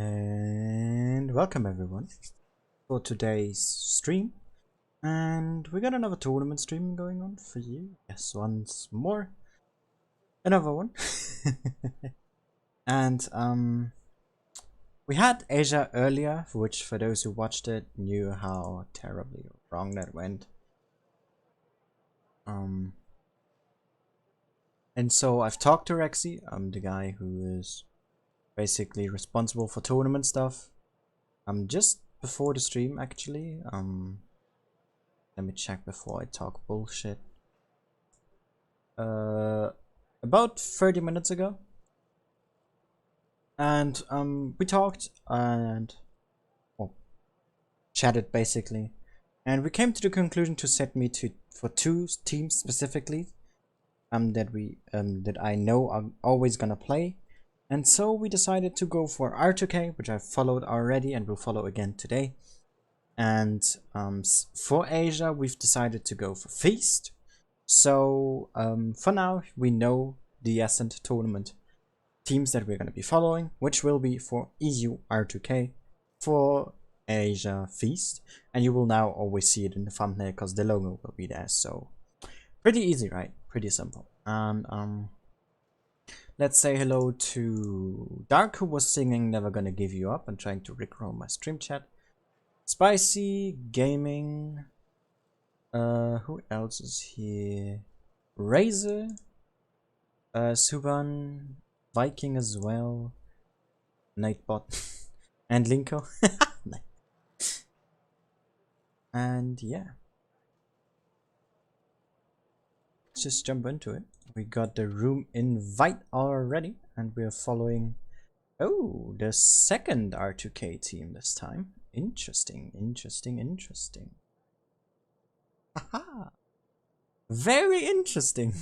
And welcome everyone for today's stream. And we got another tournament stream going on for you. Yes, once more. Another one. And we had Asia earlier, which for those who watched it knew how terribly wrong that went. And so I've talked to Rexy, the guy who is basically responsible for tournament stuff. Just before the stream actually. Let me check before I talk bullshit. About 30 minutes ago. And we talked and chatted basically. And we came to the conclusion to set me for two teams specifically that I know I'm always gonna play. And so we decided to go for R2K, which I've followed already and will follow again today. And for Asia, we've decided to go for Feast. So for now, we know the Ascent tournament teams that we're going to be following, which will be for EU R2K, for Asia Feast. And you will now always see it in the thumbnail because the logo will be there. So pretty easy, right? Pretty simple. And let's say hello to Dark, who was singing Never Gonna Give You Up and trying to rickroll my stream chat. Spicy Gaming. Who else is here? Razor. Suban. Viking as well. Nightbot. And Linko. And yeah. Let's just jump into it. We got the room invite already. And we're following... Oh, the second R2K team this time. Interesting, interesting, interesting. Haha. Very interesting.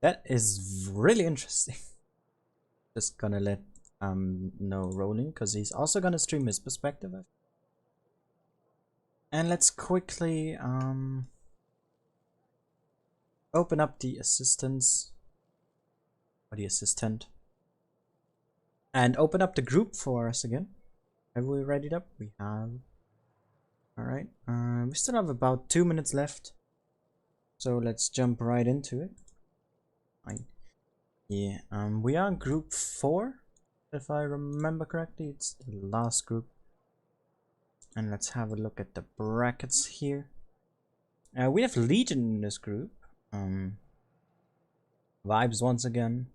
That is really interesting. Just gonna let know Rolling, because he's also gonna stream his perspective. And let's quickly open up the assistants, or the assistant, and open up the group for us again. Have we read it up? We have. Alright, we still have about 2 minutes left, so let's jump right into it. Fine. Yeah, we are in group 4, if I remember correctly. It's the last group. And let's have a look at the brackets here. We have Legion in this group. Vibes once again.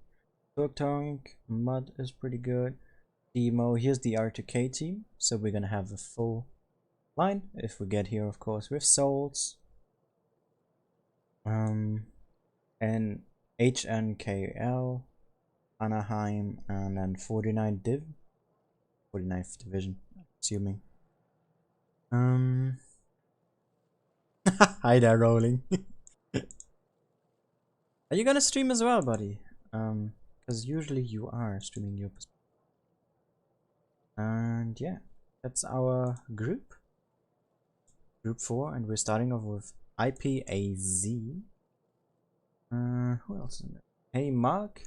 Tonk, Mud is pretty good. Demo, here's the R2K team. So we're gonna have a full line if we get here, of course, with Souls. And HNKL, Anaheim, and then 49th Div. 49th Division, assuming. Hi there, Rolling. Are you gonna stream as well, buddy? Because usually you are streaming your perspective. And yeah, that's our group. Group 4, and we're starting off with IPAZ. Who else is there? Hey, Mark.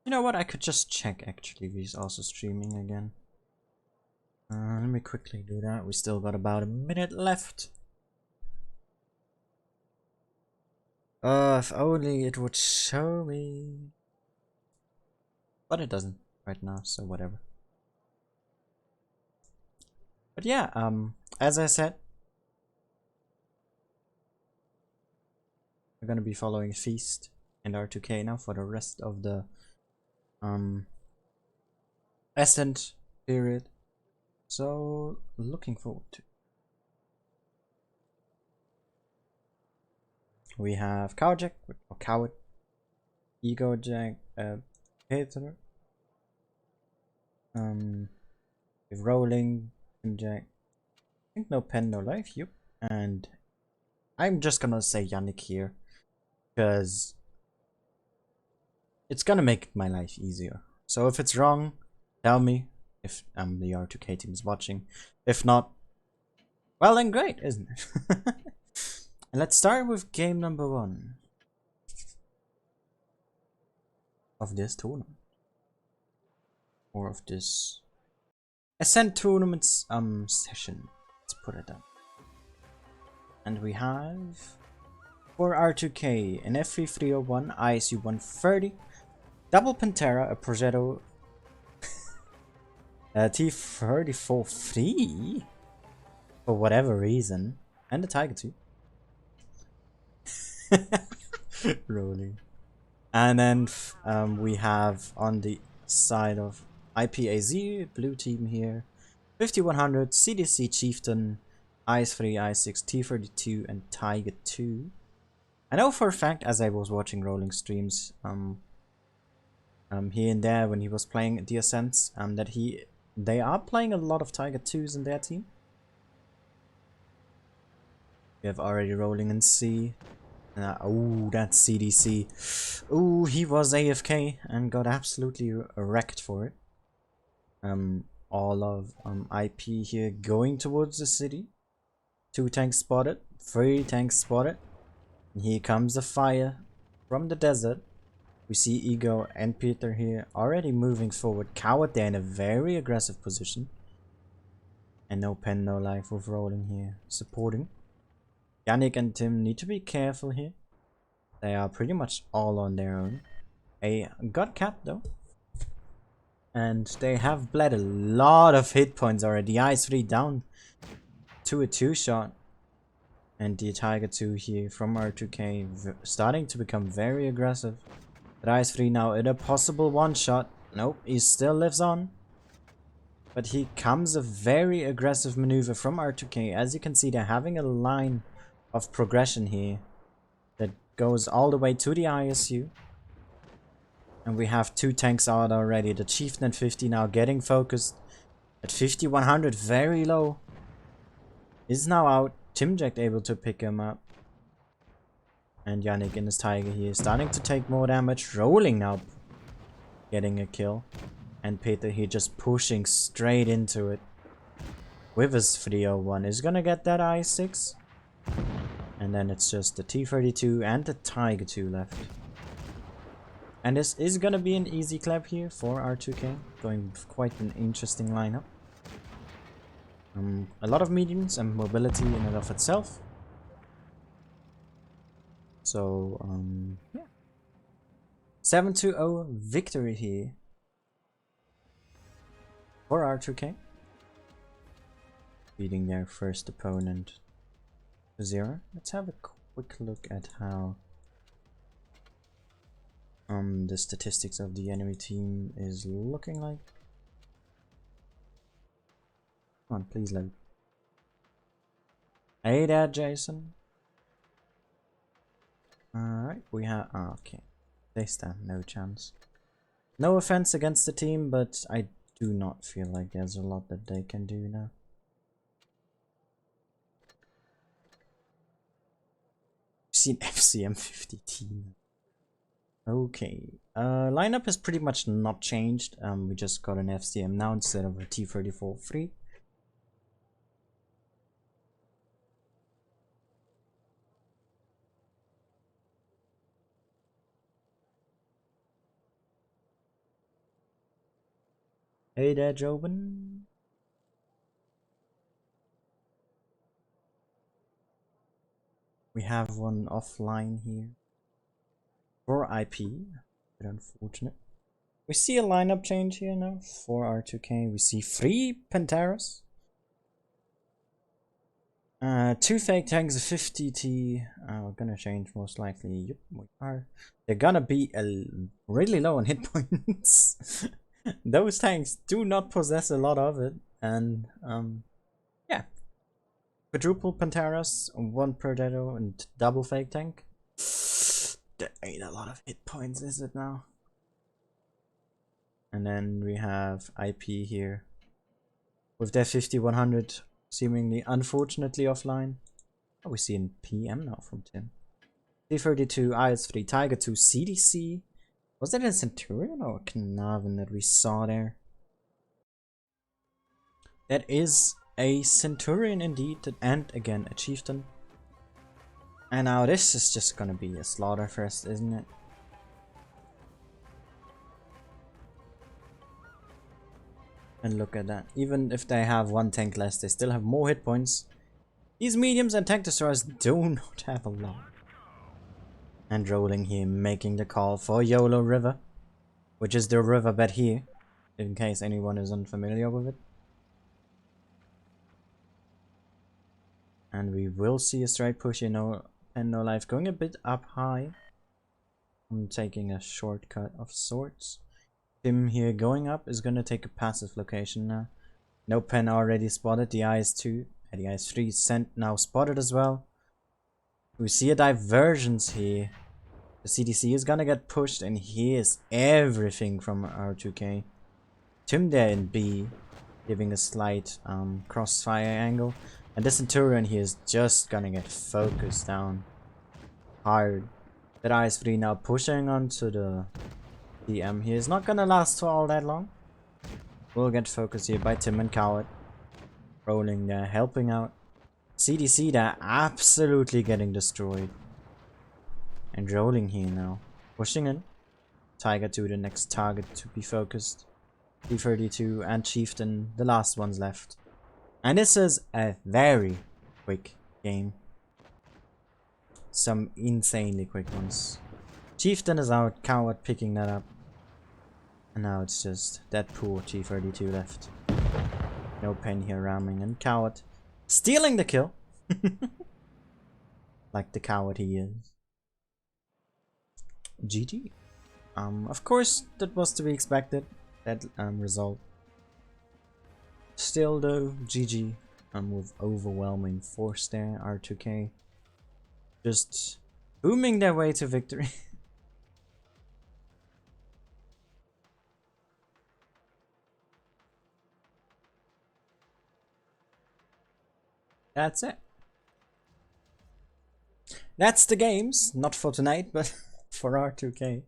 You know what? I could just check actually if he's also streaming again. Let me quickly do that. We still got about a minute left. If only it would show me. But it doesn't right now, so whatever. But yeah, as I said, we're gonna be following Feast and R2K now for the rest of the Ascent period. So looking forward to. We have Cowjack or Coward, Ego Jack, Peter, with Rolling and Jack. I think no pen, no life. Yep. And I'm just gonna say Yannick here, because it's gonna make my life easier. So if it's wrong, tell me if the R2K team is watching. If not, well then great, isn't it? And let's start with game number 1 of this tournament. Or of this Ascent tournaments session. Let's put it down. And we have for R2K an F3301 ISU 130, double Pantera, a Progetto T34 free for whatever reason, and a Tiger 2. Rolling. And then we have on the side of IPAZ, blue team here, 5100, CDC Chieftain, IS3, IS6, T32, and Tiger 2. I know for a fact, as I was watching Rolling streams here and there when he was playing the Ascents, that they are playing a lot of Tiger 2s in their team. We have already Rolling in C. Oh, that's CDC. Oh, he was AFK and got absolutely wrecked for it. All of IP here going towards the city. 2 tanks spotted, 3 tanks spotted. And here comes the fire from the desert. We see Ego and Peter here already moving forward. Coward there in a very aggressive position. And no pen, no life with Rolling here supporting. Yannick and Tim need to be careful here. They are pretty much all on their own. A got capped though. And they have bled a lot of hit points already. IS3 down to a 2-shot. And the Tiger 2 here from R2K starting to become very aggressive. But IS3 now in a possible 1-shot. Nope, he still lives on. But here comes a very aggressive maneuver from R2K. As you can see, they're having a line of progression here that goes all the way to the ISU. And we have 2 tanks out already. The Chieftain at 50 now getting focused. At 5100, very low. Is now out. Timjack able to pick him up. And Yannick in his Tiger here starting to take more damage. Rolling now. Getting a kill. And Peter here just pushing straight into it. With his 301. Is gonna get that I6. And then it's just the T32 and the Tiger 2 left. And this is gonna be an easy clap here for R2K. Going with quite an interesting lineup. A lot of mediums and mobility in and of itself. So, yeah. 7-0 victory here for R2K. Beating their first opponent 0. Let's have a quick look at how the statistics of the enemy team is looking like. Come on, please load. Hey there, Jason. Alright, we have... Oh, okay. They stand no chance. No offense against the team, but I do not feel like there's a lot that they can do now. We've seen FCM 50 team. Okay. Lineup has pretty much not changed. We just got an FCM now instead of a T34 free. Hey there, Jobin. We have one offline here for IP. Bit unfortunate. We see a lineup change here now for R2K. We see 3 Panteras. 2 fake tanks, a 50T. We're gonna change most likely. Yep, we are. They're gonna be really low on hit points. Those tanks do not possess a lot of it, and yeah, quadruple Panteras, 1 Predator, and double fake tank. That ain't a lot of hit points, is it now? And then we have IP here with their 5100 seemingly unfortunately offline. Oh, we see in PM now from Tim. T32, IS3, Tiger 2, CDC. Was that a Centurion or a Knaven that we saw there? That is a Centurion indeed, and again a Chieftain. And now this is just gonna be a Slaughterfest, isn't it? And look at that. Even if they have one tank less, they still have more hit points. These mediums and tank destroyers do not have a lot. And rolling here, making the call for YOLO River, which is the riverbed here, in case anyone is unfamiliar with it. And we will see a straight push, and no life going a bit up high. I'm taking a shortcut of sorts. Tim here going up is gonna take a passive location now. No pen already spotted. The IS2 and the IS3 Ascent now spotted as well. We see a divergence here. The CDC is gonna get pushed, and here's everything from R2K. Tim there in B, giving a slight crossfire angle. And the Centurion here is just gonna get focused down hard. That IS3 now pushing onto the DM here is not gonna last for all that long. We'll get focused here by Tim and Coward. Rolling there, helping out. CDC there, absolutely getting destroyed. And rolling here now. Pushing in. Tiger to the next target to be focused. T32 and Chieftain, the last ones left. And this is a very quick game. Some insanely quick ones. Chieftain is out, Coward picking that up. And now it's just that poor T32 left. No pen here ramming, and Coward stealing the kill. Like the coward he is. GG. Of course that was to be expected, that result. Still though, GG. With overwhelming force there, R2K. Just booming their way to victory. That's it. That's the games, not for tonight, but for R2K.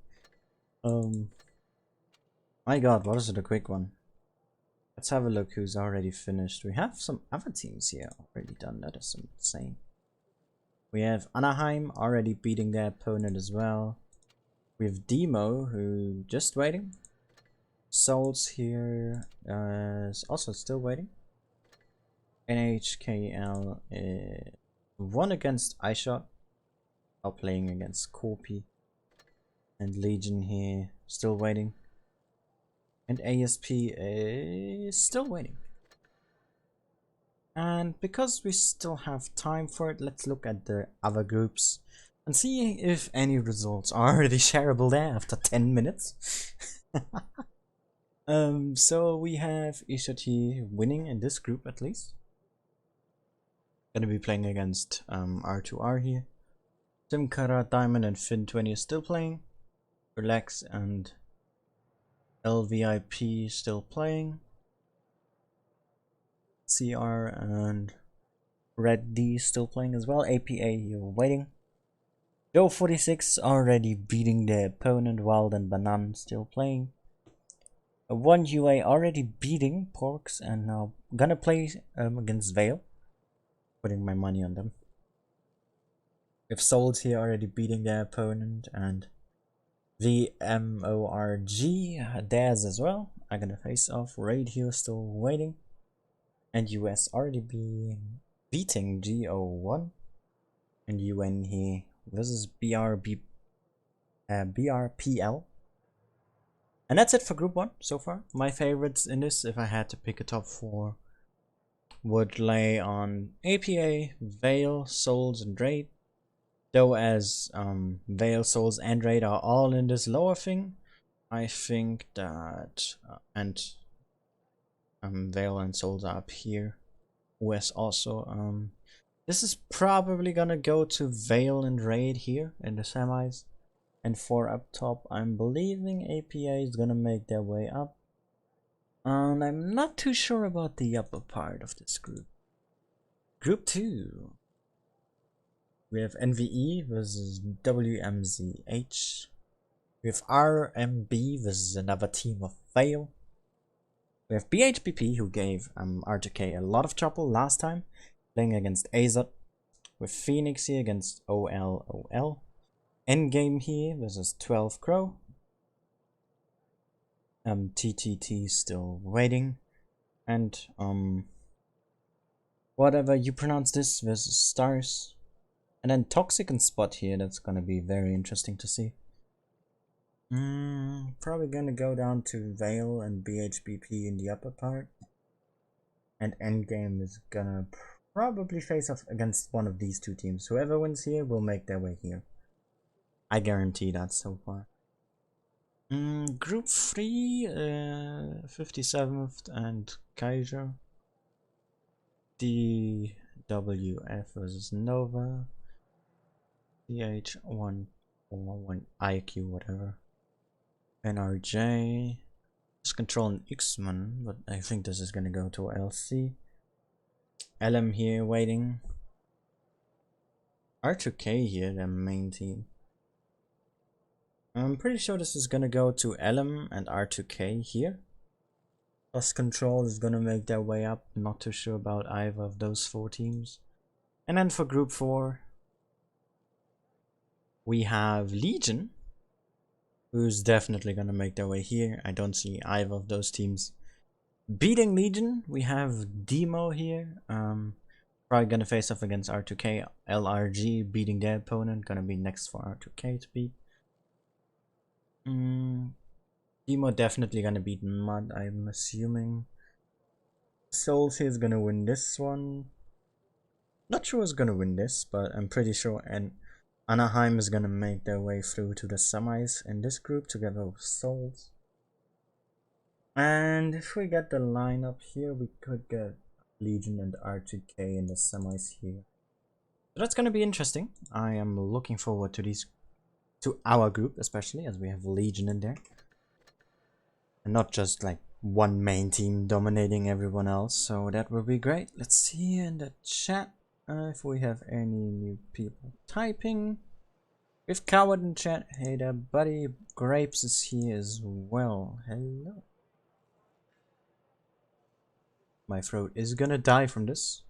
My god, what is it, a quick one? Let's have a look who's already finished. We have some other teams here already done, that is insane. We have Anaheim already beating their opponent as well. We have Demo, who just waiting. Souls here is also still waiting. NHKL won against iShot, while playing against Corpi. And Legion here still waiting. And ASP is still waiting. And because we still have time for it, let's look at the other groups and see if any results are already shareable there after 10 minutes. So we have Ishati winning in this group at least. Gonna be playing against R2R here. Simkara, Diamond and Fin20 is still playing. Relax and LVIP still playing. CR and Red D still playing as well. APA you're waiting. Joe 46 already beating their opponent. Wild and Banan still playing. One UA already beating Porks and now gonna play against Vale. Putting my money on them. If Souls here already beating their opponent, and VMORG theirs as well. I'm gonna face off. Raid here still waiting. And US already beating GO1. And UN here versus BRPL. And that's it for group 1 so far. My favorites in this, if I had to pick a top 4, would lay on APA, Vale, Souls, and Raid. Though as Vale, Souls, and Raid are all in this lower thing, I think that Vale and Souls are up here. US also. This is probably gonna go to Vale and Raid here in the semis. And 4 up top, I'm believing APA is gonna make their way up. And I'm not too sure about the upper part of this group. Group 2. We have NVE versus WMZH. We have RMB versus another team of Fail. We have BHBP, who gave R2K a lot of trouble last time, playing against Azot. With Phoenix here against OLOL. Endgame here versus 12 Crow. TTT still waiting. And whatever you pronounce this versus Stars. And then Toxic and Spot here, that's gonna be very interesting to see. Probably gonna go down to Veil and BHBP in the upper part. And Endgame is gonna probably face off against one of these two teams. Whoever wins here will make their way here. I guarantee that so far. Group 3, 57th and Kaiser. DWF versus Nova. CH111 IQ, whatever. NRJ. Just controlling X-Man, but I think this is gonna go to LC. LM here waiting. R2K here, the main team. I'm pretty sure this is gonna go to LM and R2K here. Plus Control is gonna make their way up. Not too sure about either of those four teams. And then for Group 4, we have Legion, who's definitely gonna make their way here. I don't see either of those teams beating Legion. We have Demo here. Probably gonna face off against R2K. LRG beating their opponent. Gonna be next for R2K to beat. Demo definitely gonna beat Mud, I'm assuming. Souls here is gonna win this one. Not sure who's gonna win this, but I'm pretty sure Anaheim is gonna make their way through to the semis in this group together with Souls. And if we get the lineup here, we could get Legion and R2K in the semis here. So that's gonna be interesting. I am looking forward to our group, especially as we have Legion in there. And not just like one main team dominating everyone else, so that will be great. Let's see in the chat if we have any new people typing. We've Coward in chat. Hey there, buddy. Grapes is here as well. Hello. My throat is gonna die from this.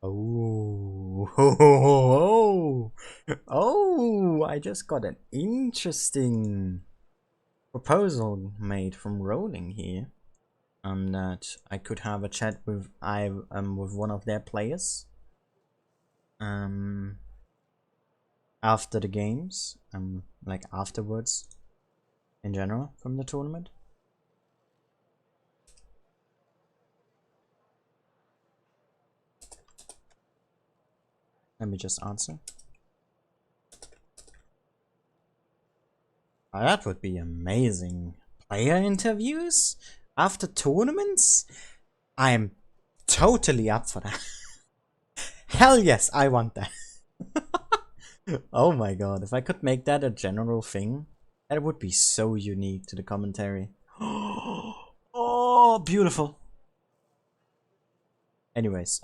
Oh, I just got an interesting proposal made from Rolling here. That I could have a chat with with one of their players. After the games, like afterwards, in general, from the tournament. Let me just answer. Oh, that would be amazing. Player interviews after tournaments? I'm totally up for that. Hell yes, I want that. Oh my god, if I could make that a general thing, that would be so unique to the commentary. Oh, beautiful. Anyways,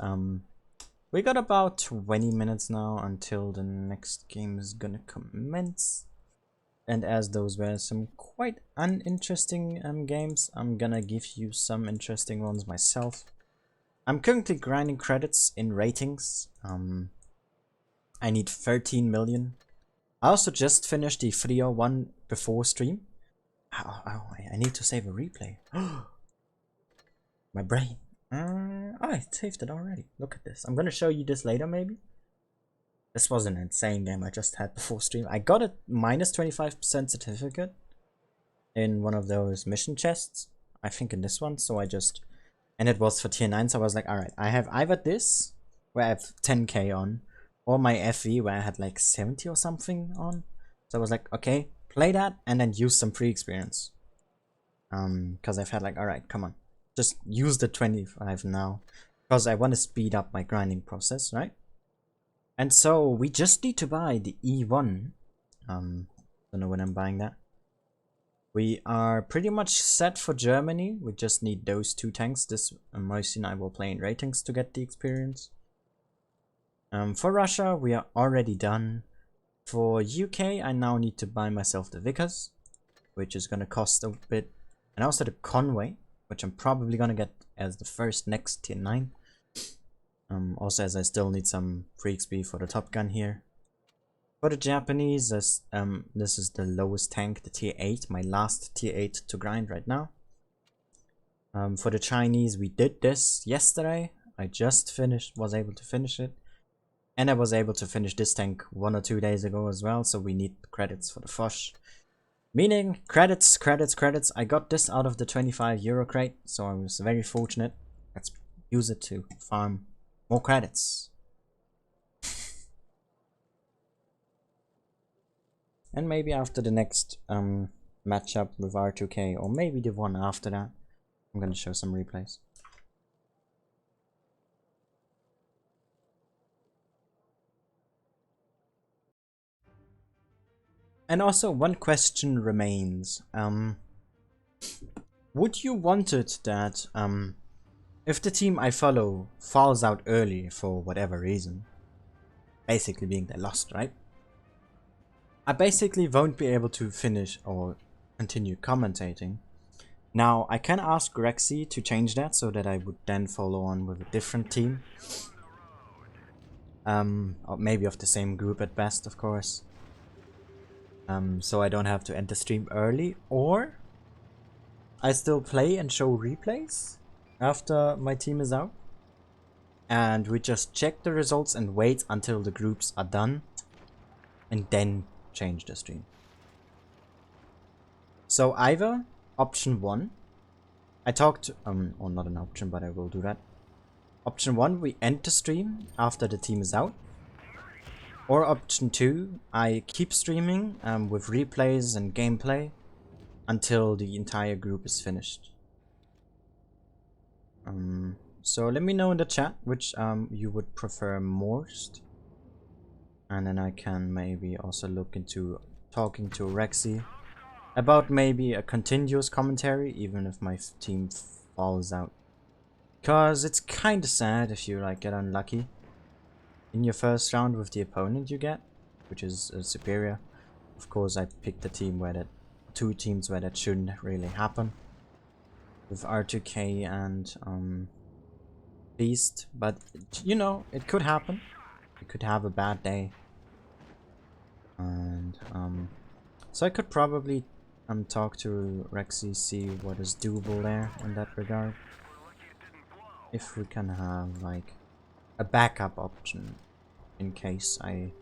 we got about 20 minutes now until the next game is gonna commence. And as those were some quite uninteresting games, I'm gonna give you some interesting ones myself. I'm currently grinding credits in ratings. I need 13 million. I also just finished the 301 before stream. Oh, I need to save a replay. My brain. Oh, I saved it already. Look at this. I'm gonna show you this later, maybe. This was an insane game I just had before stream. I got a minus 25% certificate in one of those mission chests. I think in this one. So I just... And it was for tier 9. So I was like, alright, I have either this, where I have 10k on, or my FV, where I had like 70 or something on. So I was like, okay, play that and then use some free experience. Because I've had like, alright, come on. Just use the 25 now. Because I want to speed up my grinding process, right? And so we just need to buy the E1. Don't know when I'm buying that. We are pretty much set for Germany. We just need those 2 tanks. This Moisey and I will play in ratings to get the experience. For Russia, we are already done. For UK, I now need to buy myself the Vickers, which is gonna cost a bit. And also the Conway, which I'm probably gonna get as the first next tier 9. Also as I still need some free XP for the Top Gun here. For the Japanese, this is the lowest tank, the tier 8, my last tier 8 to grind right now. For the Chinese, we did this yesterday. I just was able to finish it. And I was able to finish this tank 1 or 2 days ago as well, so we need credits for the Foch. Meaning, credits. I got this out of the 25 euro crate, so I was very fortunate. Let's use it to farm more credits. And maybe after the next matchup with R2K, or maybe the one after that, I'm gonna show some replays. And also, one question remains. Would you want it that if the team I follow falls out early for whatever reason, basically being they lost, right? I basically won't be able to finish or continue commentating. Now, I can ask Rexy to change that so that I would then follow on with a different team. Or maybe of the same group at best, of course. So I don't have to end the stream early, or I still play and show replays after my team is out. And we just check the results and wait until the groups are done. And then change the stream. So either option 1, I talked, or not an option, but I will do that. Option 1, we end the stream after the team is out. Or option 2, I keep streaming with replays and gameplay until the entire group is finished. So let me know in the chat which you would prefer most. And then I can maybe also look into talking to Rexy about maybe a continuous commentary, even if my team falls out. Because it's kinda sad if you like get unlucky in your first round with the opponent you get, which is superior. Of course, I picked the team where that 2 teams where that shouldn't really happen, with R2K and Beast. But you know, it could happen. You could have a bad day, and so I could probably talk to Rexy, see what is doable there in that regard. If we can have like a backup option in case I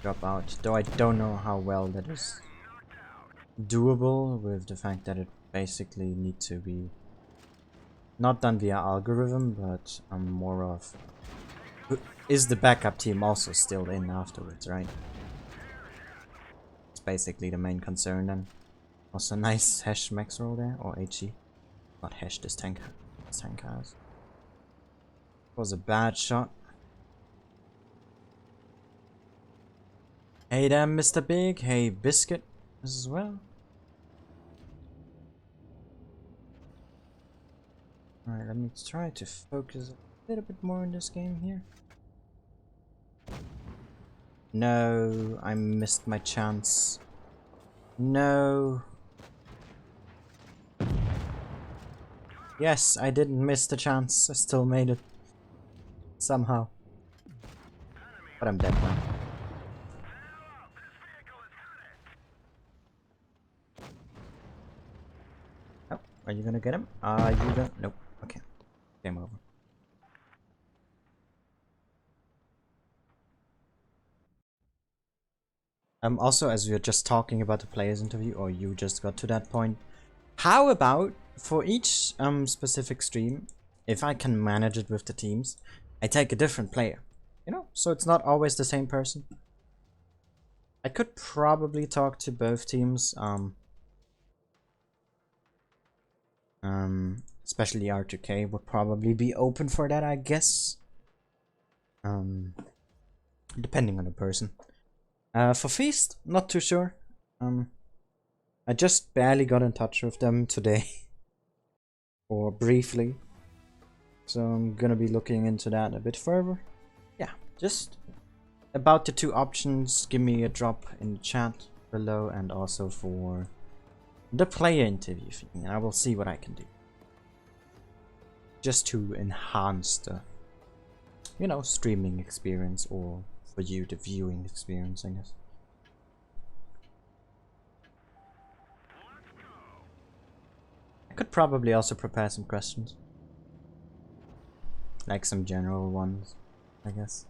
drop out, though I don't know how well that is doable with the fact that it basically needs to be not done via algorithm, but more of is the backup team also still in afterwards, right? It's basically the main concern then. Also nice hash max roll there, or HE. Not hash, this tank has. Was a bad shot. Hey there, Mr. Big. Hey, Biscuit as well. Alright, let me try to focus a little bit more in this game here. No, I missed my chance. No. Yes, I didn't miss the chance. I still made it. Somehow. But I'm dead now. Oh, are you gonna get him? Are you gonna? Nope. Okay. Game over. Also, as we were just talking about the players interview, or you just got to that point, how about for each specific stream, if I can manage it with the teams, I take a different player, you know, so it's not always the same person. I could probably talk to both teams, especially R2K would probably be open for that, I guess, depending on the person. For Feast, not too sure. I just barely got in touch with them today. Or briefly. So I'm gonna be looking into that a bit further. Yeah, just about the two options, give me a drop in the chat below, and also for the player interview thing. I will see what I can do. Just to enhance the, you know, streaming experience, or for you, the viewing experience, I guess. I could probably also prepare some questions. Like some general ones, I guess.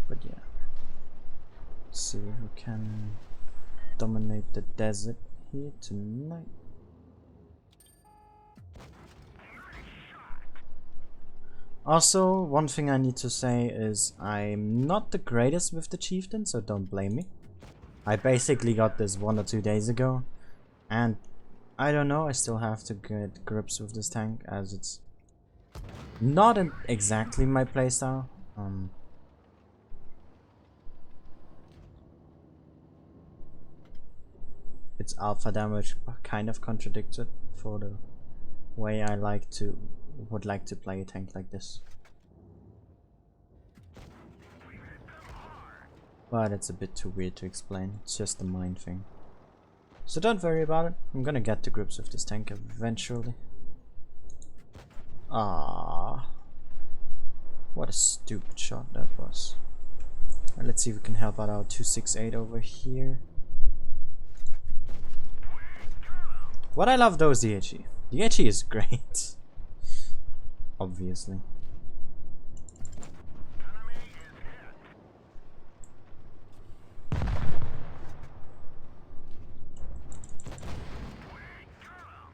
But yeah. Let's see who can dominate the desert here tonight. Also, one thing I need to say is I'm not the greatest with the chieftain, so don't blame me. I basically got this 1 or 2 days ago, and I don't know, I still have to get grips with this tank, as it's not exactly my playstyle. Its alpha damage kind of contradicts it for the way I would like to play a tank like this. But it's a bit too weird to explain, it's just a mind thing. So don't worry about it, I'm gonna get to grips with this tank eventually. Ah, what a stupid shot that was. Right, let's see if we can help out our 268 over here. What I love though is the HE. The HE is great. Obviously.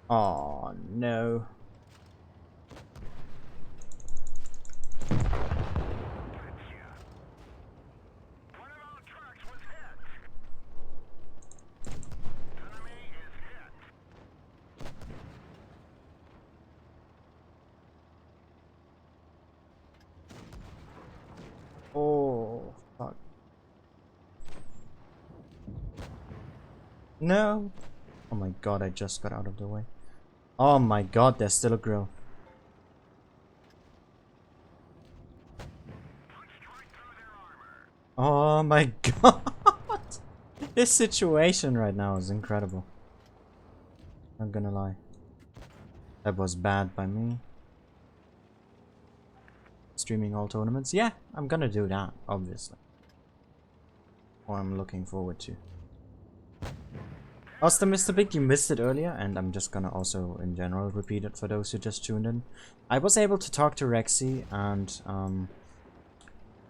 Oh no. Oh, fuck. No. Oh my god, I just got out of the way. Oh my god, there's still a grill. Oh my god. This situation right now is incredible. Not gonna lie. That was bad by me. Streaming all tournaments? Yeah, I'm gonna do that, obviously. Or I'm looking forward to. Also, Mr. Big, you missed it earlier, and I'm just gonna also, in general, repeat it for those who just tuned in. I was able to talk to Rexy, and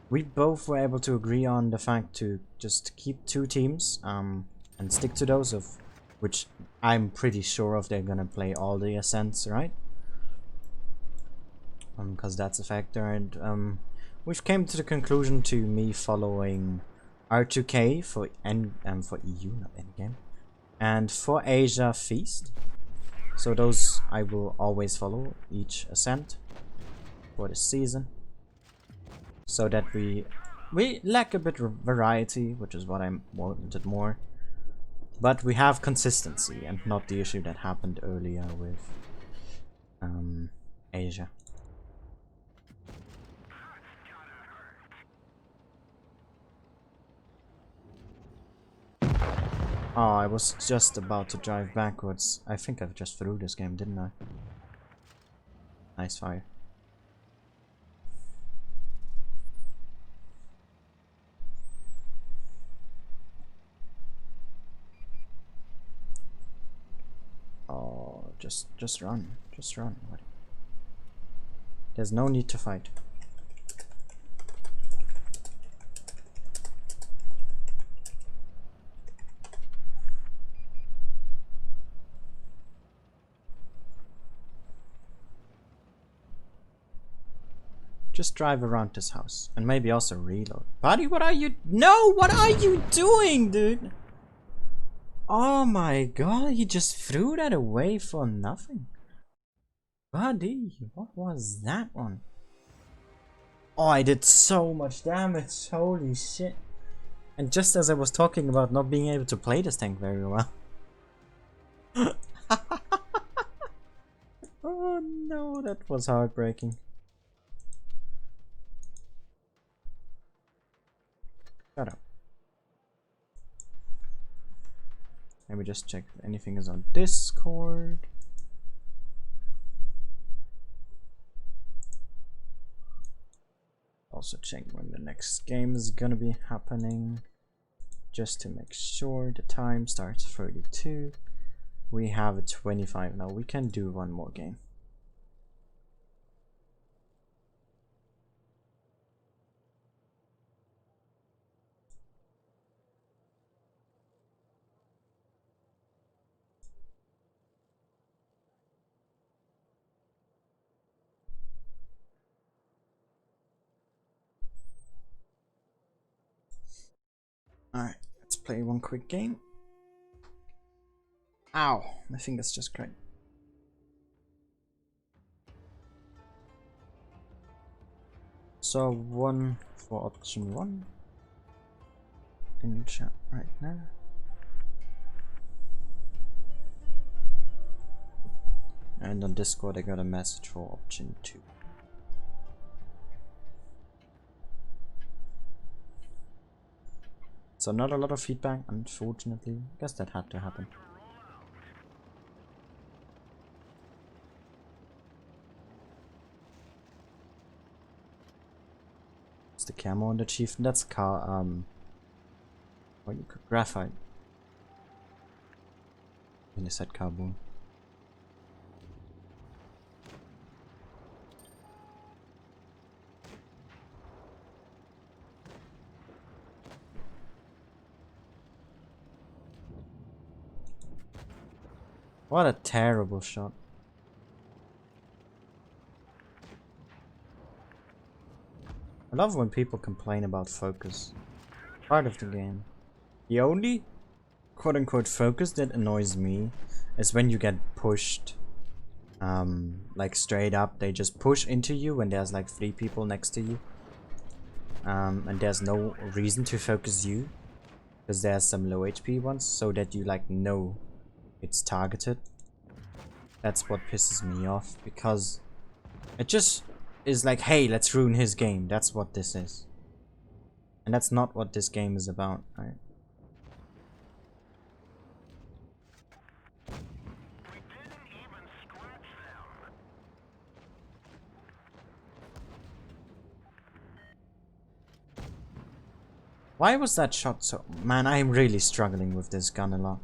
we both were able to agree on the fact to just keep 2 teams, and stick to those, of which I'm pretty sure of they're gonna play all the Ascents, right? Because that's a factor, and we've came to the conclusion to me following R2K for for EU, not Endgame, and for Asia Feast. So those I will always follow each Ascent for this season, so that we lack a bit of variety, which is what I wanted more, but we have consistency and not the issue that happened earlier with Asia. Oh, I was just about to drive backwards. I think I've just threw this game, didn't I? Nice fire. Oh, just run. Just run. There's no need to fight. Just drive around this house and maybe also reload. Buddy, what are you? No, what are you doing, dude? Oh my god, he just threw that away for nothing. Buddy, what was that one? Oh, I did so much damage. Holy shit. And just as I was talking about not being able to play this tank very well. Oh no, that was heartbreaking. Shut up. Let me just check if anything is on Discord. Also check when the next game is gonna be happening. Just to make sure. The time starts 32. We have a 25 now. We can do one more game. Alright, let's play one quick game. Ow, my finger's just cracked. So one for option 1 in chat right now. And on Discord I got a message for option 2. So not a lot of feedback, unfortunately. Guess that had to happen. It's the camo on the chief. That's what you could graphite. And it said carbon. What a terrible shot. I love when people complain about focus. Part of the game. The only quote-unquote focus that annoys me is when you get pushed like straight up. They just push into you when there's like 3 people next to you. And there's no reason to focus you. Because there's some low HP ones, so that you like know it's targeted. That's what pisses me off, because it just is like, hey, let's ruin his game. That's what this is. And that's not what this game is about, right? Why was that shot so... Man, I'm really struggling with this gun a lot.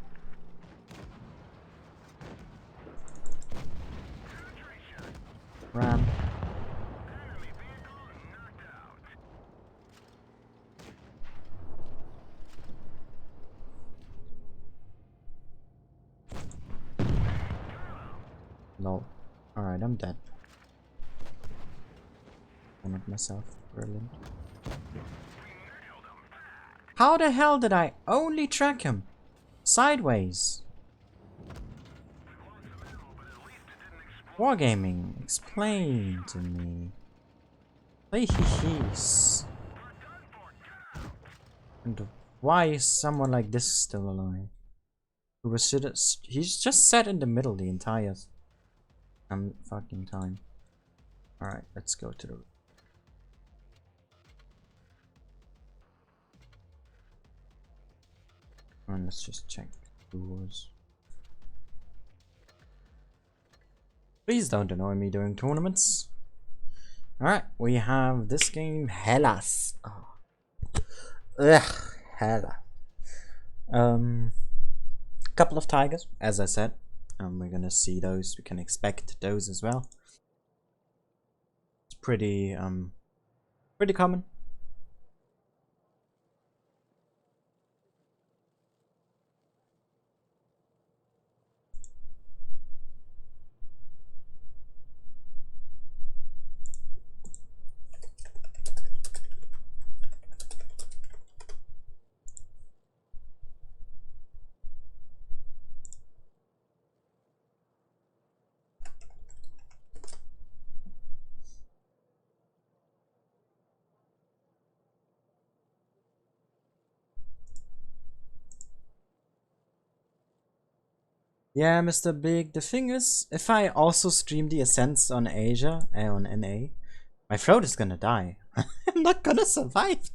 Ram. No. Alright, I'm dead. One of myself. Brilliant. How the hell did I only track him? Sideways. Wargaming, explain to me. Please. And why is someone like this still alive? Who was he's just sat in the middle the entire fucking time. Alright, let's go to the... And let's just check who was... Please don't annoy me during tournaments. Alright, we have this game, Hellas. Oh. Ugh, Hellas. Couple of tigers, as I said. We're gonna see those. We can expect those as well. It's pretty common. Yeah, Mr. Big, the thing is, if I also stream the Ascents on Asia, on NA, my throat is gonna die. I'm not gonna survive.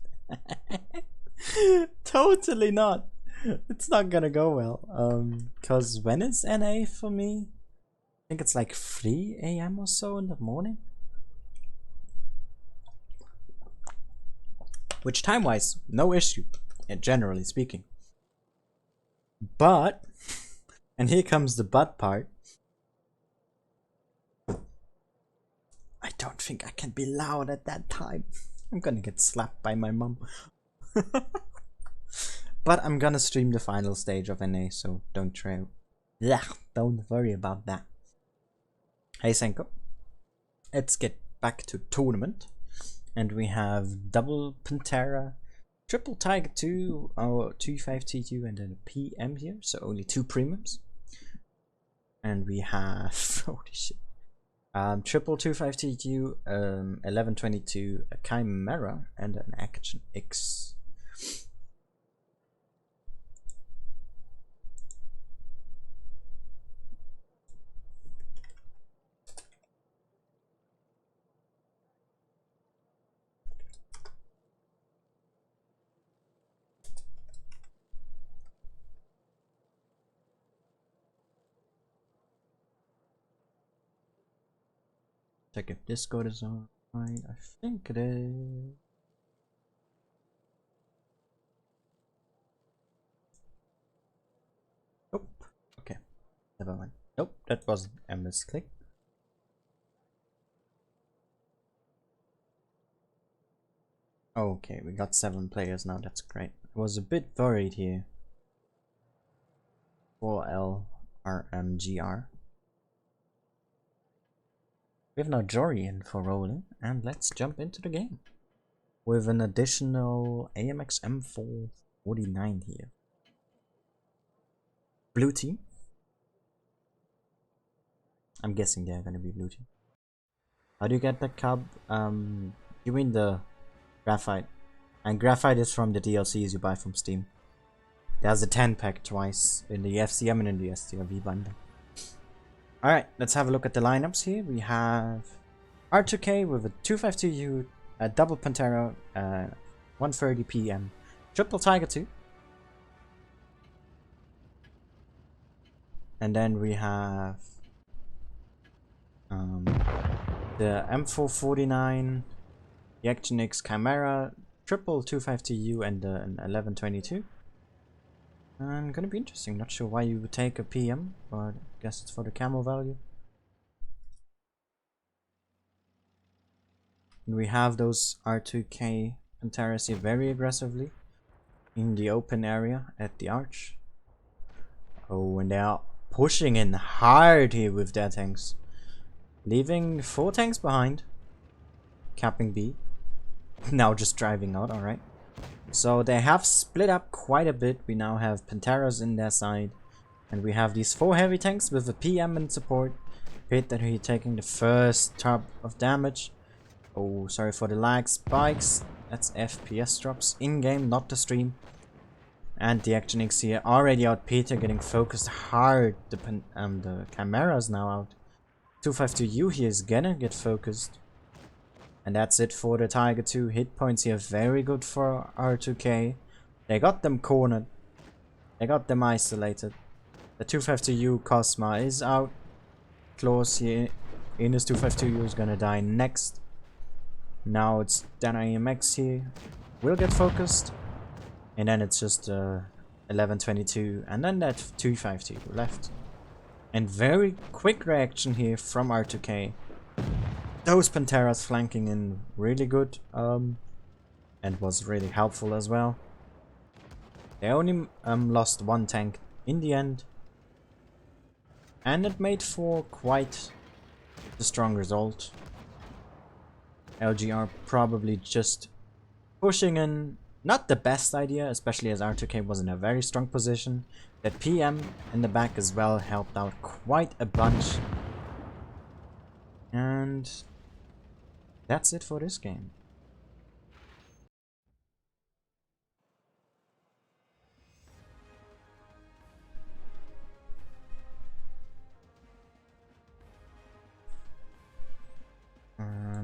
Totally not. It's not gonna go well. Cause when is NA for me? I think it's like 3 AM or so in the morning. Which time-wise, no issue, generally speaking. But, and here comes the but part, I don't think I can be loud at that time. I'm gonna get slapped by my mom. But I'm gonna stream the final stage of NA, so don't worry about that. Hey Senko, let's get back to tournament. And we have double Pantera, triple Tiger 2, 25T2, and then a PM here, so only 2 premiums. And we have, holy shit, triple 25T2, 1122, a Chimera, and an Action X. Check if Discord is on. I think it is. Nope. Okay. Never mind. Nope, that was a misclick. Okay, we got 7 players now. That's great. I was a bit worried here. 4LRMGR. We have now Jory in for rolling, and let's jump into the game with an additional AMX M449 here. Blue team. I'm guessing they're gonna be blue team. How do you get the cub? You mean the graphite, and graphite is from the DLCs you buy from Steam. There's a 10 pack twice in the FCM and in the STRV bundle. Alright, let's have a look at the lineups here. We have R2K with a 252U, a double Pantera, 130 PM, triple Tiger 2. And then we have the M449, the Action X Chimera, triple 250U, and an 1122. And gonna be interesting. Not sure why you would take a PM, but I guess it's for the camo value. And we have those R2K Panteras here very aggressively in the open area at the arch. Oh, and they are pushing in hard here with their tanks, leaving 4 tanks behind, capping B. Now just driving out. Alright. So they have split up quite a bit. We now have Panteras in their side, and we have these 4 heavy tanks with a PM in support. Pit that he's taking the first top of damage. Oh, sorry for the lag spikes. That's FPS drops in game, not the stream. And the Action X here already out Peter, getting focused hard. The Chimera's now out. 252U here is gonna get focused. And that's it for the Tiger 2. Hit points here very good for R2K. They got them cornered. They got them isolated. The 252U Cosma is out. Klaus here in his 252U is gonna die next. Now it's Dana AMX here. Will get focused. And then it's just 1122. And then that 252 left. And very quick reaction here from R2K. Those Panteras flanking in really good, and was really helpful as well. They only lost 1 tank in the end, and it made for quite a strong result. LGR probably just pushing in, not the best idea, especially as R2K was in a very strong position. That PM in the back as well helped out quite a bunch. And that's it for this game.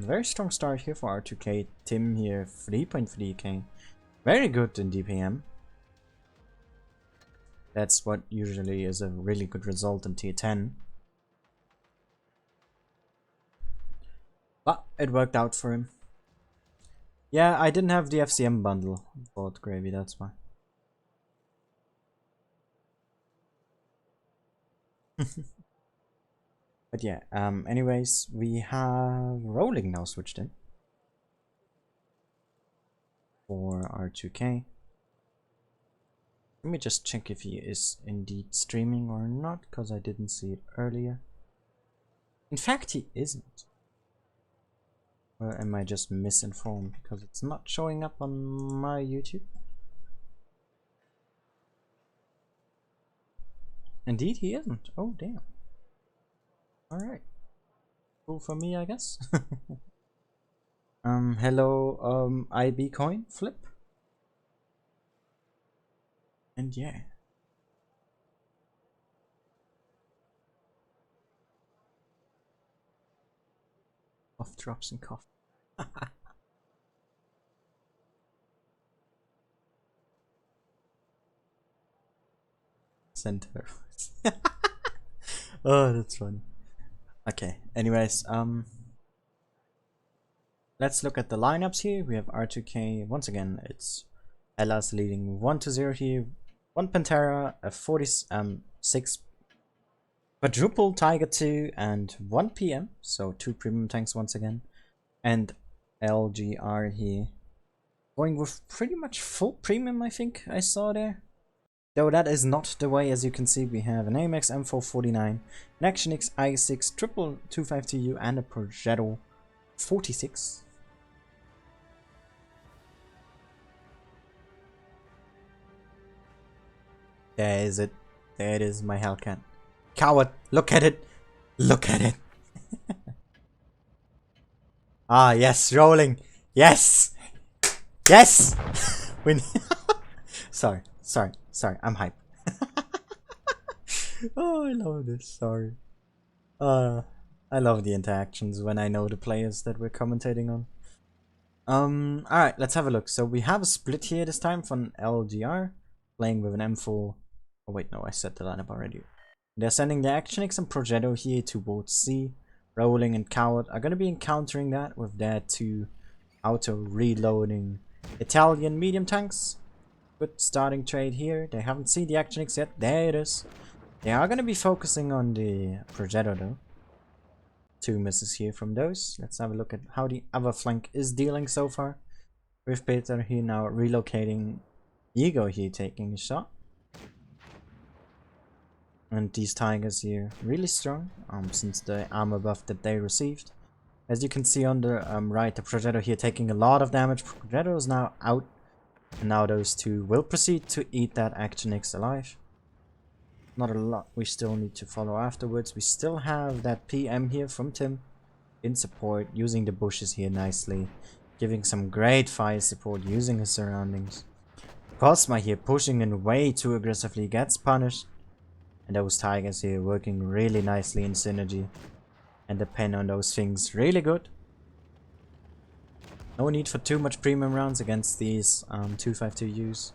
very strong start here for R2K. Tim here, 3.3k. Very good in DPM. That's what usually is a really good result in tier 10. But it worked out for him. Yeah, I didn't have the FCM bundle. Bought Gravy, that's why. But yeah, anyways, we have Rolling now switched in for R2K. Let me just check if he is indeed streaming or not, because I didn't see it earlier. In fact, he isn't. Or am I just misinformed because it's not showing up on my YouTube? Indeed, he isn't. Oh, damn. Alright. Cool for me, I guess. Hello, IB coin flip. And yeah. Off drops and cough. Center. Oh, that's funny. Okay, anyways, let's look at the lineups here. We have R2K, once again, it's Ella's leading 1-0 here. 1 Pantera, a 46 quadruple Tiger 2, and 1 PM, so 2 premium tanks once again. And LGR here, going with pretty much full premium, I think I saw there. Though that is not the way, as you can see, we have an AMX M449, an ActionX i6 triple 252U, and a Progetto 46. There is it. There it is, my Hellcat. Coward, look at it. Look at it. Ah, yes, rolling. Yes. Yes. We sorry, I'm hyped. Oh, I love this. Sorry. I love the interactions when I know the players that we're commentating on. Alright, let's have a look. So we have a split here this time from LGR, playing with an M4. Oh wait, no, I set the lineup already. They're sending the ActionX and Progetto here towards C. Rolling and Coward are gonna be encountering that with their 2 auto reloading Italian medium tanks. Good starting trade here. They haven't seen the ActionX yet. There it is. They are gonna be focusing on the Progetto though. 2 misses here from those. Let's have a look at how the other flank is dealing so far. With Peter here now relocating. Ego here taking a shot. And these Tigers here really strong since the armor buff that they received. As you can see on the right, the Progetto here taking a lot of damage. Progetto is now out. And now those 2 will proceed to eat that ActionX alive. Not a lot we still need to follow afterwards. We still have that PM here from Tim in support, using the bushes here nicely. Giving some great fire support, using his surroundings. Cosma here pushing in way too aggressively, gets punished. And those Tigers here working really nicely in synergy. And the pen on those things really good. No need for too much premium rounds against these 252Us.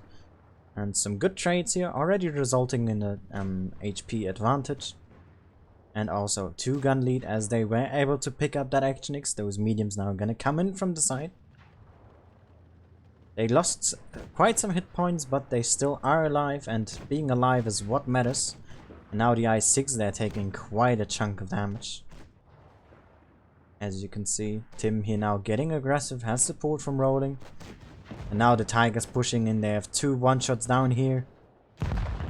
And some good trades here, already resulting in a HP advantage. And also 2 gun lead, as they were able to pick up that ActionX. Those mediums now gonna come in from the side. They lost quite some hit points, but they still are alive, and being alive is what matters. And now the i6, they're taking quite a chunk of damage. As you can see, Tim here now getting aggressive, has support from Rolling. And now the Tigers pushing in, they have 2 one-shots down here.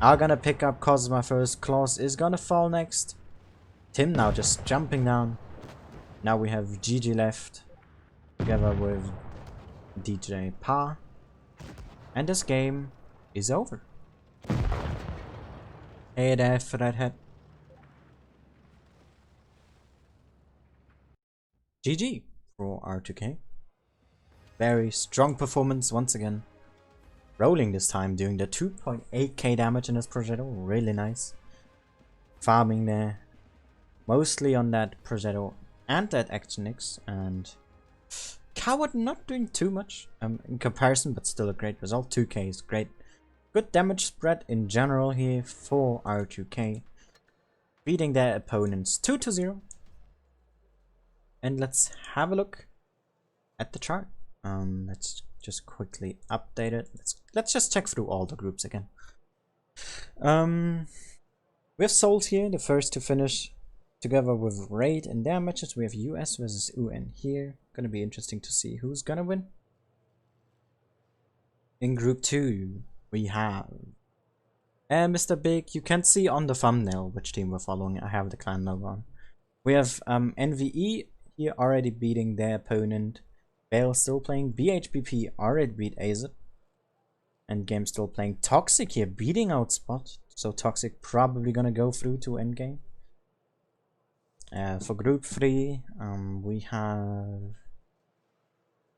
Are gonna pick up Cosma first, Klaus is gonna fall next. Tim now just jumping down. Now we have GG left, together with DJ Pa. And this game is over. Hey there, Redhead. GG for R2K. Very strong performance once again. Rolling this time, doing the 2.8k damage in his Progetto. Really nice. Farming there. Mostly on that Progetto and that ActionX. And Coward not doing too much in comparison, but still a great result. 2k is great. Good damage spread in general here for R2K. Beating their opponents 2-0. And let's have a look at the chart. Let's just quickly update it. Let's just check through all the groups again. We have Souls here, the first to finish together with Raid in their matches. We have US versus UN here. Gonna be interesting to see who's gonna win. In group 2, we have Mr. Big. You can see on the thumbnail which team we're following. I have the clan logo on. We have NVE here already beating their opponent. Bale still playing. BHBP already beat Ascent. Endgame still playing. Toxic here beating out Spot. So Toxic probably gonna go through to endgame. For group 3, we have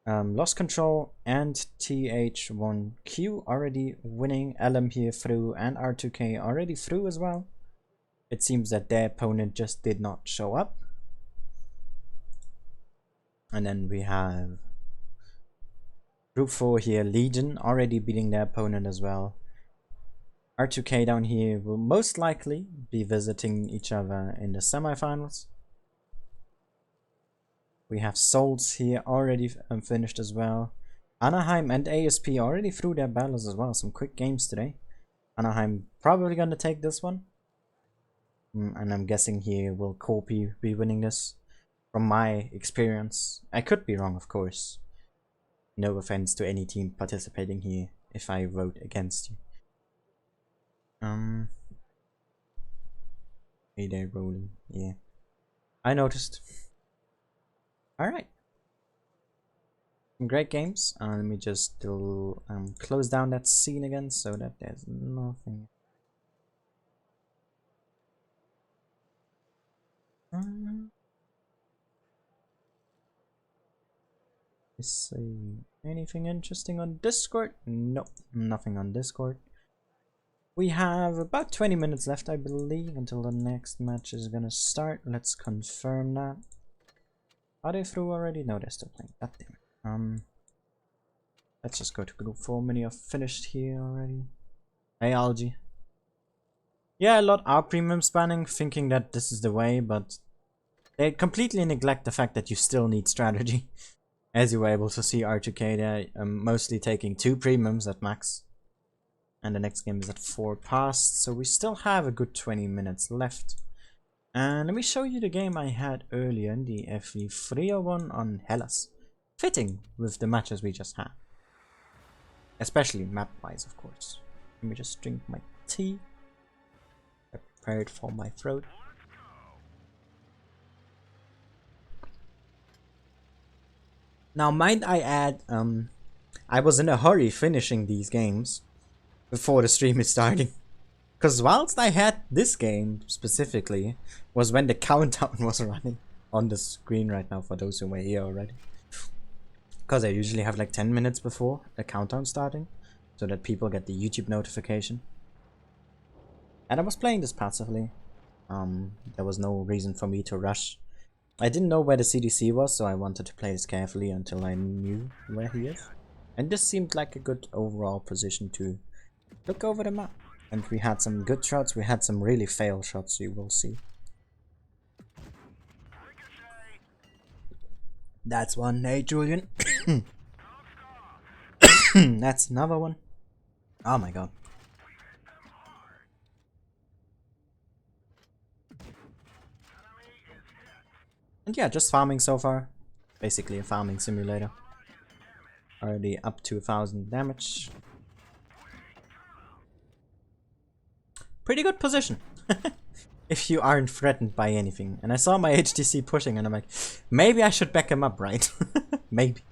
Lost Control and TH1Q already winning. LM here through and R2K already through as well. It seems that their opponent just did not show up. And then we have group 4 here, Legion already beating their opponent as well. R2K down here will most likely be visiting each other in the semifinals. We have Souls here already finished as well. Anaheim and ASP already through their battles as well. Some quick games today. Anaheim probably gonna take this one. And I'm guessing here will Corpy be winning this. From my experience. I could be wrong, of course. No offense to any team participating here if I vote against you. Hey there, rolling. Yeah, I noticed. Alright. Great games. Let me just still close down that scene again so that there's nothing. Let's see. Anything interesting on Discord? Nope, nothing on Discord. We have about 20 minutes left, I believe, until the next match is gonna start. Let's confirm that. Are they through already? No, they're still playing. God damn it. Let's just go to group 4. Many are finished here already. Hey, Algae. Yeah, a lot are premium spanning, thinking that this is the way, but they completely neglect the fact that you still need strategy. As you were able to see, R2K there mostly taking 2 premiums at max. And the next game is at 4 past, so we still have a good 20 minutes left. And let me show you the game I had earlier, the FV301 on Hellas. Fitting with the matches we just had. Especially map-wise, of course. Let me just drink my tea. I prepared for my throat. Now, might I add, I was in a hurry finishing these games before the stream is starting. Because whilst I had this game specifically, was when the countdown was running on the screen right now for those who were here already. Because I usually have like 10 minutes before the countdown starting, so that people get the YouTube notification. And I was playing this passively. There was no reason for me to rush. I didn't know where the CDC was, so I wanted to play this carefully until I knew where he is. And this seemed like a good overall position to look over the map. And we had some good shots, we had some really fail shots, you will see. That's one. Hey, Julian. That's another one. Oh my god. And yeah, just farming so far. Basically a farming simulator. Already up to 1000 damage. Pretty good position. If you aren't threatened by anything. And I saw my HTC pushing and I'm like, maybe I should back him up, right? Maybe.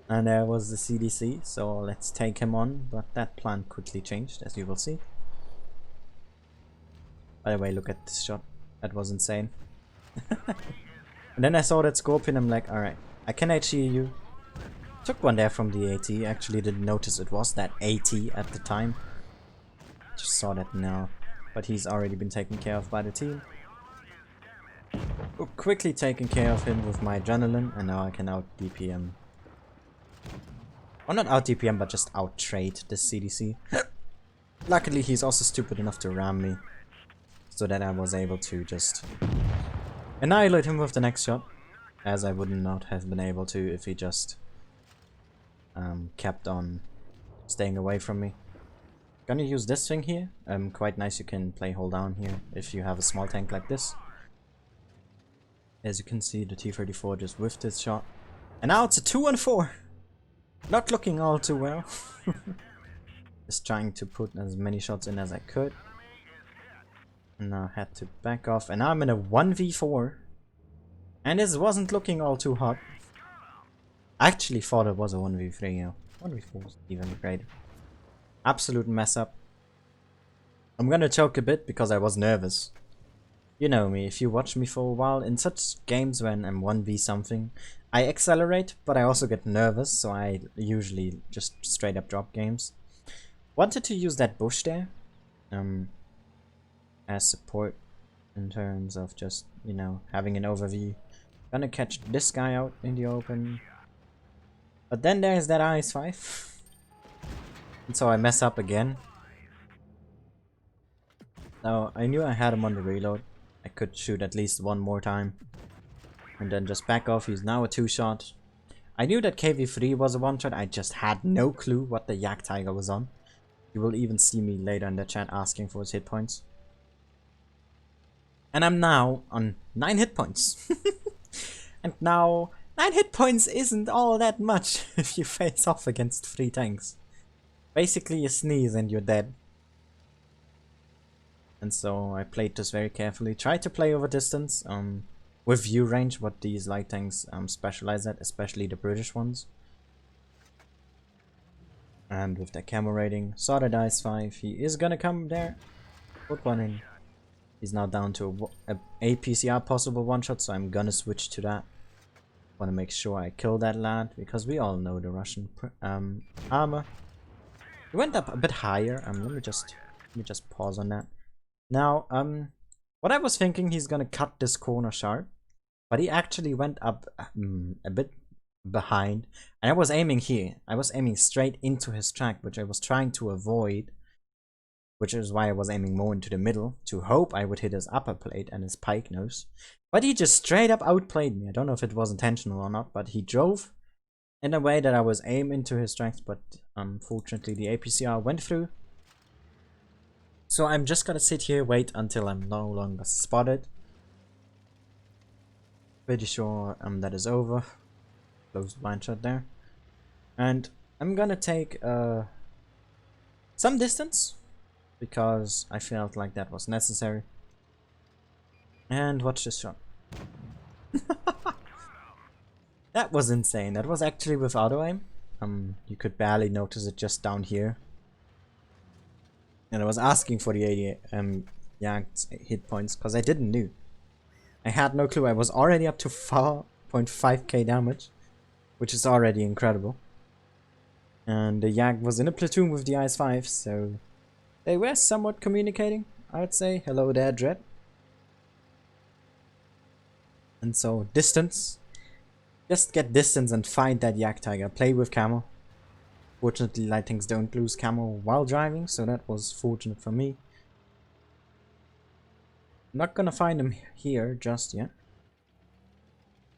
And there was the CDC, so let's take him on. But that plan quickly changed, as you will see. By the way, look at this shot. That was insane. And then I saw that Scorpion, I'm like, alright, I can HE you. Took one there from the AT, actually didn't notice it was that AT at the time. Just saw that now. But he's already been taken care of by the team. quickly taking care of him with my adrenaline, and now I can out DPM. Well, not out DPM, but just out trade this CDC. Luckily, he's also stupid enough to ram me, so that I was able to just annihilate him with the next shot, as I would not have been able to if he just kept on staying away from me. Gonna use this thing here. Quite nice, you can play hold down here if you have a small tank like this. As you can see, the T-34 just whiffed his shot. And now it's a 2-on-4! Not looking all too well. Just trying to put as many shots in as I could. And now I had to back off. And now I'm in a 1v4. And this wasn't looking all too hot. I actually thought it was a 1v3, you know. 1v4 is even greater. Absolute mess up. I'm gonna choke a bit because I was nervous. You know me, if you watch me for a while, in such games when I'm 1v something, I accelerate, but I also get nervous, so I usually just straight up drop games. Wanted to use that bush there as support in terms of just, you know, having an overview. Gonna catch this guy out in the open. But then there's that IS-5. And so I mess up again. Now, I knew I had him on the reload. I could shoot at least one more time. And then just back off. He's now a 2-shot. I knew that KV-3 was a 1-shot. I just had no clue what the Yak Tiger was on. You will even see me later in the chat asking for his hit points. And I'm now on 9 hit points. And now 9 hit points isn't all that much if you face off against 3 tanks. Basically you sneeze and you're dead. And so I played this very carefully. Tried to play over distance with view range, what these light tanks specialize at, especially the British ones. And with the camo rating, saw that IS-5, he is gonna come there. Put one in. He's now down to a PCR possible 1-shot, so I'm gonna switch to that. Wanna make sure I kill that lad, because we all know the Russian armor. He went up a bit higher. Let me just pause on that. Now, what I was thinking, he's gonna cut this corner sharp, but he actually went up a bit behind, and I was aiming here. I was aiming straight into his track, which I was trying to avoid, which is why I was aiming more into the middle, to hope I would hit his upper plate and his pike nose. But he just straight up outplayed me. I don't know if it was intentional or not, but he drove in a way that I was aiming into his tracks, but unfortunately the APCR went through. So I'm just gonna sit here, wait until I'm no longer spotted. Pretty sure that is over. Close blind shot there. And I'm gonna take some distance, because I felt like that was necessary. And watch this shot. That was insane. That was actually with auto aim. You could barely notice it just down here. And I was asking for the 80 hit points because I didn't know. I had no clue. I was already up to 4.5k damage, which is already incredible. And the Yak was in a platoon with the IS-5, so they were somewhat communicating, I would say. Hello there, Dread. And so, distance. Just get distance and find that Yak Tiger. Play with camo. Fortunately, light tanks don't lose camo while driving, so that was fortunate for me. Not gonna find him here just yet.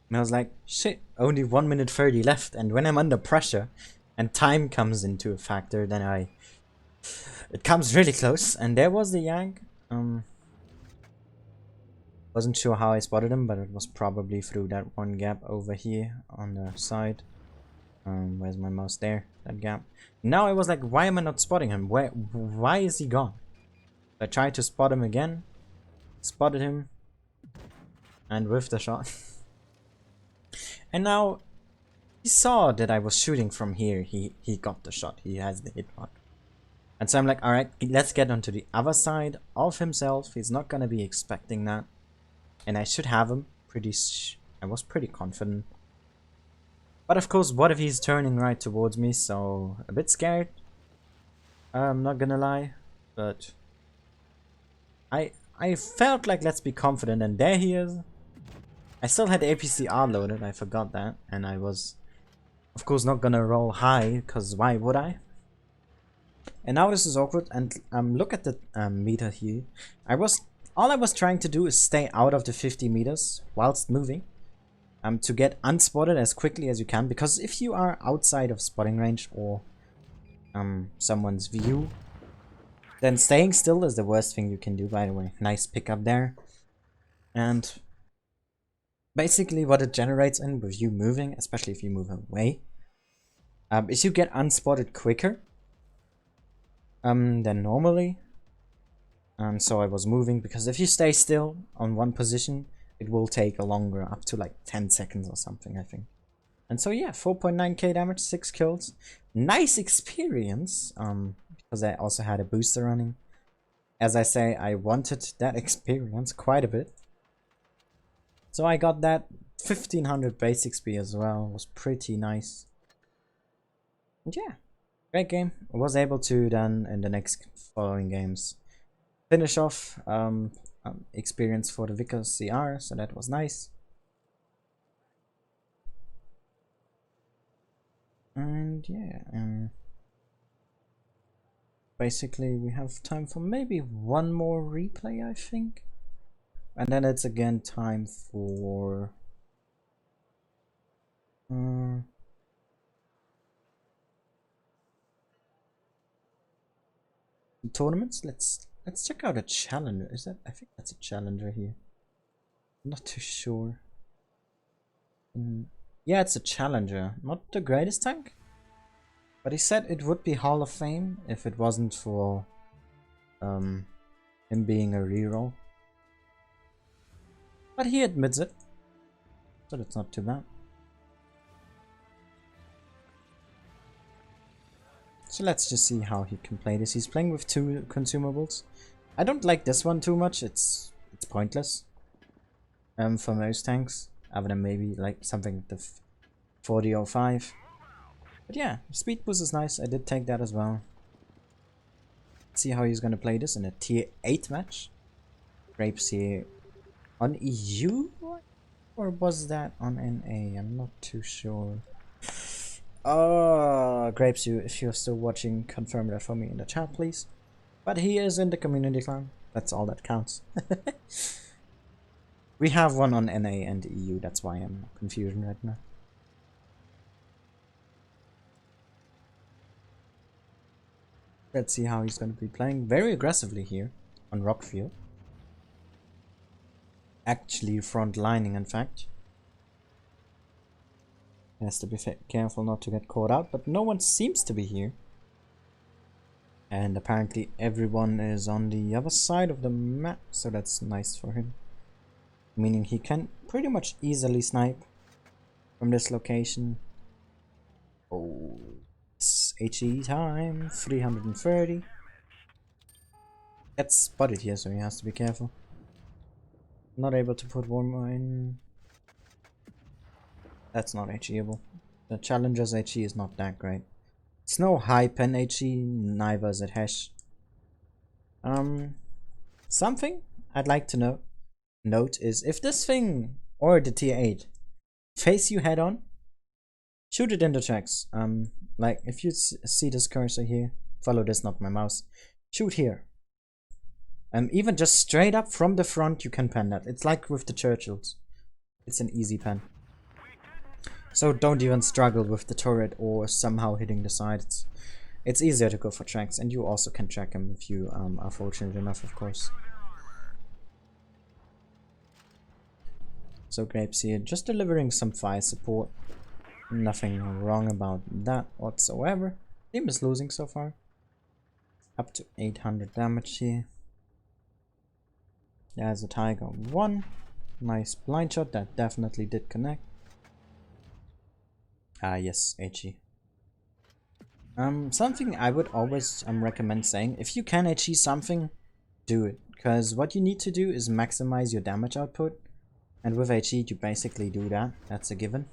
And I was like, shit, only 1 minute 30 left, and when I'm under pressure and time comes into a factor, then it comes really close. And there was the Yak. Wasn't sure how I spotted him, but it was probably through that one gap over here on the side. Where's my mouse? There, that gap. Now I was like, why am I not spotting him? Why is he gone? I tried to spot him again, spotted him, and whiffed the shot. And now he saw that I was shooting from here. He got the shot. He has the hit mark. And so I'm like, alright, let's get onto the other side of himself. He's not gonna be expecting that. And I should have him. I was pretty confident. But of course, what if he's turning right towards me? So, a bit scared. I'm not gonna lie. But I felt like, let's be confident. And there he is. I still had APCR loaded, I forgot that, and I was, of course, not gonna roll high, because why would I? And now this is awkward, and look at the meter here. All I was trying to do is stay out of the 50 meters whilst moving, to get unspotted as quickly as you can, because if you are outside of spotting range or someone's view, then staying still is the worst thing you can do, by the way. Nice pickup there. And basically what it generates in with you moving, especially if you move away, is you get unspotted quicker than normally. So I was moving, because if you stay still on one position, it will take a longer, up to like 10 seconds or something, I think. And so yeah, 4.9k damage, 6 kills. Nice experience, because I also had a booster running. As I say, I wanted that experience quite a bit. So I got that 1500 base XP as well, was pretty nice. And yeah, great game. I was able to then in the next following games finish off experience for the Vickers CR, so that was nice. And yeah, basically we have time for maybe one more replay, I think. And then it's again time for tournaments. Let's check out a challenger. Is that? I think that's a challenger here. I'm not too sure. Yeah, it's a challenger. Not the greatest tank, but he said it would be Hall of Fame if it wasn't for him being a reroll. But he admits it, so that's not too bad. So let's just see how he can play this. He's playing with 2 consumables. I don't like this one too much. It's pointless for most tanks, other than maybe like something the 4005. But yeah, speed boost is nice. I did take that as well. Let's see how he's gonna play this in a tier 8 match. Grapes here on EU, or was that on NA? I'm not too sure. Grapes, if you're still watching, confirm that for me in the chat, please. But he is in the community clan. That's all that counts. We have one on NA and EU. That's why I'm confused right now. Let's see how he's going to be playing. Very aggressively here on Rockfield. Actually front lining, in fact. He has to be careful not to get caught out, but no one seems to be here. And apparently everyone is on the other side of the map, so that's nice for him. Meaning he can pretty much easily snipe from this location. Oh, it's HE time, 330. Gets spotted here, so he has to be careful. Not able to put one more in. That's not HEable. The Challenger's HE is not that great. It's no high pen HE, neither is it hash. Something I'd like to note is if this thing or the tier 8 face you head on, shoot it in the tracks. Like if you see this cursor here, follow this, not my mouse. Shoot here. Even just straight up from the front, you can pen that. It's like with the Churchills. It's an easy pen. So don't even struggle with the turret or somehow hitting the sides. It's easier to go for tracks, and you also can track them if you are fortunate enough, of course. So Grapes here, just delivering some fire support. Nothing wrong about that whatsoever. Team is losing so far. Up to 800 damage here. There's a Tiger 1. Nice blind shot, that definitely did connect. Ah yes, HE. Something I would always recommend saying, if you can HE something, do it. Because what you need to do is maximize your damage output. And with HE you basically do that, that's a given.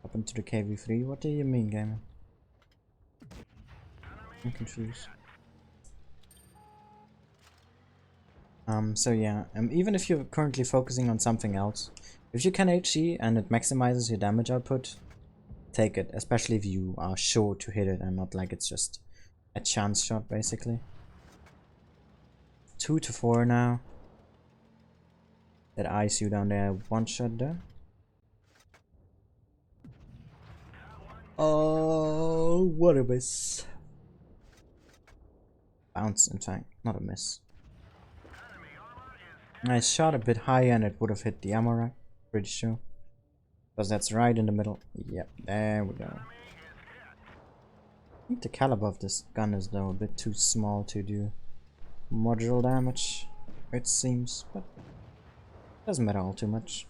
Up into the KV3, what do you mean, gamer? I'm confused. So yeah, even if you're currently focusing on something else, if you can HE and it maximizes your damage output, take it, especially if you are sure to hit it and not like it's just a chance shot basically. 2 to 4 now. That ice you down there, one shot there. Oh, what a miss. Bounce, in fact, not a miss. I shot a bit higher and it would have hit the ammo rack, pretty sure. Because that's right in the middle. Yep, there we go. I think the caliber of this gun is though a bit too small to do module damage, it seems, but doesn't matter all too much.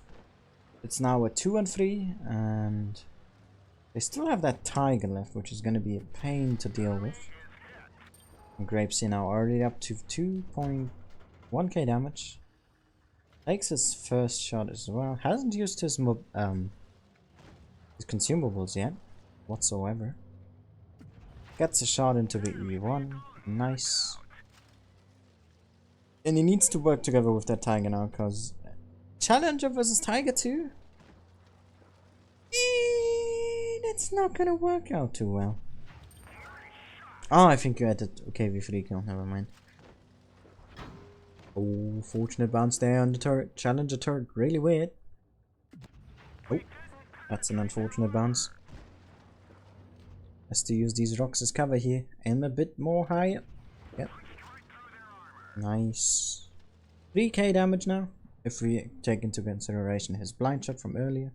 It's now a 2 and 3, and they still have that tiger left, which is going to be a pain to deal with. And Grapesy now already up to 2.1k damage. Takes his first shot as well. Hasn't used his consumables yet, whatsoever. Gets a shot into the E1. Nice. And he needs to work together with that tiger now, because Challenger versus Tiger 2? That's not gonna work out too well. Oh, I think you added KV3 kill, never mind. Oh, fortunate bounce there on the turret. Challenger turret, really weird. Oh, that's an unfortunate bounce. Has to use these rocks as cover here. Aim a bit more higher. Yep. Nice. 3k damage now, if we take into consideration his blind shot from earlier.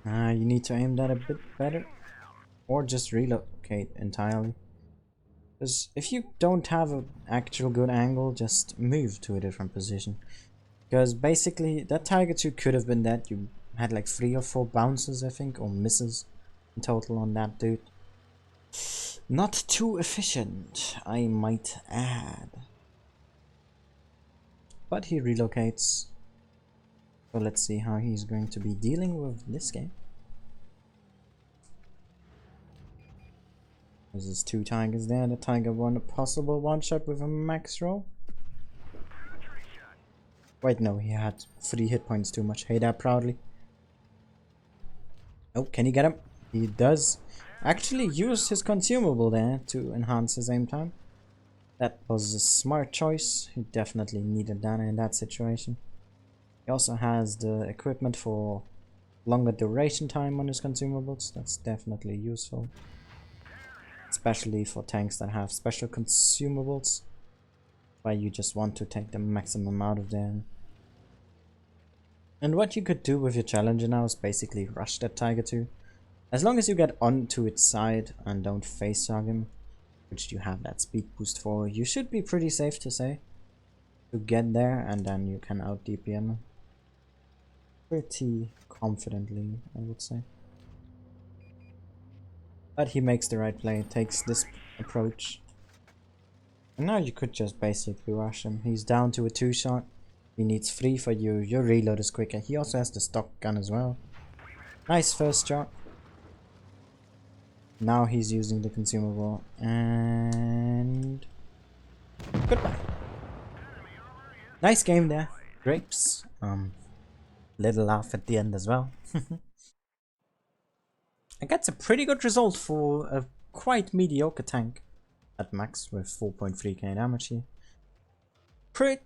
You need to aim that a bit better. Or just relocate entirely. Because if you don't have an actual good angle, just move to a different position. Because basically, that target you could have been dead. You had like 3 or 4 bounces, I think, or misses in total on that dude. Not too efficient, I might add. But he relocates. So let's see how he's going to be dealing with this game. There's 2 tigers there. The tiger won a possible one shot with a max roll. Wait, no, he had 3 hit points too much. Hey that proudly. Oh, can he get him? He does actually use his consumable there to enhance his aim time. That was a smart choice. He definitely needed that in that situation. He also has the equipment for longer duration time on his consumables. That's definitely useful. Especially for tanks that have special consumables, where you just want to take the maximum out of them. And what you could do with your challenger now is basically rush that tiger 2. As long as you get onto its side and don't face hug him, which you have that speed boost for, you should be pretty safe to say. To get there, and then you can out DPM him. Pretty confidently, I would say. But he makes the right play, takes this approach. And now you could just basically rush him. He's down to a 2 shot. He needs 3 for you. Your reload is quicker. He also has the stock gun as well. Nice first shot. Now he's using the consumable. And goodbye. Nice game there. Grapes. Little laugh at the end as well. And that's a pretty good result for a quite mediocre tank at max with 4.3k damage here. Pretty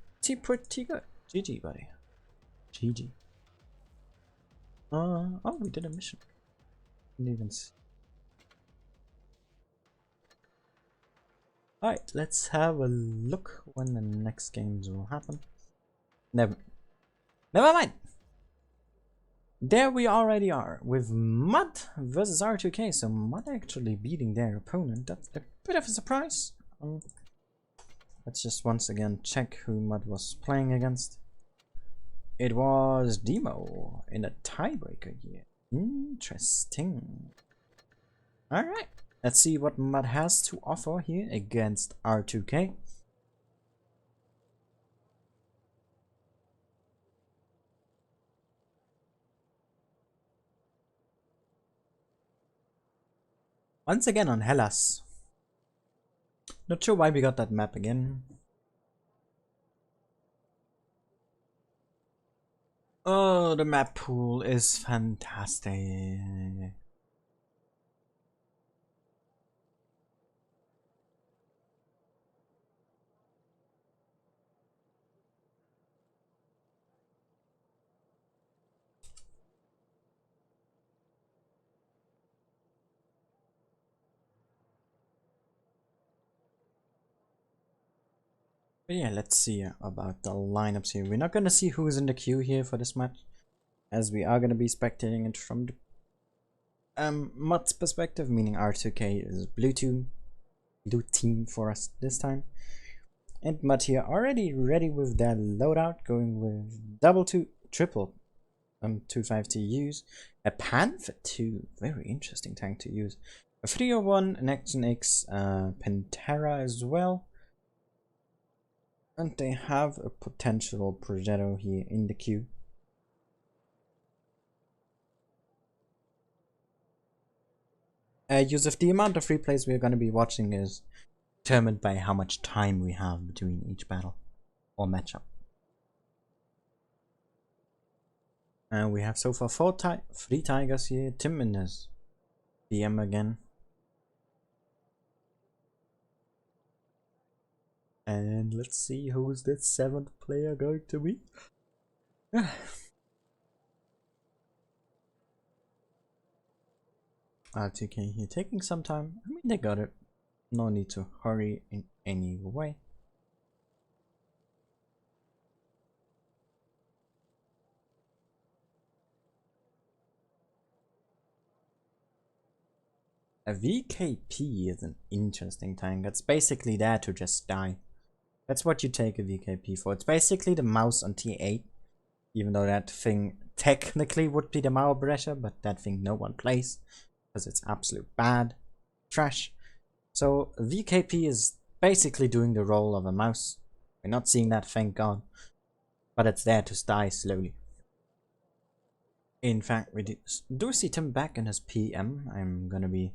good. GG, buddy. GG. Oh, we did a mission. Didn't even see. Alright, let's have a look when the next games will happen. Never mind. There we already are with Mud versus R2K. So Mud actually beating their opponent. That's a bit of a surprise. Let's just once again check who Mud was playing against. It was Demo in a tiebreaker here. Interesting. Alright, let's see what Mud has to offer here against R2K. Once again on Hellas. Not sure why we got that map again. Oh, the map pool is fantastic. But yeah, let's see about the lineups here. We're not gonna see who's in the queue here for this match, as we are gonna be spectating it from the mod's perspective, meaning R2K is blue team for us this time. And Mutt here already ready with their loadout, going with triple 250 use, a Panther 2, very interesting tank to use, a 301, an Action X Pantera as well, and they have a potential Progetto here in the queue. Yusuf, the amount of replays we're going to be watching is determined by how much time we have between each battle or matchup. And we have so far 3 Tigers here. Tim in his DM again. And let's see who is this 7th player going to be. R2K here taking some time. I mean, they got it. No need to hurry in any way. A VKP is an interesting tank. It's basically there to just die. That's what you take a VKP for. It's basically the mouse on T8. Even though that thing technically would be the Mauerbrecher, but that thing no one plays. Because it's absolute bad. Trash. So VKP is basically doing the role of a mouse. We're not seeing that, thank God. But it's there to die slowly. In fact, we do see Tim back in his PM. I'm gonna be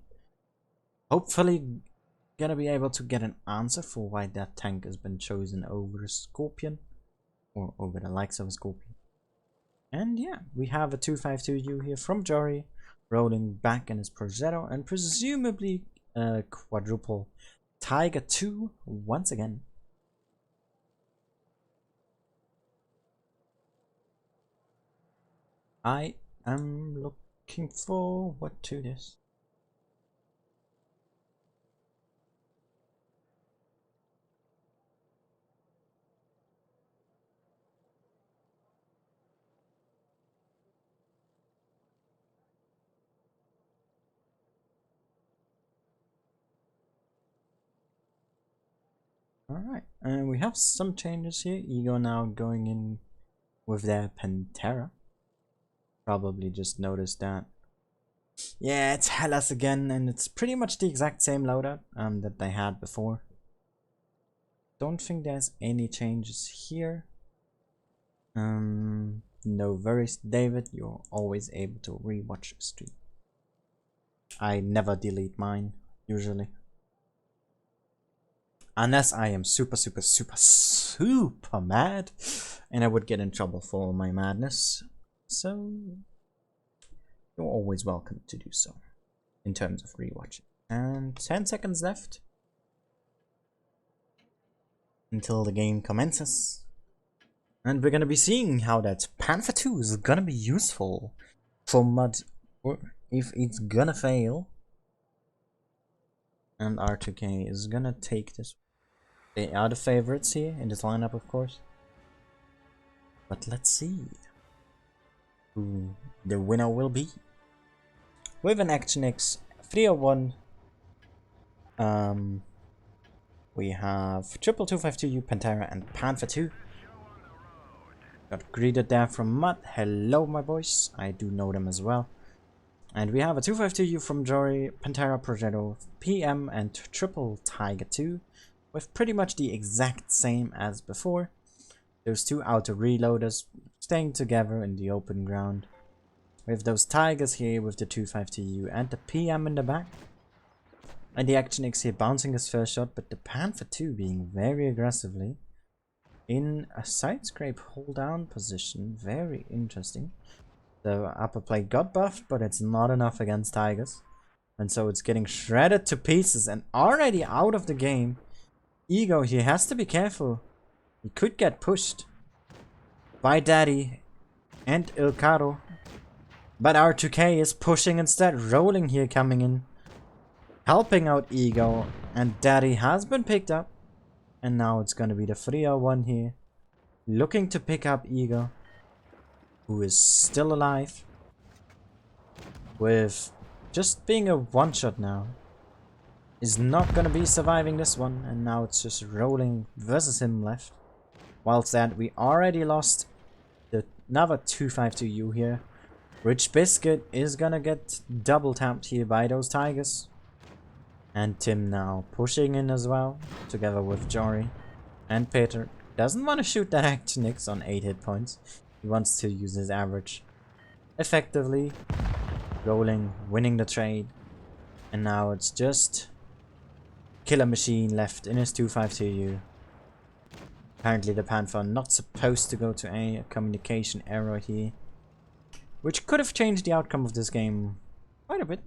hopefully gonna be able to get an answer for why that tank has been chosen over a Scorpion. Or over the likes of a Scorpion. And yeah, we have a 252U here from Jory. Rolling back in his Progetto. And presumably a quadruple Tiger 2 once again. I am looking forward to this. Alright, and we have some changes here. Ego now going in with their Pantera. Probably just noticed that. Yeah, it's Hellas again, and it's pretty much the exact same loadout that they had before. Don't think there's any changes here. No worries, David. You're always able to rewatch a stream. I never delete mine, usually. Unless I am super mad, and I would get in trouble for my madness. So you're always welcome to do so in terms of rewatching. And 10 seconds left until the game commences. And we're gonna be seeing how that Panther 2 is gonna be useful for Mud, or if it's gonna fail. And R2K is gonna take this. They are the favorites here in this lineup, of course. But let's see who the winner will be. With an Action X 301, we have triple 252U, Pantera, and Panther 2. Got greeted there from Mud. Hello, my boys. I do know them as well. And we have a 252U from Jory, Pantera, Progetto, PM, and triple Tiger 2. With pretty much the exact same as before. Those two outer reloaders staying together in the open ground. With those Tigers here with the 252U and the PM in the back. And the Action X here bouncing his first shot, but the Panther 2 being very aggressively in a side scrape hold down position. Very interesting. The upper plate got buffed, but it's not enough against Tigers. And so it's getting shredded to pieces and already out of the game. Ego here has to be careful. He could get pushed by Daddy and Il Caro. But R2K is pushing instead, rolling here coming in. Helping out Ego, and Daddy has been picked up. And now it's gonna be the 301 here. Looking to pick up Ego, who is still alive. With just being a one-shot now. Is not gonna be surviving this one, and now it's just rolling versus him left. Whilst that, we already lost another 252U here. Rich Biscuit is gonna get double tapped here by those Tigers. And Tim now pushing in as well, together with Jory. And Peter doesn't want to shoot that Action X on 8 hit points. He wants to use his average effectively. Rolling, winning the trade. And now it's just Killer Machine left in his 252U. Apparently the Panther not supposed to go to a communication error here. Which could have changed the outcome of this game quite a bit.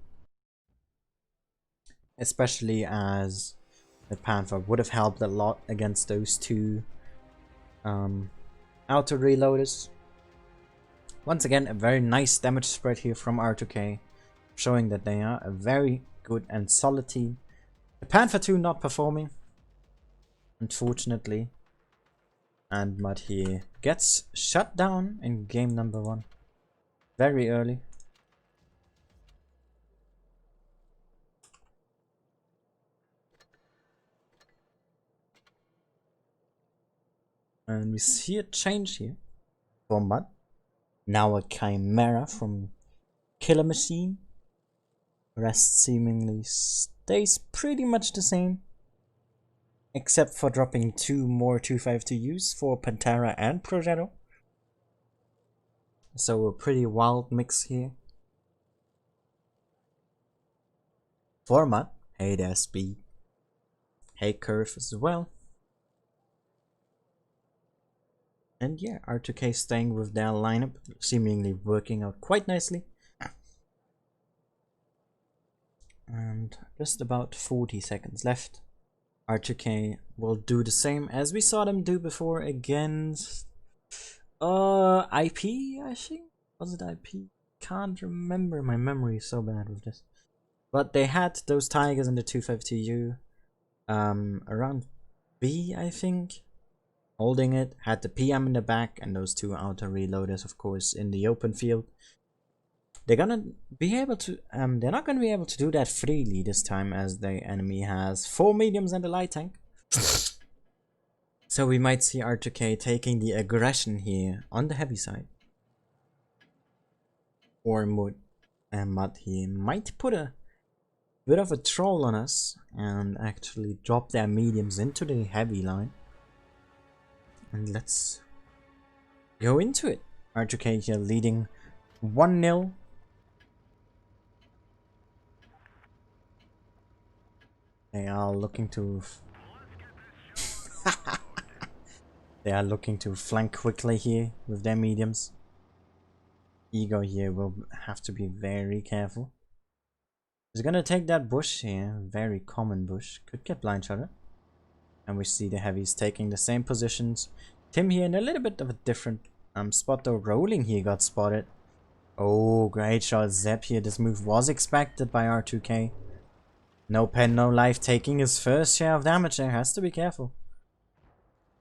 Especially as the Panther would have helped a lot against those two auto reloaders. Once again, a very nice damage spread here from R2K, showing that they are a very good and solid team. The Panther 2 not performing, unfortunately, and Mud here gets shut down in game number 1 very early. And we see a change here for Mud. Now a Chimera from Killer Machine. Rest seemingly stays pretty much the same. Except for dropping 2 more 252Us for Pantera and Progetto. So a pretty wild mix here. For Mud. Hey there, Speed. Hey, Curve as well. And yeah, R2K staying with their lineup, seemingly working out quite nicely. And just about 40 seconds left. R2K will do the same as we saw them do before against IP, I think? Was it IP? Can't remember, my memory is so bad with this. But they had those Tigers in the 252U around B, I think. Holding it, had the PM in the back, and those 2 outer reloaders, of course, in the open field. They're gonna be able to, they're not gonna be able to do that freely this time, as the enemy has 4 mediums and a light tank. So we might see R2K taking the aggression here on the heavy side. Or Mud here might put a bit of a troll on us and actually drop their mediums into the heavy line. And let's go into it. R2K here leading 1-0. They are looking to they are looking to flank quickly here with their mediums. Ego here will have to be very careful. He's gonna take that bush here, very common bush. Could get blind shotted. And we see the heavies taking the same positions. Tim here in a little bit of a different spot though. Rolling here got spotted. Oh, great shot. Zep here. This move was expected by R2K. No pen, no life. Taking his first share of damage there. Has to be careful.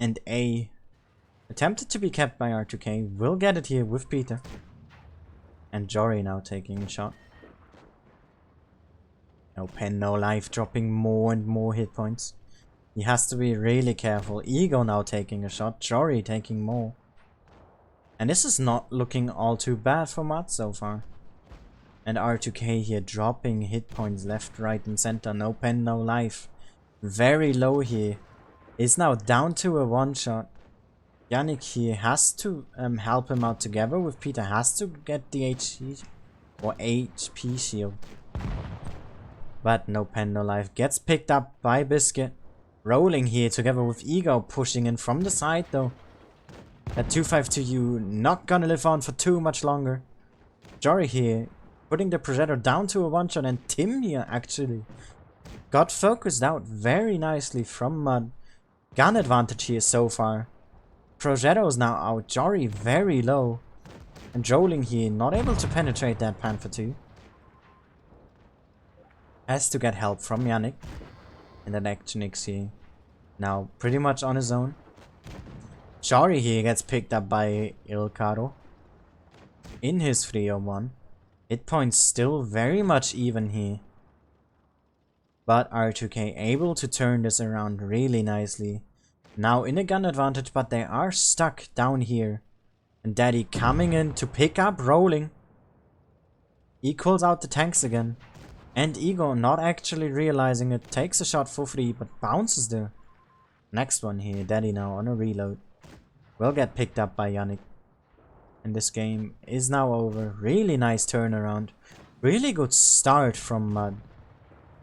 And A, attempted to be kept by R2K. Will get it here with Peter. And Jory now taking a shot. No pen, no life. Dropping more and more hit points. He has to be really careful. Ego now taking a shot. Jory taking more. And this is not looking all too bad for Matt so far. And R2K here dropping hit points left, right and center. No pen, no life. Very low here. Is now down to a one-shot. Yannick here has to help him out together with Peter. Has to get the HP or HP shield. But no pen, no life. Gets picked up by Biscuit. Rolling here together with Ego, pushing in from the side though. That 252U not gonna live on for too much longer. Jory here, putting the projector down to a one-shot, and Tim here actually got focused out very nicely from Mud. Gun advantage here so far. Progetto's now out, Jory very low. And Joling here not able to penetrate that Panther 2. Has to get help from Yannick. And then Actionix here now pretty much on his own. Jory here gets picked up by Ilkaro in his 301. Hit points still very much even here. But R2K able to turn this around really nicely. Now in a gun advantage, but they are stuck down here. And Daddy coming in to pick up Rolling. Equals out the tanks again. And Ego not actually realizing it. Takes a shot for free, but bounces there. Next one here, Daddy now on a reload. Will get picked up by Yannick. And this game is now over. Really nice turnaround. Really good start from Mud.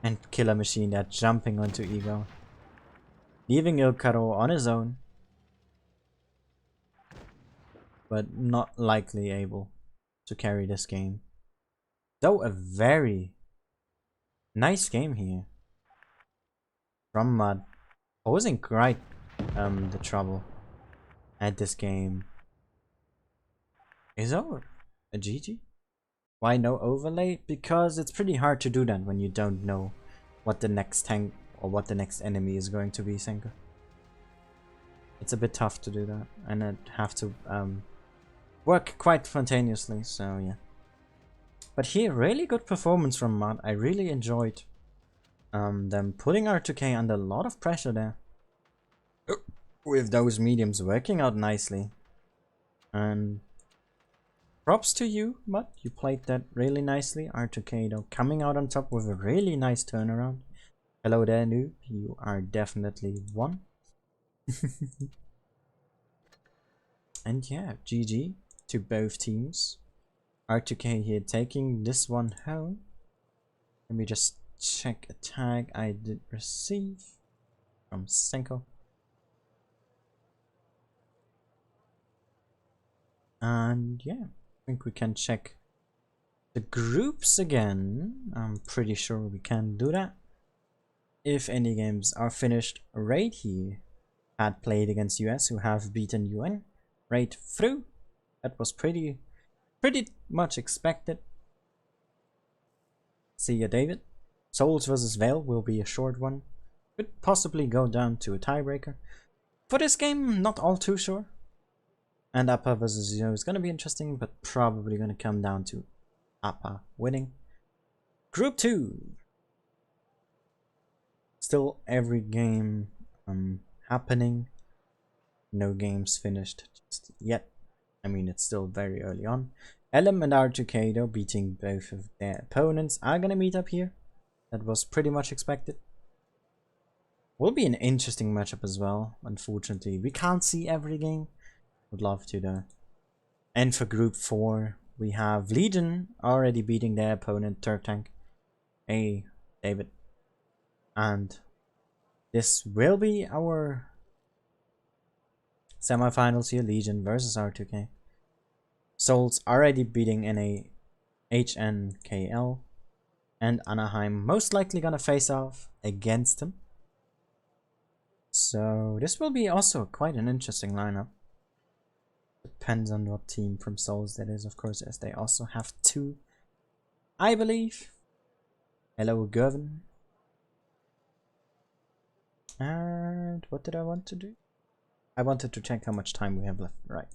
And Killer Machine there jumping onto Ego. Leaving Ilkaro on his own. But not likely able to carry this game. Though a very nice game here. From Mud. Posing quite the trouble. And this game is over. A GG. Why no overlay? Because it's pretty hard to do that when you don't know what the next tank or what the next enemy is going to be, Senka. It's a bit tough to do that, and I'd have to work quite spontaneously, so yeah. But here, really good performance from Mud. I really enjoyed them putting R2K under a lot of pressure there. With those mediums working out nicely. And props to you, Mud. You played that really nicely. R2K though coming out on top with a really nice turnaround. Hello there, noob. You are definitely one. And yeah, GG to both teams. R2K here taking this one home. Let me just check a tag I did receive from Senko. And yeah, I think we can check the groups again. I'm pretty sure we can do that. If any games are finished right here, had played against US who have beaten UN right through. That was pretty much expected. See ya, David. Souls vs. Vale will be a short one. Could possibly go down to a tiebreaker. For this game, not all too sure. And Appa vs. Zero is going to be interesting, but probably going to come down to Appa winning. Group 2. Still every game happening. No games finished just yet. I mean, it's still very early on. LM and R2K though, beating both of their opponents, are going to meet up here. That was pretty much expected. Will be an interesting matchup as well. Unfortunately, we can't see every game. Would love to though. And for group 4, we have Legion already beating their opponent, Turk Tank. Hey, David. And this will be our semifinals here, Legion versus R2K. Souls already beating NA, HNKL, and Anaheim most likely gonna face off against him. So this will be also quite an interesting lineup. Depends on what team from Souls that is, of course, as they also have 2, I believe. Hello, Gervin. And what did I want to do? I wanted to check how much time we have left. Right.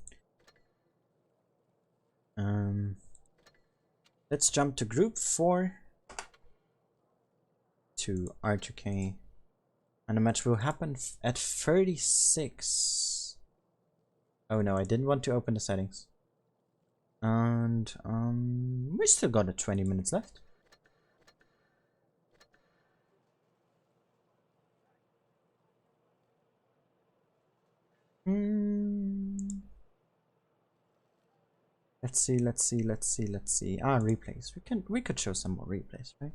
Let's jump to group 4 to R2K. And the match will happen at 36. Oh no, I didn't want to open the settings. And we still got 20 minutes left. Let's see. Ah, replays. We could show some more replays, right?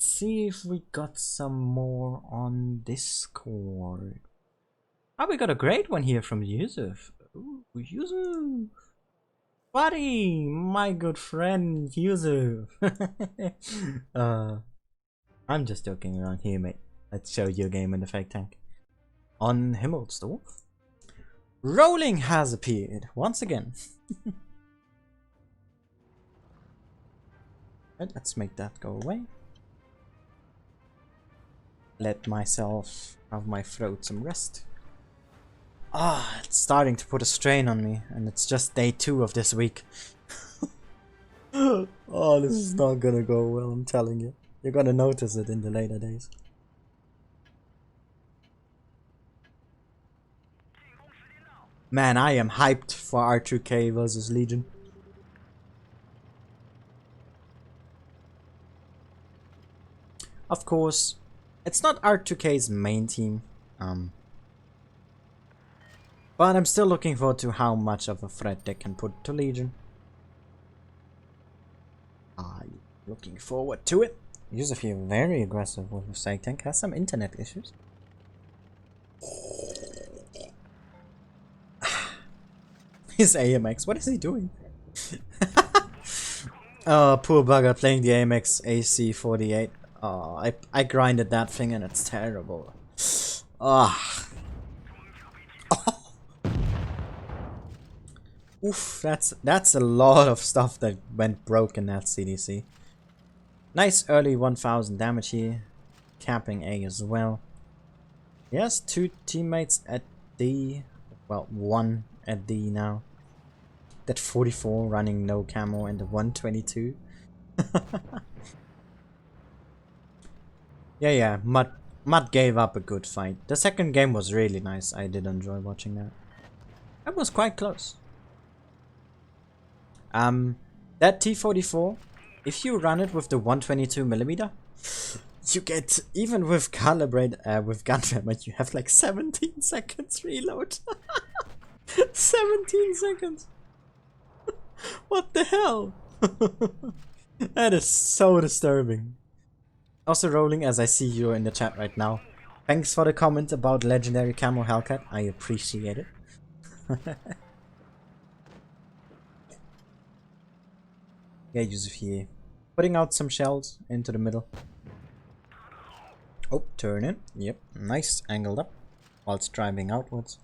see if we got some more on Discord. Oh, we got a great one here from Yusuf. Ooh, Yusuf! Buddy! My good friend, Yusuf! I'm just joking around here, mate. Let's show you a game in the fake tank. On Himmelsdorf, Rolling has appeared once again. And let's make that go away. Let myself have my throat some rest. Ah, it's starting to put a strain on me, and it's just day 2 of this week. Oh, this is not gonna go well, I'm telling you. You're gonna notice it in the later days. Man, I am hyped for R2K versus Legion. Of course, it's not R2K's main team, but I'm still looking forward to how much of a threat they can put to Legion. I'm looking forward to it. Yusuf here very aggressive with the Sag Tank, has some internet issues. His AMX, what is he doing? Oh, poor bugger playing the AMX AC48. Oh, I grinded that thing and it's terrible. Ah. Oh. Oof, that's a lot of stuff that went broke in that CDC. Nice early 1000 damage here. Capping A as well. He has 2 teammates at D. Well, 1 at D now. That 44 running no camo and the 122. Yeah, Mud gave up a good fight. The second game was really nice. I did enjoy watching that. That was quite close. That T44, if you run it with the 122mm, you get, even with calibrate, with gun jammer, you have like 17 seconds reload. 17 seconds. What the hell? That is so disturbing. Also Rolling, as I see you in the chat right now. Thanks for the comment about legendary camo Hellcat. I appreciate it. Yeah, Yusuf here. Putting out some shells into the middle. Oh, turn it. Yep, nice, angled up whilst driving outwards.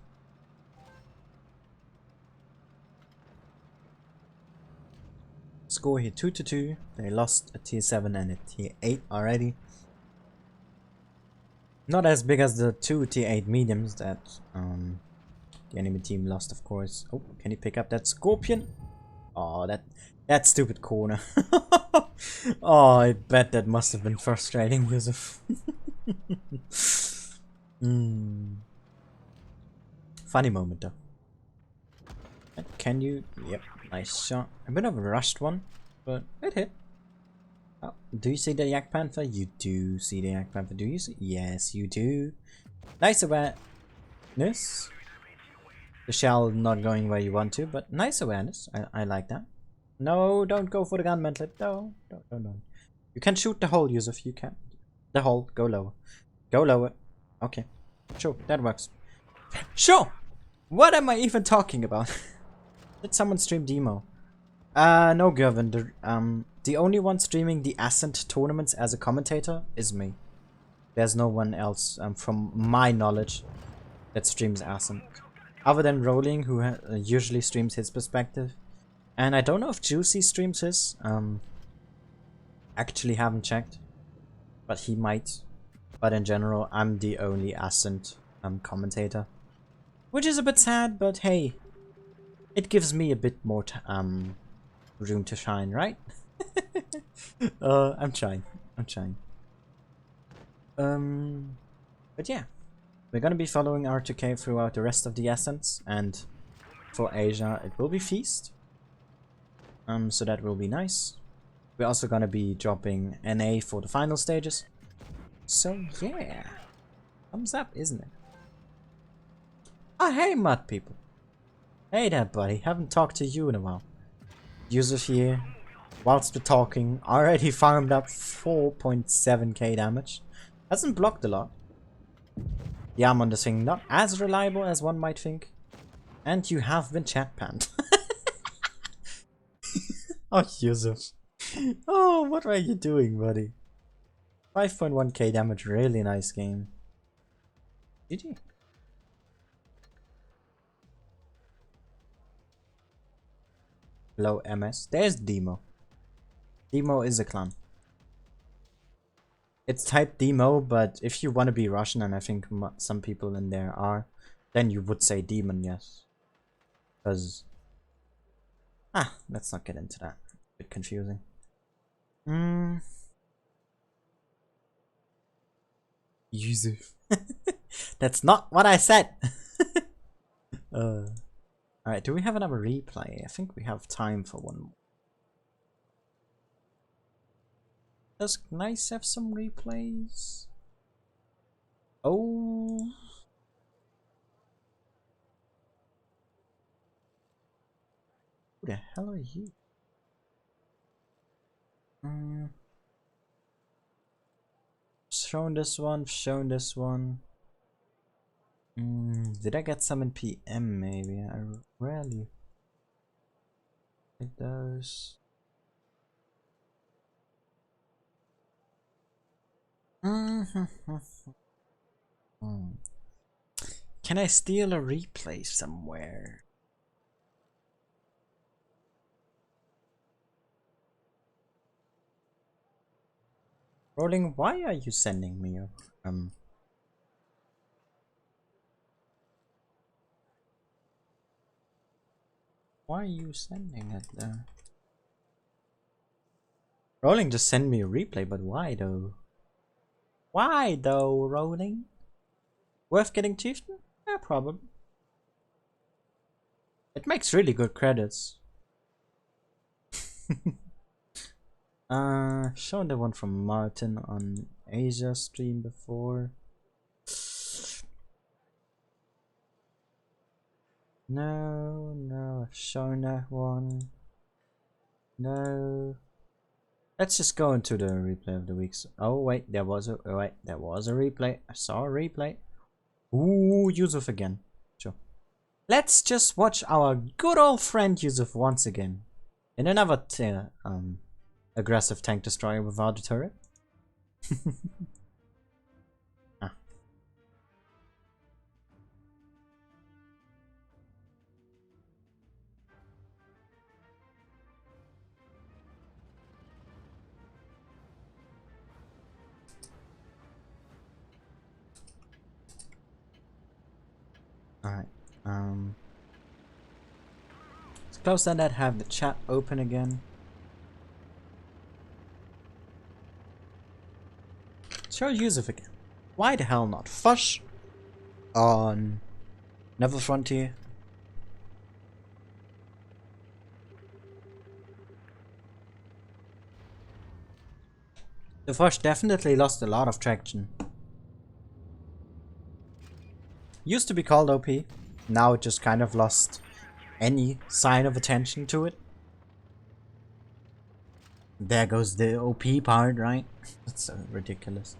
Score here 2-2. They lost a tier 7 and a tier 8 already. Not as big as the 2 tier 8 mediums that the enemy team lost, of course. Oh, can you pick up that Scorpion? Oh, that stupid corner. Oh, I bet that must have been frustrating, Yusuf. Funny moment though. Can you? Yep, nice shot. A bit of a rushed one, but it hit. Oh, do you see the Yak Panther? You do see the Yak Panther. Do you see? Yes, you do. Nice awareness. The shell not going where you want to, but nice awareness. I like that. No, don't go for the gun mantlet. No. You can shoot the hole, Yusuf. You can. The hole. Go lower. Go lower. Okay. Sure, that works. Sure! What am I even talking about? Did someone stream demo? No, Gervin. The only one streaming the Ascent tournaments as a commentator is me. There's no one else, from my knowledge, that streams Ascent. Other than Rolling, who usually streams his perspective. And I don't know if Juicy streams his. Actually haven't checked. But he might. But in general, I'm the only Ascent commentator. Which is a bit sad, but hey. It gives me a bit more room to shine, right? I'm trying. But yeah. We're gonna be following R2K throughout the rest of the Ascents, and for Asia it will be Feast. So that will be nice. We're also gonna be dropping NA for the final stages. So yeah. Thumbs up, isn't it? Ah, hey Mud people. Hey there buddy, haven't talked to you in a while. Yusuf here. whilst we're talking, already farmed up 4.7k damage. Hasn't blocked a lot. The arm on the thing, not as reliable as one might think. And you have been chat panned. Oh, Yusuf. Oh, what are you doing, buddy? 5.1k damage, really nice game. GG. Low MS. There's Demo. Demo is a clan. It's typed Demo, but if you want to be Russian, and I think some people in there are, then you would say Demon, yes. Because... let's not get into that. A bit confusing. Yusuf. That's not what I said! Alright, do we have another replay? I think we have time for one more. Does Nice have some replays? Oh. Who the hell are you? Shown this one, shown this one. Did I get some in PM maybe? I rarely like those. Can I steal a replay somewhere? Rolling, why are you sending me why are you sending it there? Rolling just send me a replay, but why though? Why though, Rolling? Worth getting chieftain? Yeah, probably. It makes really good credits. Shown the one from Martin on Asia stream before. No, I've shown that one. No. Let's just go into the replay of the weeks. Oh wait, there was a replay. I saw a replay. Ooh, Yusuf again. Sure. Let's just watch our good old friend Yusuf once again. In another aggressive tank destroyer without a turret. Alright, let's close that, have the chat open again. Show Yusuf again. Why the hell not? Fush on Never Frontier. The Fush definitely lost a lot of traction. Used to be called OP, now it just kind of lost any sign of attention to it. There goes the OP part, right? That's so ridiculous.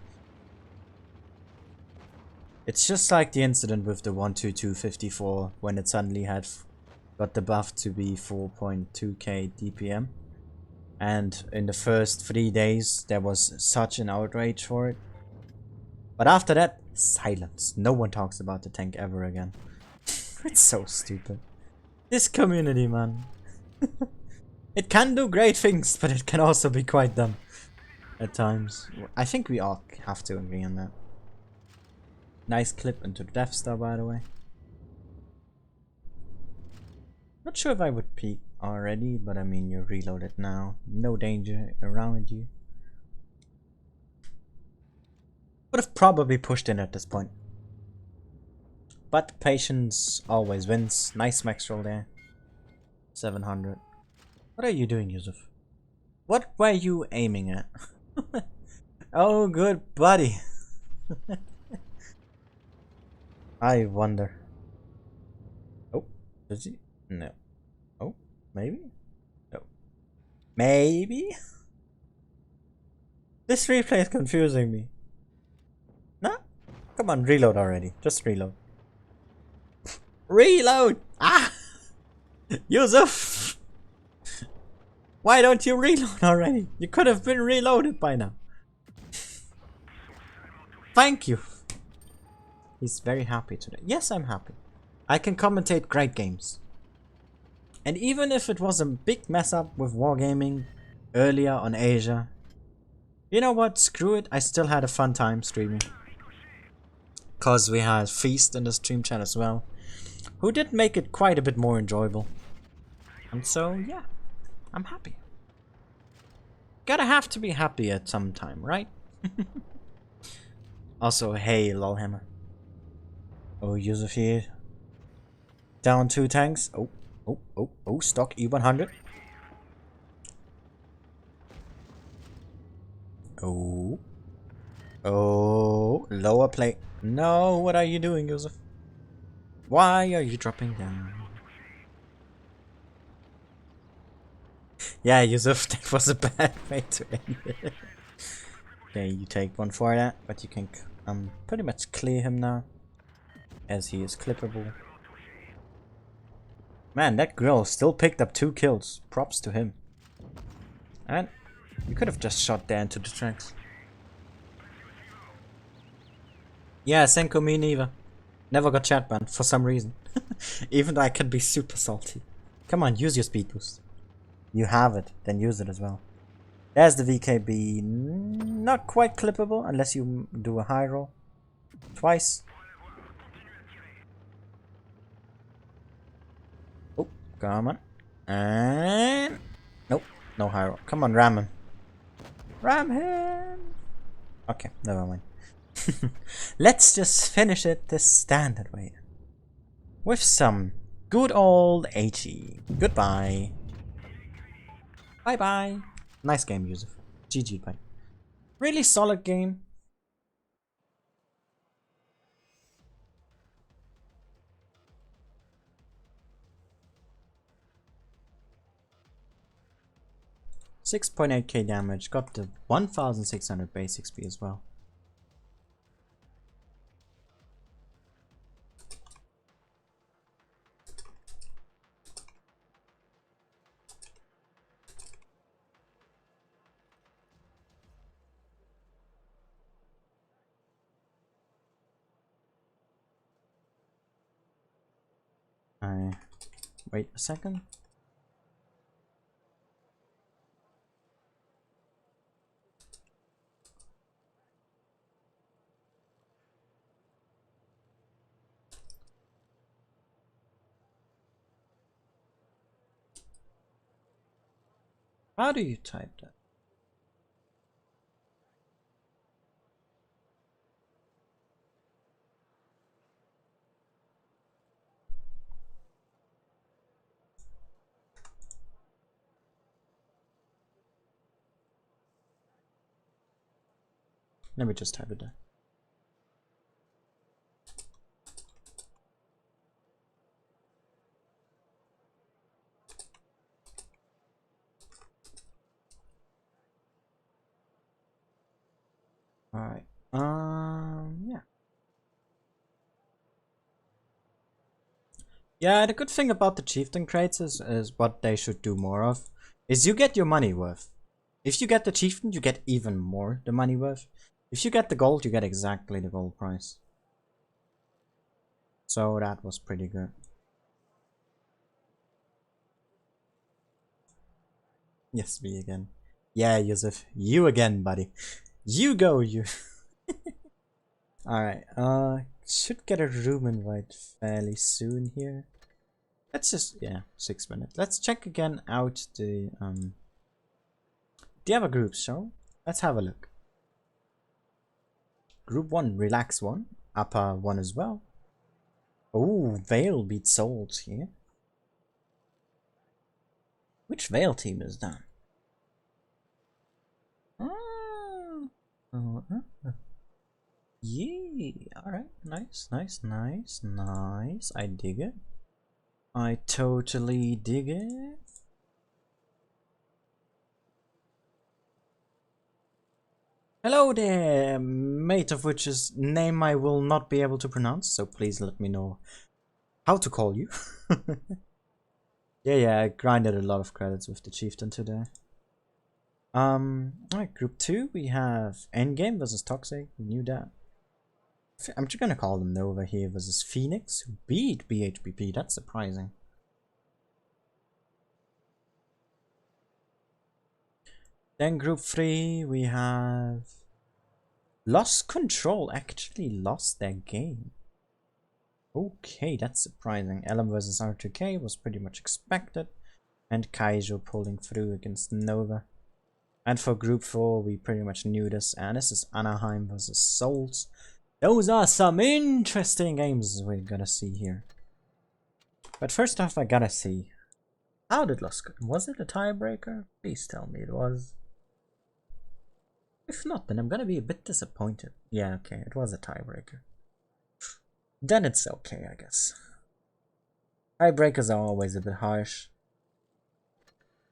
It's just like the incident with the 12254 when it suddenly had got the buff to be 4.2k DPM. And in the first 3 days there was such an outrage for it. But after that, silence. No one talks about the tank ever again. It's so stupid. This community, man. It can do great things, but it can also be quite dumb at times. I think we all have to agree on that. Nice clip into the Death Star, by the way. Not sure if I would peek already, but I mean, you're reloaded now. No danger around you. Would have probably pushed in at this point. But patience always wins. Nice max roll there. 700. What are you doing, Yusuf? What were you aiming at? Oh, good buddy. I wonder. Oh, does he? No. Oh, maybe? No. Maybe? This replay is confusing me. No? Come on, reload already. Just reload. Reload! Ah! Yusuf! Why don't you reload already? You could have been reloaded by now. Thank you. He's very happy today. Yes, I'm happy. I can commentate great games. And even if it was a big mess up with Wargaming earlier on Asia, you know what? Screw it. I still had a fun time streaming. Cause we had Feast in the stream chat as well, who did make it quite a bit more enjoyable. And so yeah, I'm happy. Gotta have to be happy at some time, right? Also, hey, lolhammer. Oh, Yusuf here. Down 2 tanks. Oh, stock E100. Oh, lower plate. No, what are you doing, Yusuf? Why are you dropping down? Yeah, Yusuf, that was a bad way to end it. Okay, you take one for that, but you can pretty much clear him now, as he is clippable. Man, that girl still picked up 2 kills. Props to him. And you could have just shot there into the tracks. Yeah, Senko, me neither. Never got chat banned for some reason. Even though I can be super salty. Come on, use your speed boost. You have it, then use it as well. There's the VKB. Not quite clippable unless you do a high roll. Twice. Oh, come on. And nope, no high roll. Come on, ram him. Ram him. Okay, never mind. Let's just finish it the standard way. With some good old HE. Goodbye. Bye bye. Nice game, Yusuf. GG, bye. Really solid game. $6.8k damage. Got the 1600 base XP as well. Wait a second. How do you type that? Let me just type it there. Alright. Yeah. Yeah, the good thing about the chieftain crates is what they should do more of, is you get your money worth. If you get the chieftain, you get even more the money worth. If you get the gold, you get exactly the gold price. So that was pretty good. Yes, me again. Yeah, Yusuf, you again, buddy. You go, you. Alright, should get a room invite fairly soon here. Let's just, yeah, 6 minutes. Let's check again out the other groups, shall we? Let's have a look. Group 1, relax 1. Upper 1 as well. Oh, Vale beats Souls here. Which Vale team is that? Yeah, alright, nice. I dig it. I totally dig it. Hello there, mate of which's name I will not be able to pronounce, so please let me know how to call you. Yeah, I grinded a lot of credits with the chieftain today. Alright, group 2, we have Endgame versus Toxic, we knew that. I'm just gonna call them Nova here versus Phoenix, who beat BHBP, that's surprising. Then group 3, we have Lost Control, actually lost their game. Okay, that's surprising. LM versus R2K was pretty much expected. And Kaijo pulling through against Nova. And for group 4, we pretty much knew this. And this is Anaheim versus Souls. Those are some interesting games we're gonna see here. But first off, I gotta see. How did Lost go? Was it a tiebreaker? Please tell me it was. If not, then I'm gonna be a bit disappointed. Yeah, okay, it was a tiebreaker. Then it's okay, I guess. Tiebreakers are always a bit harsh.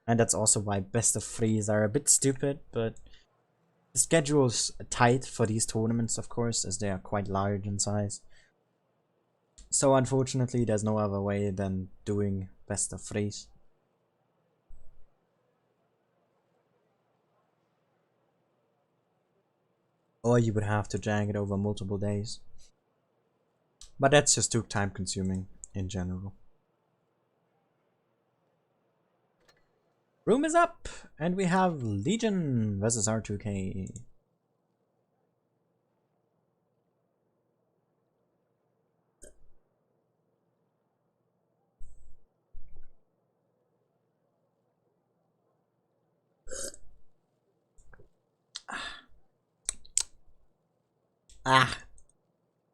And that's also why best of threes are a bit stupid, but the schedule's tight for these tournaments, of course, as they are quite large in size. So unfortunately, there's no other way than doing best of threes. Or you would have to drag it over multiple days. But that's just too time consuming in general. Room is up, and we have Legion versus R2K.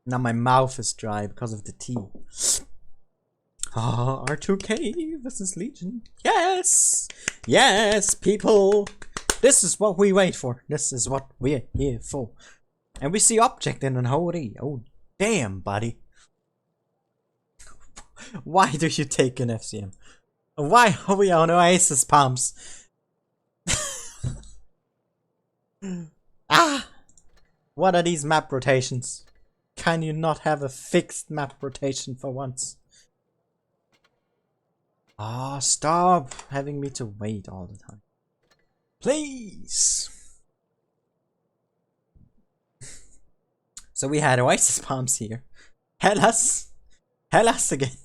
Now my mouth is dry because of the tea. R2K versus Legion. Yes! Yes, people! This is what we wait for. This is what we're here for. And we see object in an Hori. Oh, damn, buddy. Why do you take an FCM? Why are we on Oasis Palms? What are these map rotations? Can you not have a fixed map rotation for once? Stop having me to wait all the time. Please! So we had Oasis Palms here. Hellas again.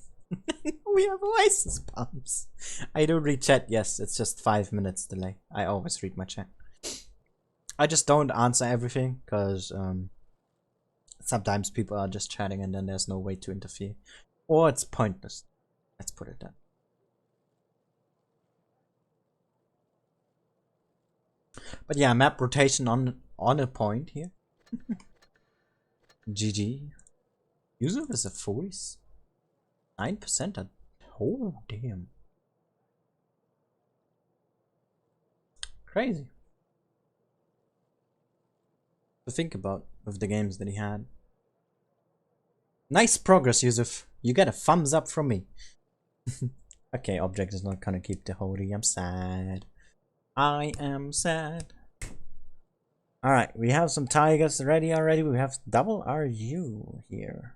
We have Oasis Palms. I don't read chat, yes, it's just 5 minutes delay. I always read my chat. I just don't answer everything, because sometimes people are just chatting and then there's no way to interfere. Or it's pointless. Let's put it that. But yeah, map rotation on a point here. GG. User is a voice. 9%. Oh damn. Crazy. To think about with the games that he had. Nice progress, Yusuf. You get a thumbs up from me. Okay, object is not gonna keep the Hori. I'm sad. I am sad. Alright, we have some tigers ready already. We have double RU here.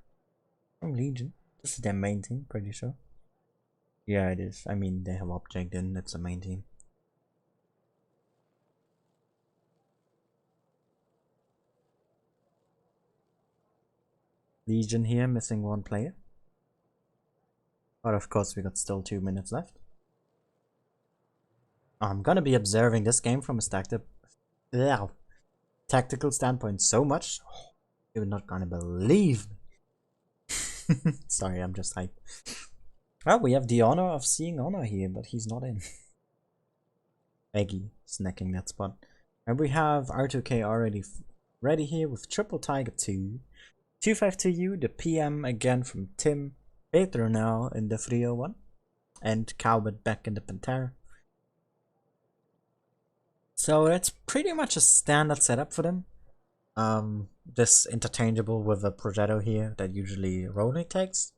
From Legion. This is their main team, pretty sure. Yeah, it is. I mean, they have object and it's the main team. Legion here, missing one player. But of course, we got still 2 minutes left. I'm gonna be observing this game from a tactical standpoint so much. Oh, you're not gonna believe me. Sorry, I'm just hyped. Well, we have the honor of seeing Honor here, but he's not in. Eggy snacking that spot. And we have R2K already ready here with Triple Tiger 2. 252U, the PM again from Tim. Pedro now in the 301. And Cowbird back in the Pantera. So that's pretty much a standard setup for them. This interchangeable with a Progetto here that usually Rolling takes.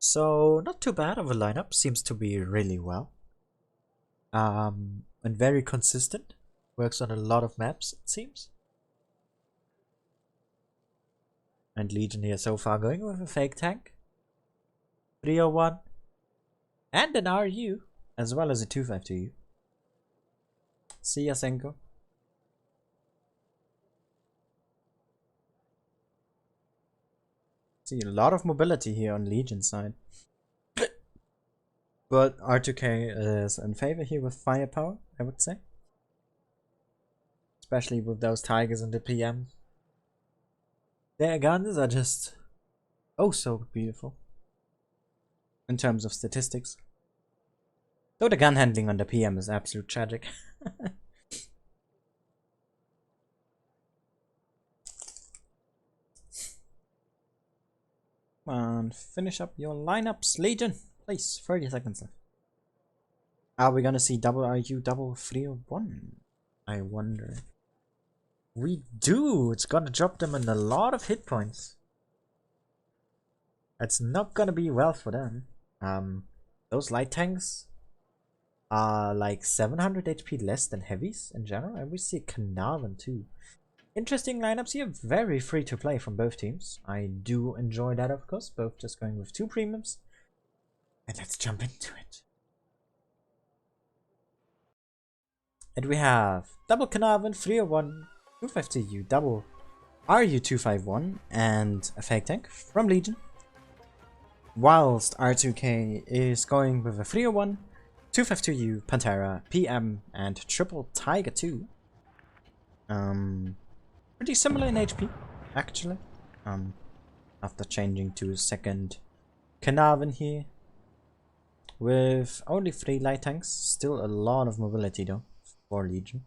So not too bad of a lineup, seems to be really well. And very consistent. Works on a lot of maps, it seems. And Legion here so far going with a fake tank. 301. And an RU. As well as a 252U. See ya, Senko. See a lot of mobility here on Legion side. But R2K is in favor here with firepower, I would say. Especially with those tigers and the PM. Their guns are just oh so beautiful. In terms of statistics. Though the gun handling on the PM is absolute tragic. Come on, finish up your lineups, Legion. Please, 30 seconds left. Are we gonna see double RU, double 301? I wonder. We do! It's gonna drop them in a lot of hit points. It's not gonna be well for them. Those light tanks are like 700 HP less than heavies in general, and we see Carnarvon too. Interesting lineups here, very free to play from both teams. I do enjoy that, of course, both just going with 2 premiums. And let's jump into it. And we have double Carnarvon, 301, 250U, double RU251, and a fake tank from Legion. Whilst R2K is going with a 301, 252U, Pantera, PM, and triple Tiger 2. Pretty similar in HP, actually. After changing to second Carnarvon here. With only 3 light tanks, still a lot of mobility though for Legion.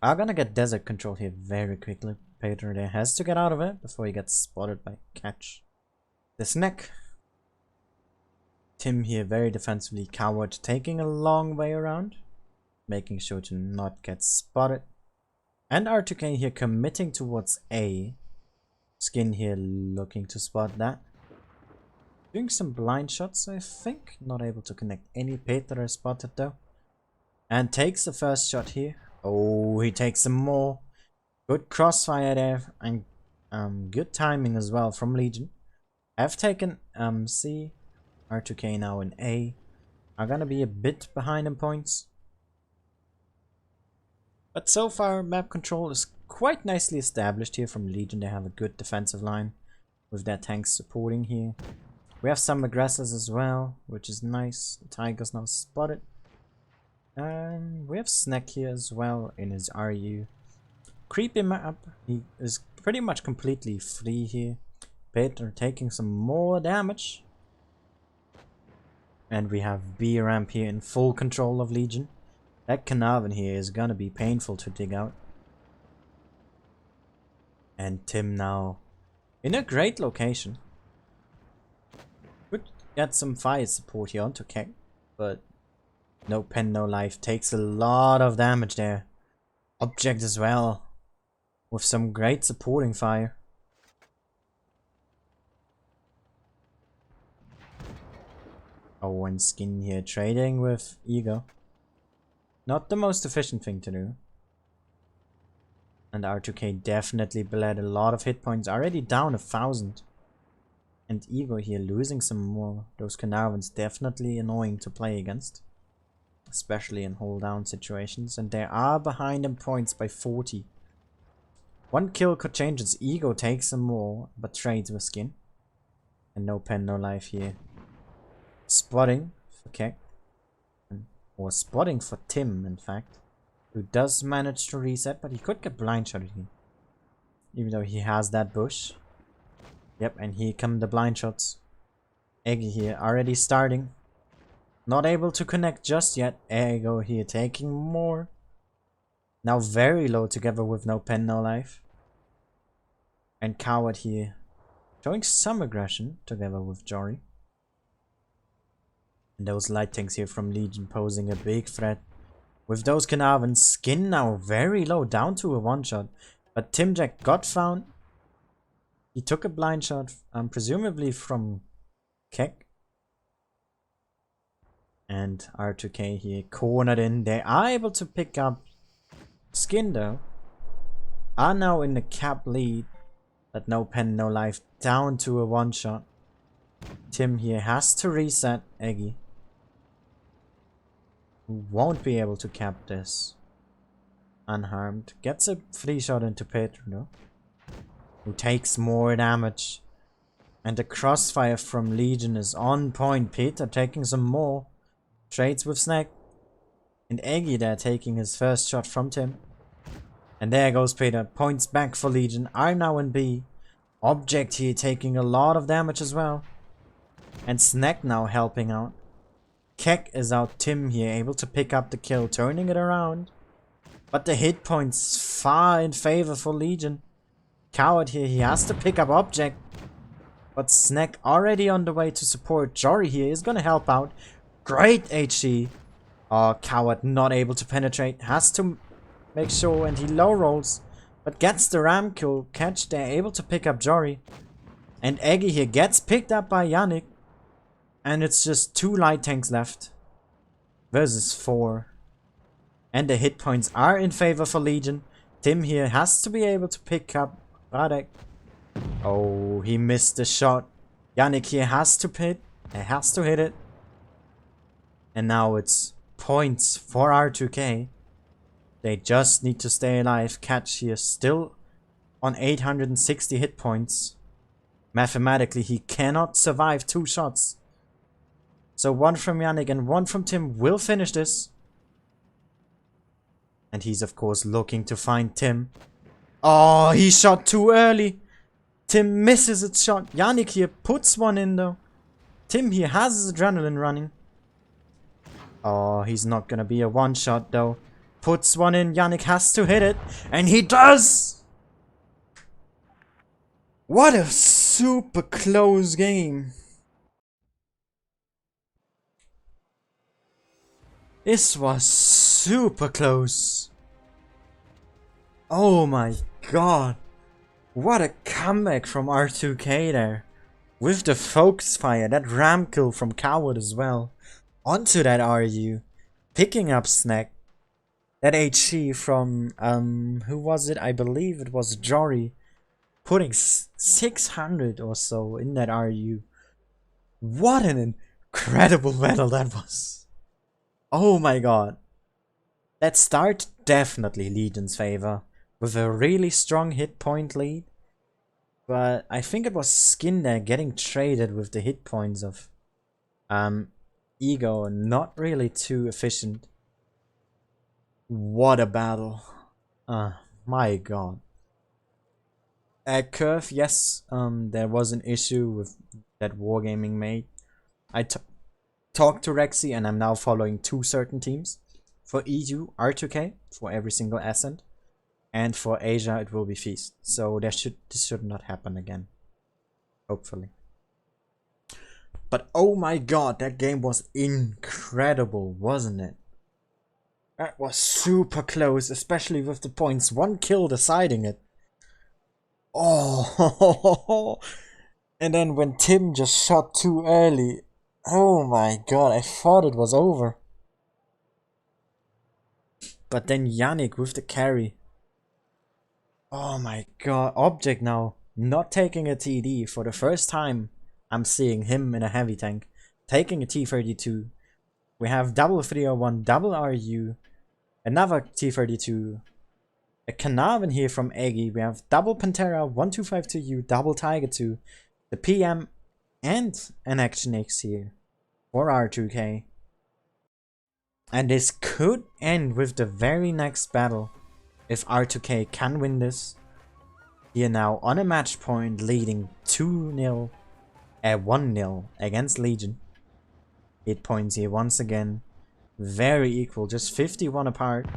I'm gonna get desert control here very quickly. Pedro there has to get out of it before he gets spotted by Catch. The snack. Tim here very defensively, Coward taking a long way around, making sure to not get spotted. And R2K here committing towards A. Skin here looking to spot that. Doing some blind shots, I think. Not able to connect any. Peter is spotted though. And takes the first shot here. Oh, he takes some more. Good crossfire there. And good timing as well from Legion. I've taken C. R2K now in A. Are gonna be a bit behind in points. But so far, map control is quite nicely established here from Legion. They have a good defensive line with their tanks supporting here. We have some aggressors as well, which is nice. The Tiger's now spotted. And we have Snack here as well in his RU. Creepy map. He is pretty much completely free here. Peter taking some more damage. And we have B ramp here in full control of Legion. That Carnarvon here is gonna be painful to dig out. And Tim now in a great location. Could get some fire support here onto Keg, but no pen, no life. Takes a lot of damage there. Object as well, with some great supporting fire. Oh, and Skin here trading with Ego. Not the most efficient thing to do. And R2K definitely bled a lot of hit points. Already down 1,000. And Ego here losing some more. Those Carnarvons definitely annoying to play against. Especially in hold down situations. And they are behind in points by 40. One kill could change its Ego, takes some more, but trades with Skin. And no pen, no life here. Spotting for Kek. Or spotting for Tim, in fact. Who does manage to reset, but he could get blind shotted here. Even though he has that bush. Yep, and here come the blind shots. Eggy here already starting. Not able to connect just yet. Ego here taking more. Now very low together with no pen, no life. And Coward here showing some aggression together with Jory. And those light tanks here from Legion posing a big threat. With those Carnarvon, Skin now very low, down to a one-shot. But Timjack got found. He took a blind shot, presumably from Kek. And R2K here cornered in. They are able to pick up Skin though. Are now in the cap lead. But no pen, no life. Down to a one-shot. Tim here has to reset Eggy. Who won't be able to cap this. Unharmed. Gets a free shot into Pedro, no? Who takes more damage. And the crossfire from Legion is on point. Peter taking some more. Trades with Snack. And Eggy there taking his first shot from Tim. And there goes Peter. Points back for Legion. Are now in B. Object here taking a lot of damage as well. And Snack now helping out. Keck is out. Tim here able to pick up the kill. Turning it around. But the hit points far in favor for Legion. Coward here. He has to pick up Object. But Snack already on the way to support. Jory here is gonna help out. Great HE. Oh, Coward not able to penetrate. Has to make sure, and he low rolls. But gets the ram kill. Catch there, able to pick up Jory. And Eggy here gets picked up by Yannick. And it's just 2 light tanks left. Versus 4. And the hit points are in favor for Legion. Tim here has to be able to pick up Radek. Oh, he missed the shot. Yannick here has to hit. He has to hit it. And now it's points for R2K. They just need to stay alive. Catch here still on 860 hit points. Mathematically, he cannot survive 2 shots. So 1 from Yannick and 1 from Tim will finish this. And he's of course looking to find Tim. Oh, he shot too early. Tim misses its shot. Yannick here puts one in though. Tim here has his adrenaline running. Oh, he's not gonna be a one shot though. Puts one in. Yannick has to hit it. And he does! What a super close game. This was super close. Oh my god. What a comeback from R2K there. With the focus fire, that ram kill from Coward as well. Onto that RU. Picking up Snack. That HE from, who was it? I believe it was Jory. Putting 600 or so in that RU. What an incredible battle that was. Oh my god. That start definitely Legion's favor. With a really strong hit point lead. But I think it was Skin there getting traded with the hit points of Ego. Not really too efficient. What a battle. My god. At Curve, yes, there was an issue with that Wargaming made. I talked to Rexy and I'm now following 2 certain teams. For EU, R2K, for every single Ascent. And for Asia, it will be Feast. So this should not happen again. Hopefully. But oh my god, that game was incredible, wasn't it? That was super close, especially with the points. 1 kill deciding it. Oh, and then when Tim just shot too early. Oh my god, I thought it was over. But then Yannick with the carry. Oh my god, Object now not taking a TD for the first time. I'm seeing him in a heavy tank. Taking a T32. We have double 301, double RU. Another T32. A Carnarvon here from Eggy. We have double Pantera, 1252U, double Tiger 2. The PM and an Action X here for R2K. And this could end with the very next battle. If R2K can win this. Here now on a match point leading 2-0. 1-0 against Legion. Hit points here once again. Very equal, just 51 apart.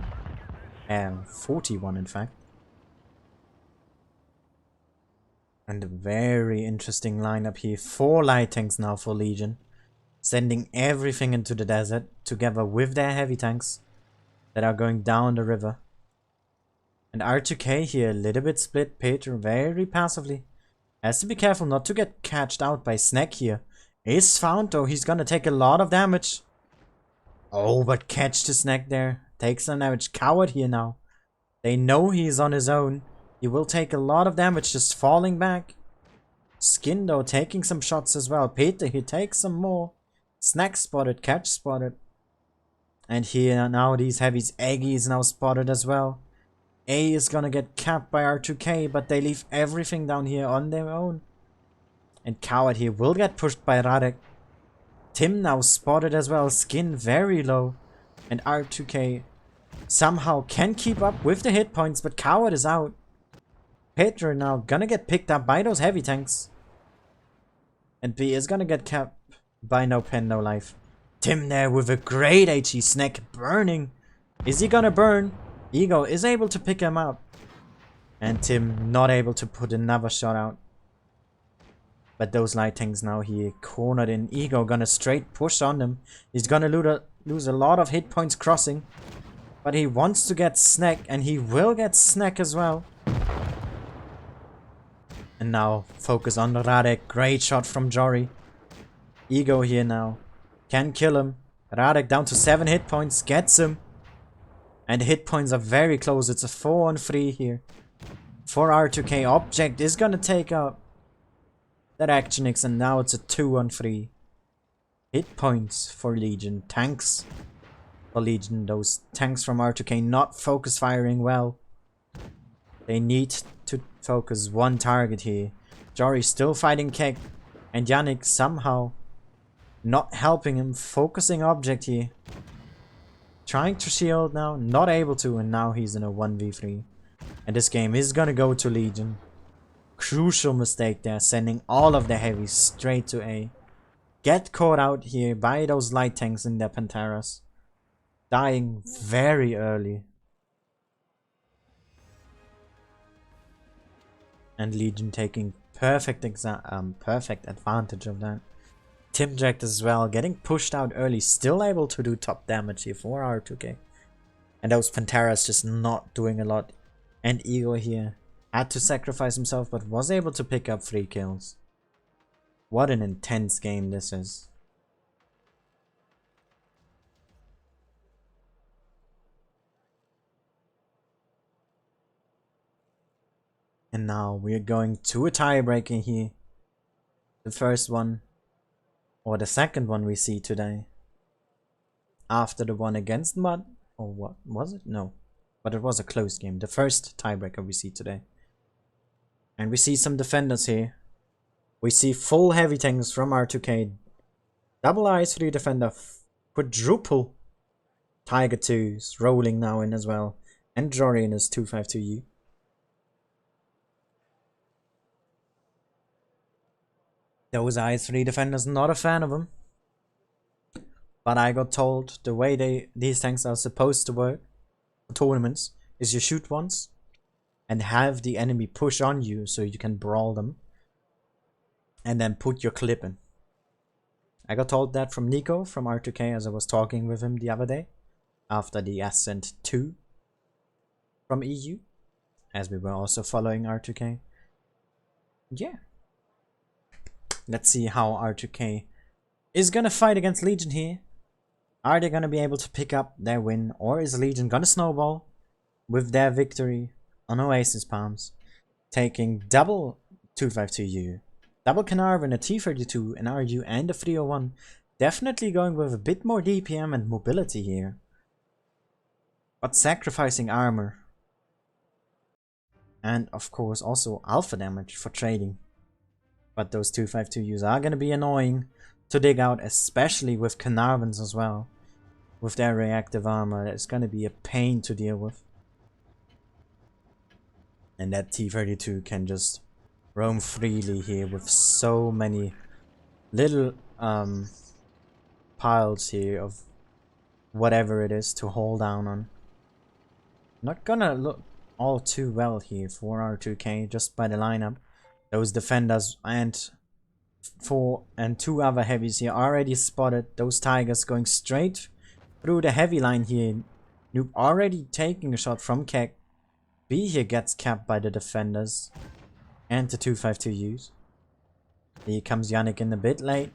41 in fact. And a very interesting lineup here. 4 light tanks now for Legion. Sending everything into the desert together with their heavy tanks that are going down the river. And R2K here a little bit split. Peter very passively. Has to be careful not to get catched out by Snack here. Is found though, he's gonna take a lot of damage. Oh, but catch the Snack there. Takes some damage. Coward here now. They know he's on his own. He will take a lot of damage just falling back. Skin though taking some shots as well. Peter, he takes some more. Snack spotted, catch spotted. And here now these heavies. Eggy is now spotted as well. A is gonna get capped by R2K, but they leave everything down here on their own. And Coward here will get pushed by Radek. Tim now spotted as well. Skin very low. And R2K somehow can keep up with the hit points, but Coward is out. Pedro now gonna get picked up by those heavy tanks. And B is gonna get capped by No Pen, No Life. Tim there with a great HE snack burning. Is he gonna burn? Ego is able to pick him up. And Tim not able to put another shot out. But those light tanks now here cornered in. Ego gonna straight push on them. He's gonna lose a lot of hit points crossing. But he wants to get snack, and he will get snack as well. And now focus on Radek. Great shot from Jory. Ego here now can kill him. Radek down to 7 hit points. Gets him. And the hit points are very close. It's a 4-on-3 here. For R2K. Object is gonna take out that Actionix, and now it's a 2-on-3. Hit points for Legion. Tanks for Legion. Those tanks from R2K not focus firing well. They need to focus one target here. Jory still fighting Kek. And Yannick somehow not helping him. Focusing object here. Trying to shield now. Not able to. And now he's in a 1v3. And this game is gonna go to Legion. Crucial mistake there. Sending all of the heavies straight to A. Get caught out here by those light tanks in their Panteras. Dying very early. And Legion taking perfect advantage of that. Tim Jack as well, getting pushed out early, still able to do top damage here for R2K. And those Panteras just not doing a lot. And Ego here had to sacrifice himself, but was able to pick up 3 kills. What an intense game this is. And now we're going to a tiebreaker here. The first one, or the second one we see today. After the one against Mud, or what was it? No, but it was a close game. The first tiebreaker we see today. And we see some defenders here. We see full heavy tanks from R2K. Double IS3 defender, quadruple Tiger 2s rolling now in as well. And Jory in his 252U. Those IS3 defenders, not a fan of them. But I got told the way these tanks are supposed to work for tournaments is you shoot once and have the enemy push on you so you can brawl them. And then put your clip in. I got told that from Nico from R2K as I was talking with him the other day. After the Ascent 2 from EU. As we were also following R2K. Yeah. Let's see how R2K is gonna fight against Legion here. Are they gonna be able to pick up their win, or is Legion gonna snowball with their victory on Oasis Palms, taking double 252U, double Carnarvon, a T32, an RU and a 301, definitely going with a bit more DPM and mobility here, but sacrificing armor, and of course also alpha damage for trading. But those 252Us are going to be annoying to dig out, especially with Carnarvons as well. With their reactive armor, it's going to be a pain to deal with. And that T32 can just roam freely here with so many little piles here of whatever it is to hold down on. Not gonna look all too well here for R2K just by the lineup. Those defenders and 4 and 2 other heavies here already spotted. Those tigers going straight through the heavy line here. Noob already taking a shot from Kek. B here gets capped by the defenders and the 252Us. Here comes Yannick in a bit late.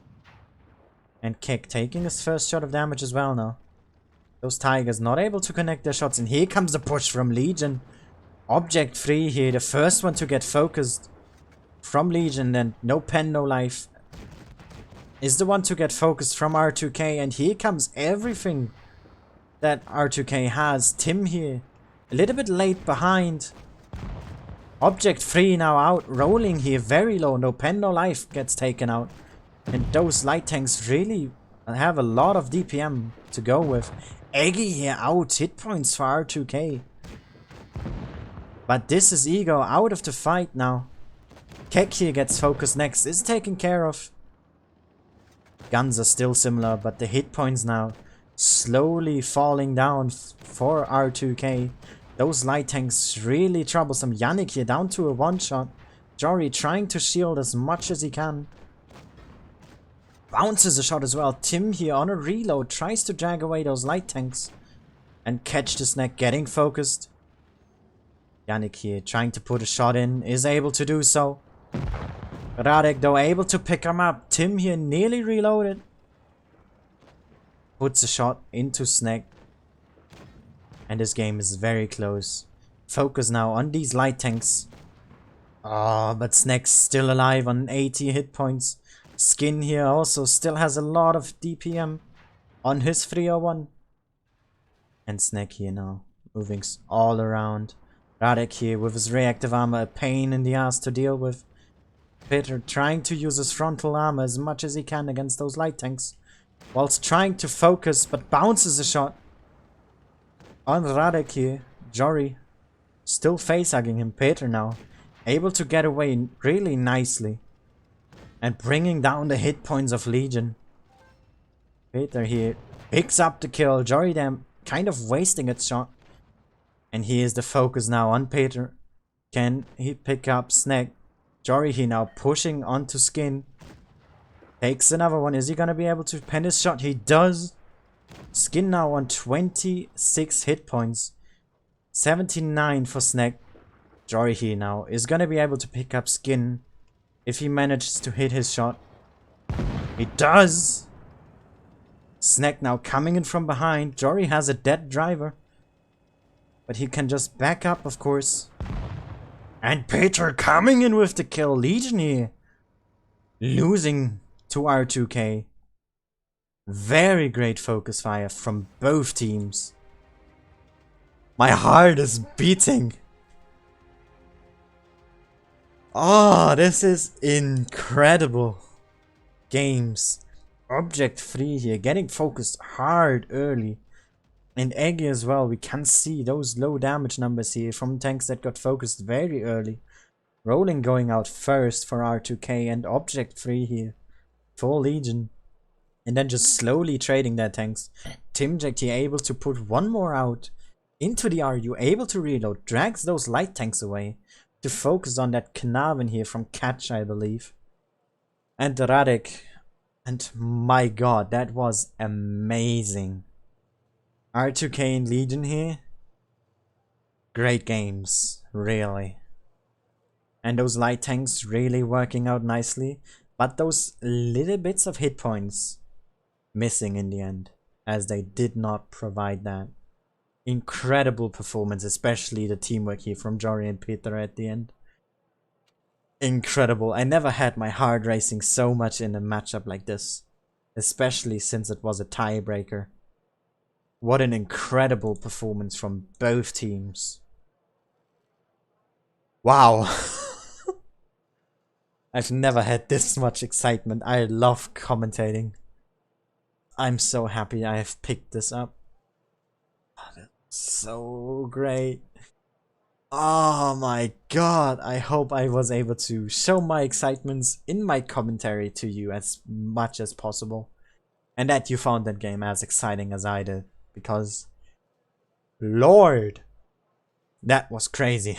And Kek taking his first shot of damage as well now. Those tigers not able to connect their shots, and here comes the push from Legion. Object free here, the first one to get focused from Legion, and no pen, no life. Is the one to get focused from R2K, and here comes everything that R2K has. Tim here, a little bit late behind. Object free now out, rolling here, very low, no pen, no life gets taken out. And those light tanks really have a lot of DPM to go with. Eggy here out, hit points for R2K. But this is Ego out of the fight now. Kek here gets focused next, is taken care of. Guns are still similar, but the hit points now slowly falling down for R2K. Those light tanks really troublesome. Yannick here down to a one-shot. Jory trying to shield as much as he can. Bounces a shot as well. Tim here on a reload tries to drag away those light tanks and catch the snack, getting focused. Yannick here trying to put a shot in, is able to do so. Radek though able to pick him up. Tim here nearly reloaded. Puts a shot into Snack. And this game is very close. Focus now on these light tanks. Oh, but Snack's still alive on 80 hit points. Skin here also still has a lot of DPM on his 301. And Snack here now moving all around. Radek here with his reactive armor, a pain in the ass to deal with. Peter trying to use his frontal armor as much as he can against those light tanks, whilst trying to focus, but bounces a shot on Radek here. Jory still face-hugging him. Peter now able to get away really nicely and bringing down the hit points of Legion. Peter here picks up the kill. Jory then kind of wasting its shot. And he is the focus now on Peter. Can he pick up Snack? Jory here now pushing onto Skin. Takes another one. Is he gonna be able to pen his shot? He does. Skin now on 26 hit points. 79 for Snack. Jory here now is gonna be able to pick up Skin if he manages to hit his shot. He does. Snack now coming in from behind. Jory has a dead driver, but he can just back up, of course. And Peter coming in with the kill. Legion here losing to R2K. Very great focus fire from both teams. My heart is beating. Oh, this is incredible games. Object free here, getting focused hard early. And Eggy as well, we can see those low damage numbers here from tanks that got focused very early. Rolling going out first for R2K and Object free here for Legion. And then just slowly trading their tanks. Timjack here able to put one more out into the RU, able to reload, drags those light tanks away to focus on that Knaven here from Catch, I believe. And Radek. And my god, that was amazing. R2K and Legion here. Great games, really. And those light tanks really working out nicely. But those little bits of hit points missing in the end, as they did not provide that. Incredible performance, especially the teamwork here from Jory and Peter at the end. Incredible. I never had my heart racing so much in a matchup like this. Especially since it was a tiebreaker. What an incredible performance from both teams. Wow. I've never had this much excitement. I love commentating. I'm so happy I have picked this up. Oh, that's so great. Oh my god. I hope I was able to show my excitements in my commentary to you as much as possible. And that you found that game as exciting as I did. Because, Lord, that was crazy.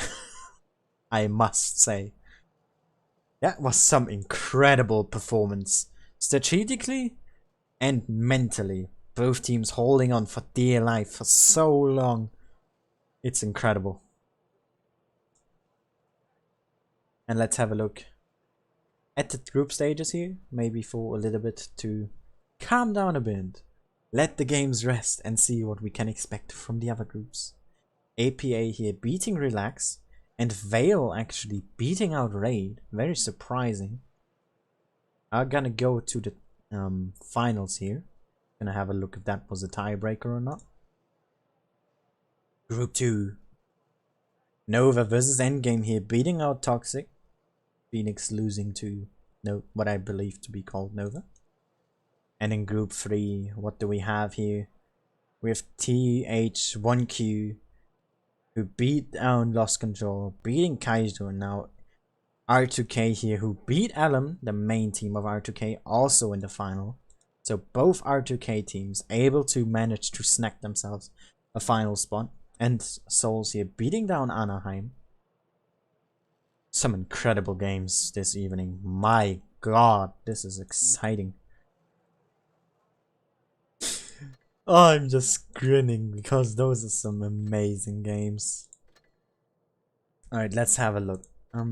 I must say. That was some incredible performance. Strategically and mentally. Both teams holding on for dear life for so long. It's incredible. And let's have a look at the group stages here. Maybe for a little bit to calm down a bit. Let the games rest and see what we can expect from the other groups. APA here beating Relax, and Vale actually beating out Raid. Very surprising. I'm gonna go to the finals here. Gonna have a look if that was a tiebreaker or not. Group 2. Nova versus Endgame here, beating out Toxic. Phoenix losing to what I believe to be called Nova. And in Group 3, what do we have here? We have TH1Q, who beat down Lost Control, beating Kaizo, and now R2K here, who beat Alum, the main team of R2K, also in the final. So both R2K teams able to manage to snack themselves a final spot. And Souls here beating down Anaheim. Some incredible games this evening. My god, this is exciting. I'm just grinning because those are some amazing games. Alright, let's have a look.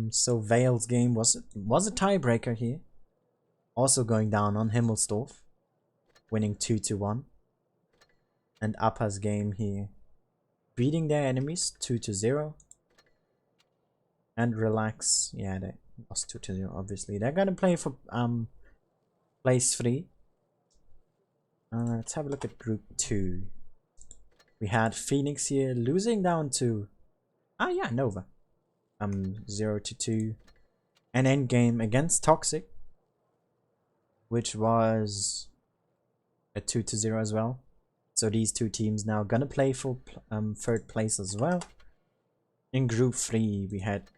So Vale's game was a tiebreaker here. Also going down on Himmelsdorf, winning 2-1. And Appa's game here, beating their enemies 2-0. And Relax, yeah, they lost 2-0 obviously. They're gonna play for place 3. Let's have a look at Group 2. We had Phoenix here losing down to Nova. 0-2. And Endgame against Toxic, which was a 2-0 as well. So these two teams now gonna play for third place as well. In Group 3, we had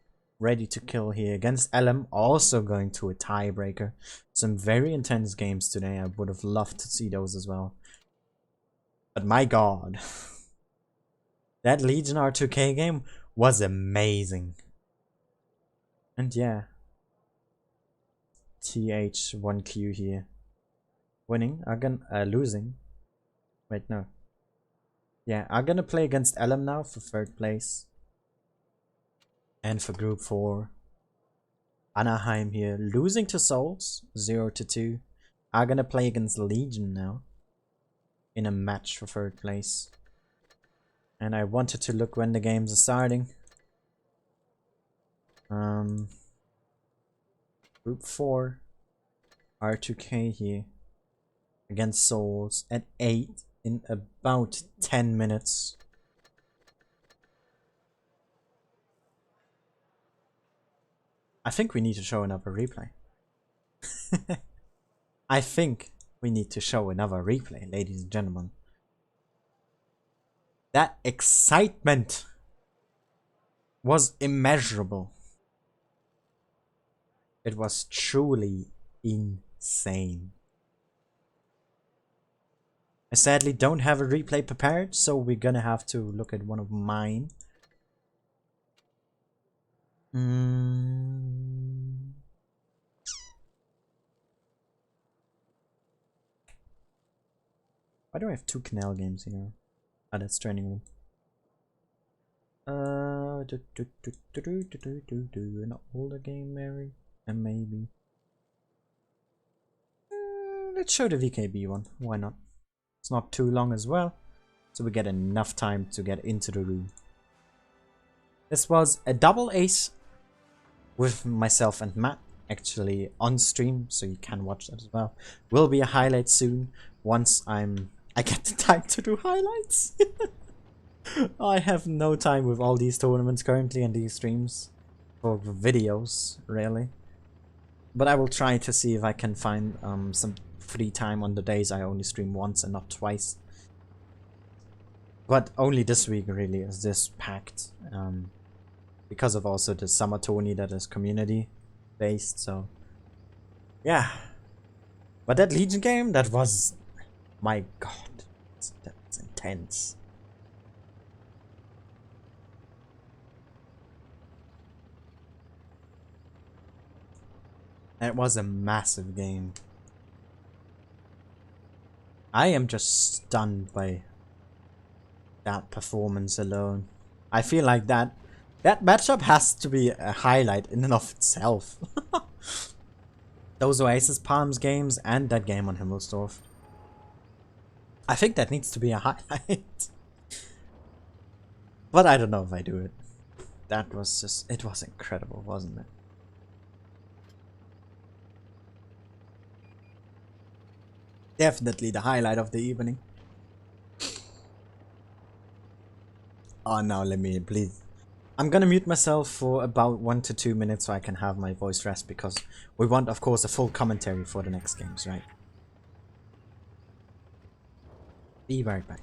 Ready to Kill here against LM, also going to a tiebreaker. Some very intense games today. I would have loved to see those as well. But my god, that Legion R2K game was amazing. And yeah, TH1Q here winning, losing. Wait, no. Yeah, I'm gonna play against LM now for third place. And for Group 4, Anaheim here losing to Souls 0-2. I'm gonna play against Legion now in a match for third place. And I wanted to look when the games are starting. Group 4, R2K here against Souls at 8 in about 10 minutes. I think we need to show another replay. I think we need to show another replay, ladies and gentlemen. That excitement was immeasurable. It was truly insane. I sadly don't have a replay prepared, so we're gonna have to look at one of mine. Why do I have 2 Canal games here? Ah, that's training room. An older game, Mary, and maybe. Let's show the VKB one. Why not? It's not too long as well, so we get enough time to get into the room. This was a double ace with myself and Matt, actually on stream, so you can watch that as well. Will be a highlight soon once I get the time to do highlights. I have no time with all these tournaments currently and these streams for videos, really. But I will try to see if I can find some free time on the days I only stream once and not twice. But only this week really is this packed. Because of also the summer tourney that is community based, so yeah. But that Legion game, that was, my god, that's intense. It was a massive game. I am just stunned by that performance alone. I feel like that matchup has to be a highlight in and of itself. Those Oasis Palms games and that game on Himmelsdorf. I think that needs to be a highlight. But I don't know if I do it. That was just, it was incredible, wasn't it? Definitely the highlight of the evening. Oh, now let me, please. I'm gonna mute myself for about 1 to 2 minutes so I can have my voice rest, because we want, of course, a full commentary for the next games, right? Be right back.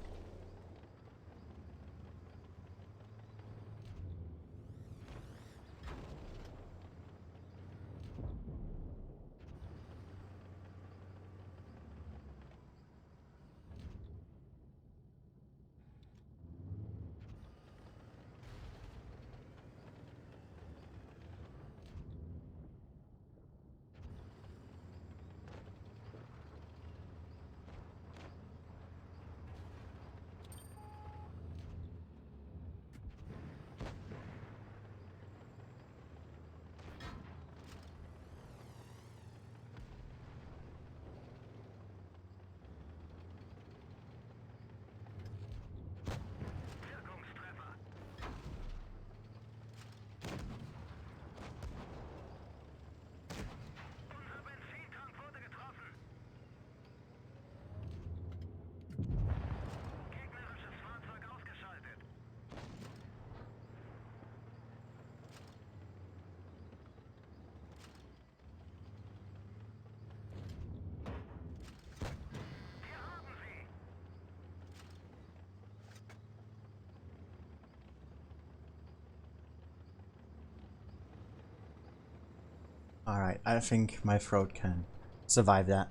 Alright, I think my throat can survive that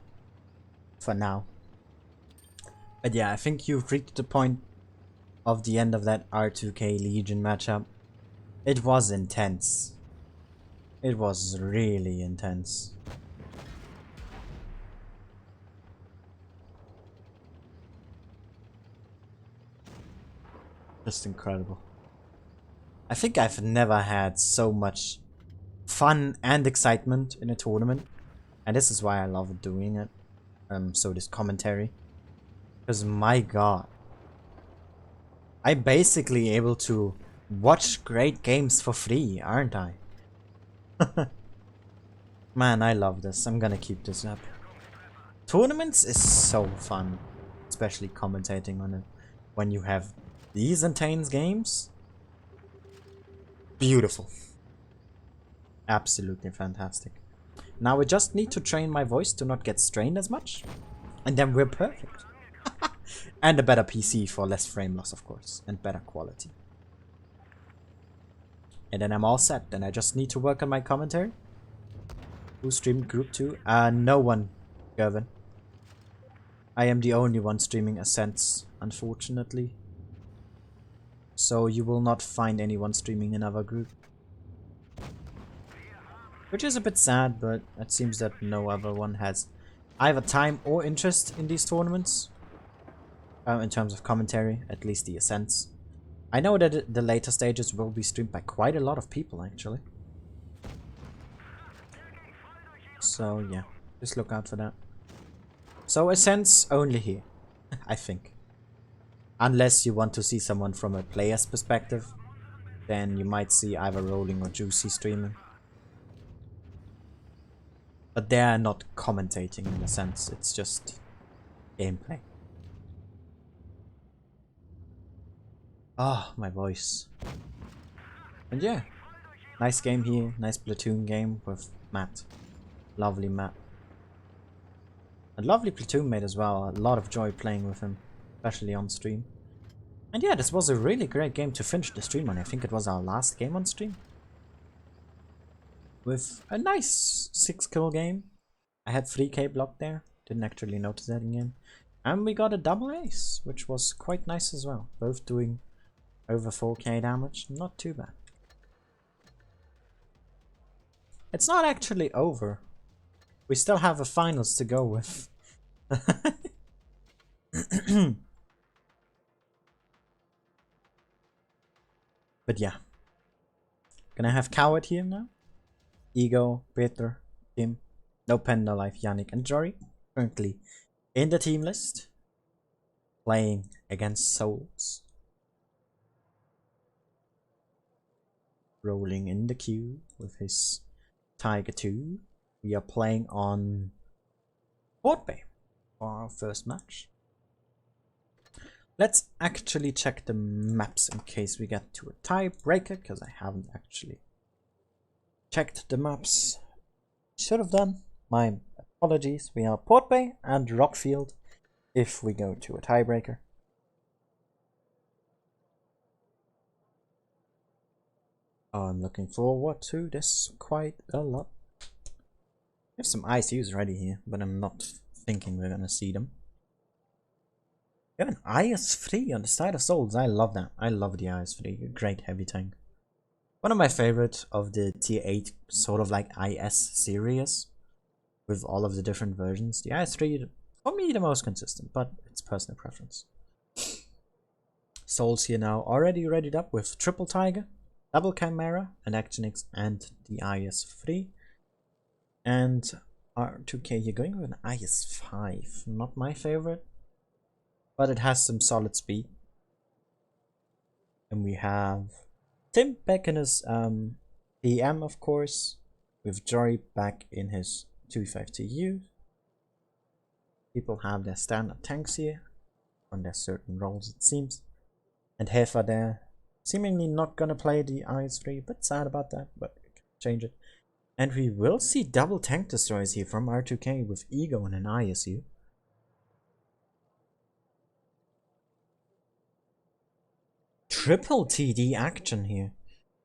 for now. But yeah, I think you've reached the point of the end of that R2K Legion matchup. It was intense. It was really intense. Just incredible. I think I've never had so much fun and excitement in a tournament, and this is why I love doing it. So this commentary, because my god, I'm basically able to watch great games for free, aren't I? Man, I love this. I'm gonna keep this up. Tournaments is so fun, especially commentating on it when you have these intense games. Beautiful. Absolutely fantastic. Now we just need to train my voice to not get strained as much, and then we're perfect. And a better PC for less frame loss, of course, and better quality. And then I'm all set. Then I just need to work on my commentary. Who streamed Group 2? No one, Gervin. I am the only one streaming Ascent, unfortunately. So you will not find anyone streaming another group. Which is a bit sad, but it seems that no other one has either time or interest in these tournaments. In terms of commentary, at least the Ascents. I know that the later stages will be streamed by quite a lot of people, actually. So yeah, just look out for that. So Ascent's only here, I think. Unless you want to see someone from a player's perspective, then you might see either Rolling or Juicy streaming. But they are not commentating in a sense, it's just gameplay. Ah, my voice. And yeah, nice game here, nice platoon game with Matt. Lovely Matt. A lovely platoon mate as well, a lot of joy playing with him, especially on stream. And yeah, this was a really great game to finish the stream on. I think it was our last game on stream. With a nice 6-kill game. I had 3k blocked there, didn't actually notice that again. And we got a double ace, which was quite nice as well. Both doing over 4k damage, not too bad. It's not actually over. We still have a finals to go with. But yeah. Gonna have Coward here now. Ego, Peter, Tim, no Panda Life, Yannick and Jory. Currently in the team list. Playing against Souls. rolling in the queue with his Tiger 2. We are playing on Port Bay for our first match. Let's actually check the maps in case we get to a tiebreaker, because I haven't actually checked the maps. Should have done. My apologies. We are Port Bay and Rockfield if we go to a tiebreaker. I'm looking forward to this quite a lot. We have some ISUs ready here, but I'm not thinking we're gonna see them. We have an IS-3 on the side of Souls. I love that. I love the IS-3. Great heavy tank. One of my favorites of the tier 8 sort of like IS series, with all of the different versions. The IS-3, for me, the most consistent, but it's personal preference. Souls here now already readied up with triple Tiger, double Chimera, an Action X, and the IS-3. And R2K here going with an IS-5. Not my favorite, but it has some solid speed. And we have Tim back in his PM, of course, with Jory back in his 252U. People have their standard tanks here on their certain roles, it seems. And Hefa there, seemingly not gonna play the IS-3, but sad about that, but we can change it. And we will see double tank destroyers here from R2K with Ego and an ISU. Triple TD action here.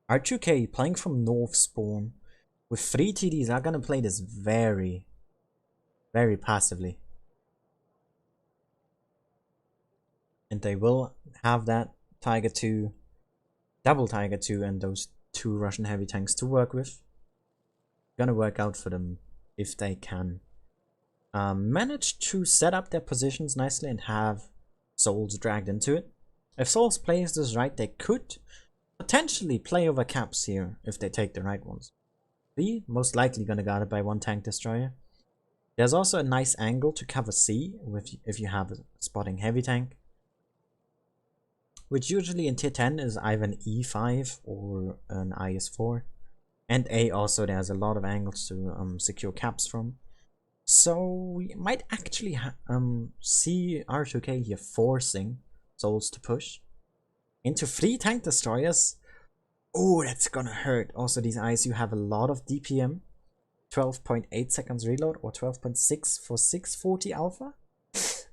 R2K playing from North Spawn with 3 TDs are gonna play this very, very passively. And they will have that Tiger 2, double Tiger 2 and those 2 Russian heavy tanks to work with. Gonna work out for them if they can manage to set up their positions nicely and have Souls dragged into it. If Souls plays this right, they could potentially play over caps here if they take the right ones. B, most likely gonna guard it by 1 tank destroyer. There's also a nice angle to cover C if you have a spotting heavy tank, which usually in tier 10 is either an E5 or an IS-4. And A also, there's a lot of angles to secure caps from. So we might actually see R2K here forcing Souls to push into 3 tank destroyers. Oh, that's gonna hurt. Also, these ISU have a lot of DPM. 12.8 seconds reload or 12.6 for 640 alpha.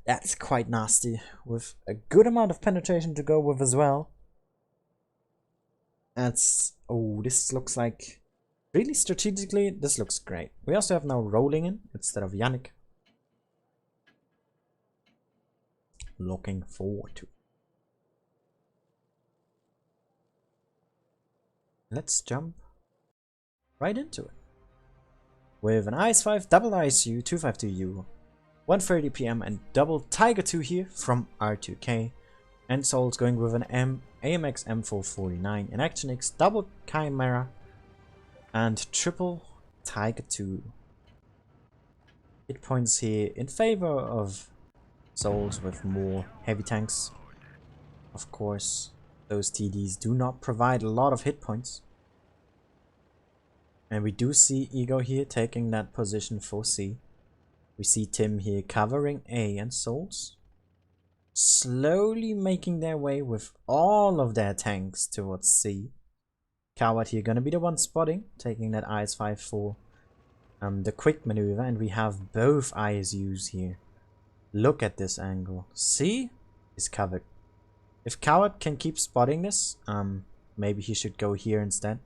That's quite nasty, with a good amount of penetration to go with as well. That's... oh, this looks like... really strategically, this looks great. We also have now Rolling in instead of Yannick. Looking forward to it. Let's jump right into it. With an IS-5, double ISU, 252U, 130 PM and double Tiger 2 here from R2K. And Souls going with an AMX M449, an Action X, double Chimera, and triple Tiger 2. Hit points here in favor of Souls with more heavy tanks. Of course, those TDs do not provide a lot of hit points. And we do see Ego here taking that position for C. We see Tim here covering A, and Souls slowly making their way with all of their tanks towards C. Coward here gonna be the one spotting, taking that IS-5 for the quick maneuver, and we have both ISUs here. Look at this angle. C is covered. If Coward can keep spotting this, maybe he should go here instead.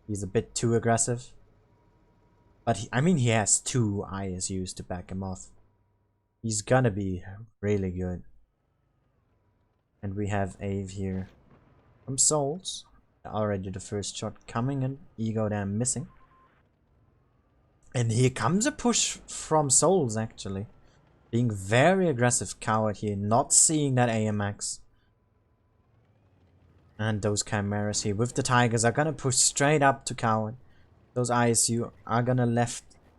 He's a bit too aggressive. But I mean, he has 2 ISUs to back him off. He's gonna be really good. And we have Ave here from Souls. Already the first shot coming in. Ego there missing. And here comes a push from Souls actually. Being very aggressive. Coward here, not seeing that AMX. And those Chimeras here with the Tigers are gonna push straight up to Coward. Those ISU are gonna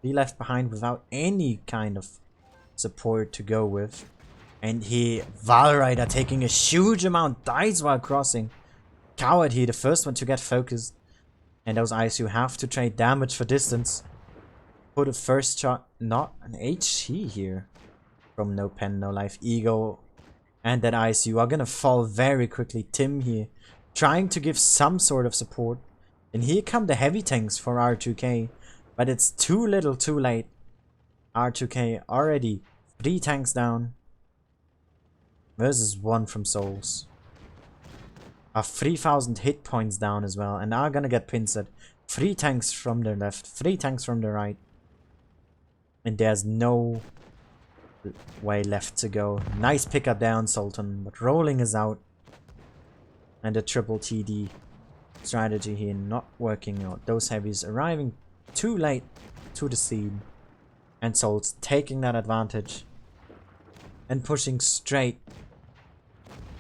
be left behind without any kind of support to go with. And here, Valrider taking a huge amount, dies while crossing. Coward here, the first one to get focused. And those ISU have to trade damage for distance. For the first shot, not an HE here. From No Pen, No Life, Ego, and that ISU are gonna fall very quickly. Tim here, trying to give some sort of support. And here come the heavy tanks for R2K. But it's too little too late. R2K already 3 tanks down. Versus 1 from Souls. Are 3000 hit points down as well. And are gonna get pincered. 3 tanks from the left, 3 tanks from the right. And there's no way left to go. Nice pickup down, Sultan, but rolling is out. And the triple TD strategy here not working out. Those heavies arriving too late to the scene. And Souls taking that advantage. And pushing straight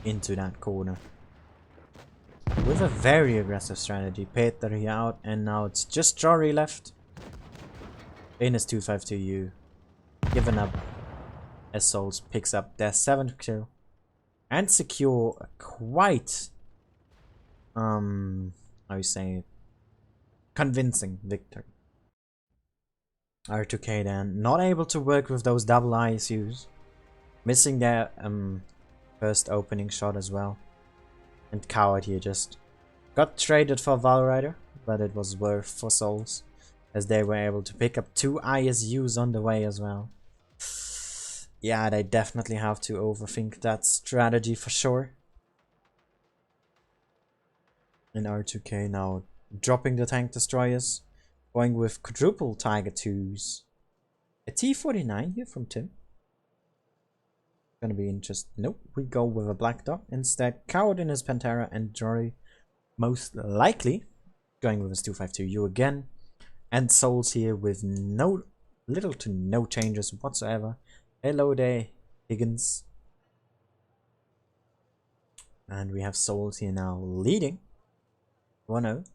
into that corner. With a very aggressive strategy. Peter here out, and now it's just Jory left. In his 252U. Given up. As Souls picks up their 7th kill and secure a quite how you say it, convincing victory. R2K then not able to work with those double ISUs, missing their first opening shot as well, and Coward here just got traded for Valrider, but it was worth for Souls as they were able to pick up 2 ISUs on the way as well. Yeah, they definitely have to overthink that strategy for sure. And R2K now dropping the tank destroyers, going with quadruple Tiger 2s. A T-49 here from Tim. Gonna be interesting. Nope, we go with a Black Dog instead. Coward in his Pantera, and Jory most likely going with his 252U again. And Souls here with little to no changes whatsoever. Hello there, Higgins. And we have Souls here now leading 1-0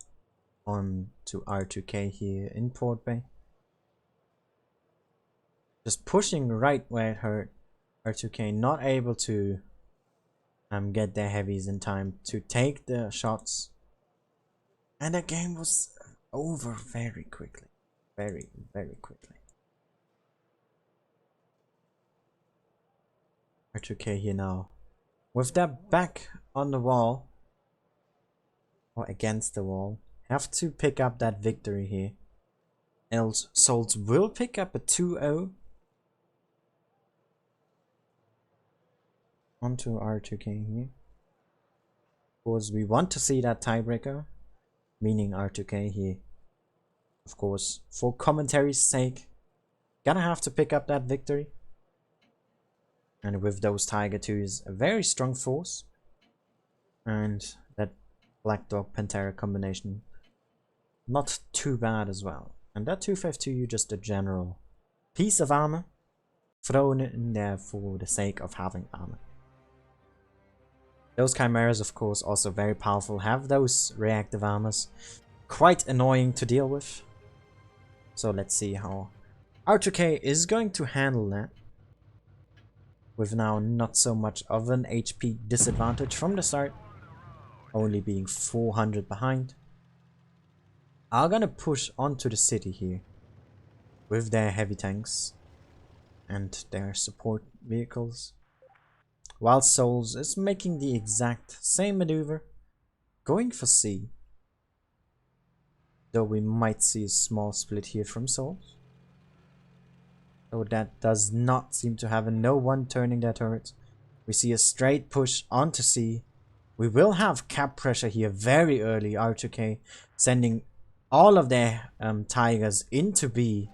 on to R2K here in Port Bay. Just pushing right where it hurt. R2K not able to get their heavies in time to take the shots. And the game was over very quickly. Very, very quickly. R2K here now. With their back on the wall. Or against the wall. Have to pick up that victory here. Else Souls will pick up a 2-0. Onto R2K here. Of course, we want to see that tiebreaker. Meaning R2K here. Of course, for commentary's sake. Gonna have to pick up that victory. And with those Tiger 2s, a very strong force. And that Black Dog Pantera combination, not too bad as well. And that 252U just a general piece of armor thrown in there for the sake of having armor. Those Chimeras, of course, also very powerful, have those reactive armors. Quite annoying to deal with. So let's see how R2K is going to handle that. With now not so much of an HP disadvantage from the start. Only being 400 behind. Are gonna push onto the city here. With their heavy tanks. And their support vehicles. While Souls is making the exact same maneuver. Going for C. Though we might see a small split here from Souls. Though that does not seem to have a no one turning their turrets. We see a straight push onto C. We will have cap pressure here very early. R2K sending all of their Tigers into B.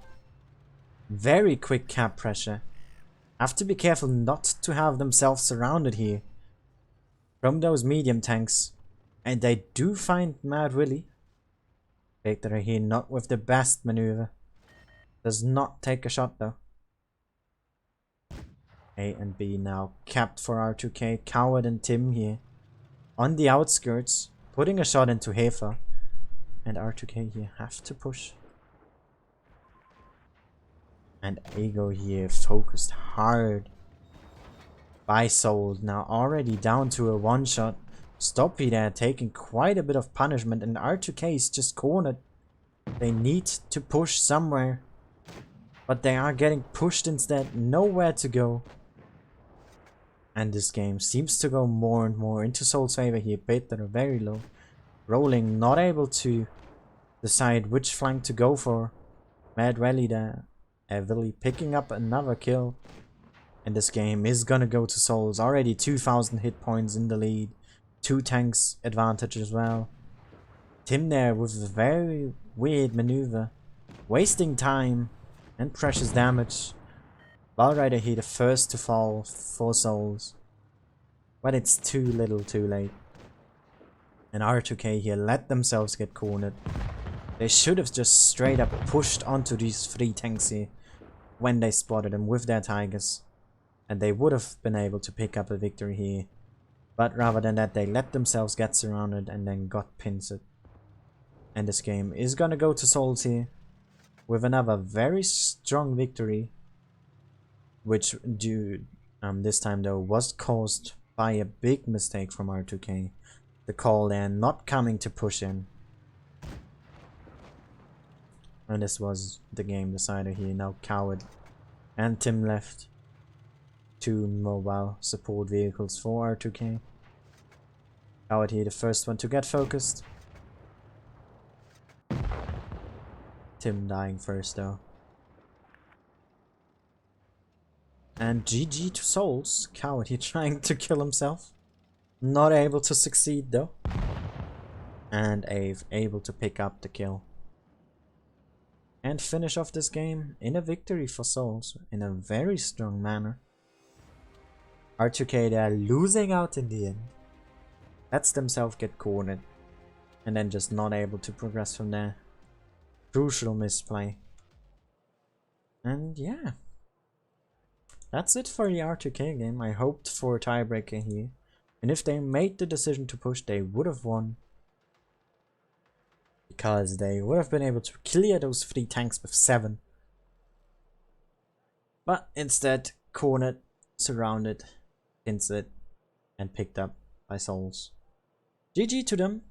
Very quick cap pressure. Have to be careful not to have themselves surrounded here. From those medium tanks. And they do find Mad Willy. Victor here not with the best maneuver. Does not take a shot though. A and B now capped for R2K. Coward and Tim here. On the outskirts. Putting a shot into Hefer. And R2K here have to push. And Ego here focused hard. By Soul now already down to a one shot. Stoppy there taking quite a bit of punishment, and R2K is just cornered. They need to push somewhere, but they are getting pushed instead, nowhere to go. And this game seems to go more and more into Soul's favor here, bid that are very low. Rolling, not able to decide which flank to go for. Mad Rally there, heavily picking up another kill. And this game is gonna go to Souls. Already 2000 hit points in the lead. 2 tanks advantage as well. Tim there with a very weird maneuver. Wasting time and precious damage. Valrider here the first to fall for Souls. But it's too little too late. And R2K here let themselves get cornered. They should have just straight up pushed onto these 3 tanks here when they spotted them with their tigers. And they would have been able to pick up a victory here. But rather than that, they let themselves get surrounded and then got pincered. And this game is gonna go to Souls here with another very strong victory, which this time though was caused by a big mistake from R2K. The call there not coming to push in. And this was the game decider here. Now Coward and Tim left. 2 mobile support vehicles for R2K. Coward here the first one to get focused. Tim dying first though. And GG to Souls. Coward here trying to kill himself. Not able to succeed though. And Ave able to pick up the kill. And finish off this game in a victory for Souls in a very strong manner. R2K they're losing out in the end. Lets themselves get cornered. And then just not able to progress from there. Crucial misplay. And yeah. That's it for the R2K game. I hoped for a tiebreaker here. And if they made the decision to push, they would have won. Because they would have been able to clear those 3 tanks with 7. But instead, cornered, surrounded, pincered, and picked up by Souls. GG to them.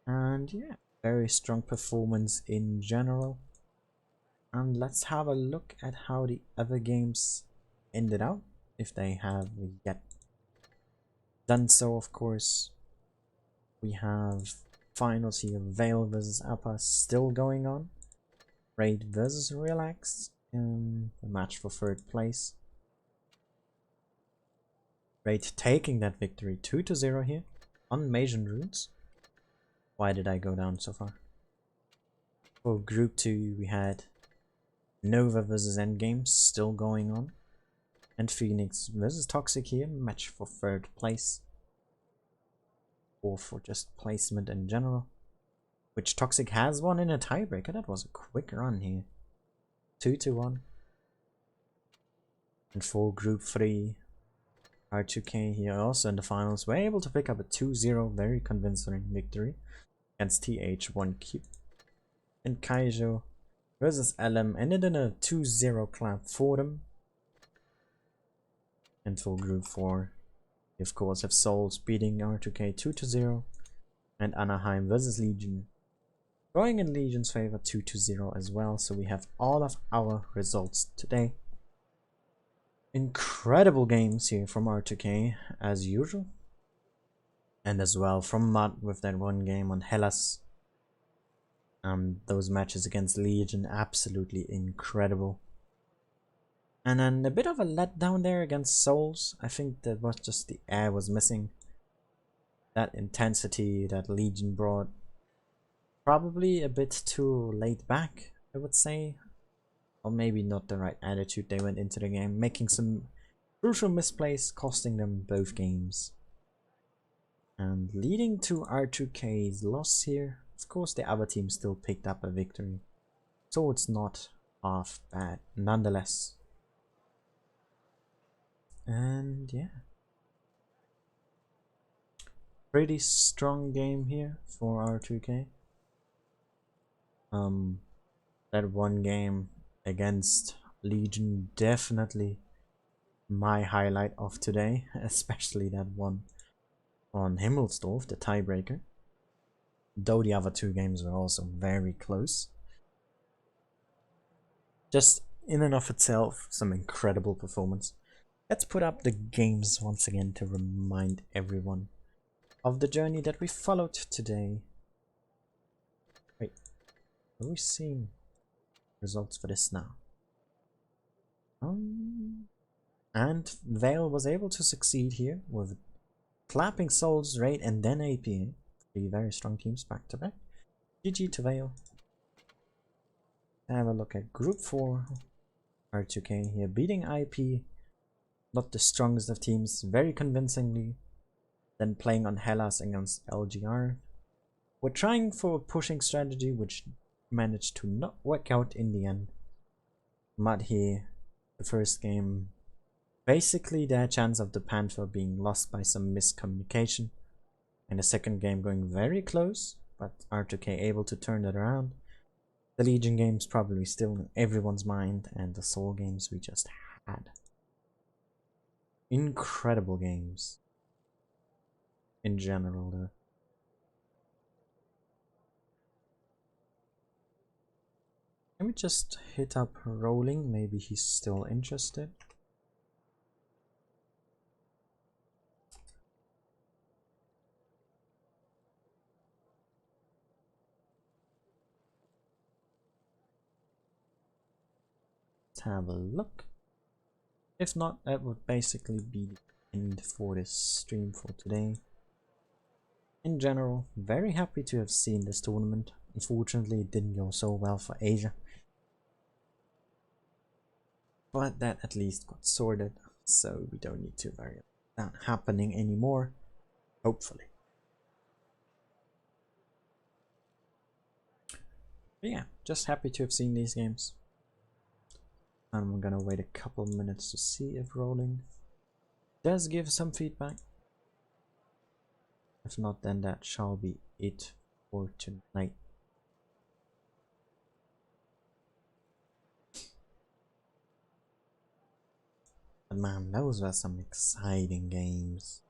And yeah, very strong performance in general. And let's have a look at how the other games ended out, if they have yet done so, of course. We have finals here, Vale versus Appa still going on. Raid versus Relax, a match for 3rd place. Raid taking that victory 2-0 here on Majan Runes. Why did I go down so far? For Group 2 we had Nova versus Endgame still going on. And Phoenix versus Toxic here, match for 3rd place. Or for just placement in general. Which Toxic has won in a tiebreaker. That was a quick run here. 2-1. And for Group 3, R2K here also in the finals were able to pick up a 2-0 very convincing victory against TH1Q. And Kaijo versus LM ended in a 2-0 clap for them. And for Group 4, we of course have Souls beating R2K 2-0. And Anaheim versus Legion going in Legion's favor 2-0 as well. So we have all of our results today. Incredible games here from R2K as usual. And as well from Mud with that one game on Hellas. Those matches against Legion, absolutely incredible. And then a bit of a letdown there against Souls. I think that was just the air was missing. That intensity that Legion brought. Probably a bit too laid back, I would say. Or maybe not the right attitude they went into the game. Making some crucial misplays, costing them both games. And leading to R2K's loss here. Of course the other team still picked up a victory. So it's not half bad nonetheless. And yeah. Pretty strong game here for R2K. That one game against Legion definitely my highlight of today, especially that one on Himmelsdorf, the tiebreaker. Though the other two games were also very close. Just in and of itself, some incredible performance. Let's put up the games once again to remind everyone of the journey that we followed today. Wait, are we seeing results for this now? And Vale was able to succeed here with Clapping Souls, Raid, and then APA. Three very strong teams back to back. GG to Vale. Have a look at Group 4. R2K here beating IP. Not the strongest of teams, very convincingly. Then playing on Hellas against LGR. We're trying for a pushing strategy which managed to not work out in the end. Mud here, the first game. Basically their chance of the Panther being lost by some miscommunication. And the second game going very close, but R2K able to turn it around. The Legion games probably still in everyone's mind, and the Soul games we just had. Incredible games. In general though. Let me just hit up Rolling, maybe he's still interested. Have a look. If not, that would basically be the end for this stream for today. In general, very happy to have seen this tournament. Unfortunately, it didn't go so well for Asia. But that at least got sorted, so we don't need to worry about that happening anymore. Hopefully. But yeah, just happy to have seen these games. I'm gonna wait a couple minutes to see if Rolling does give some feedback. If not, then that shall be it for tonight. But man, those were some exciting games.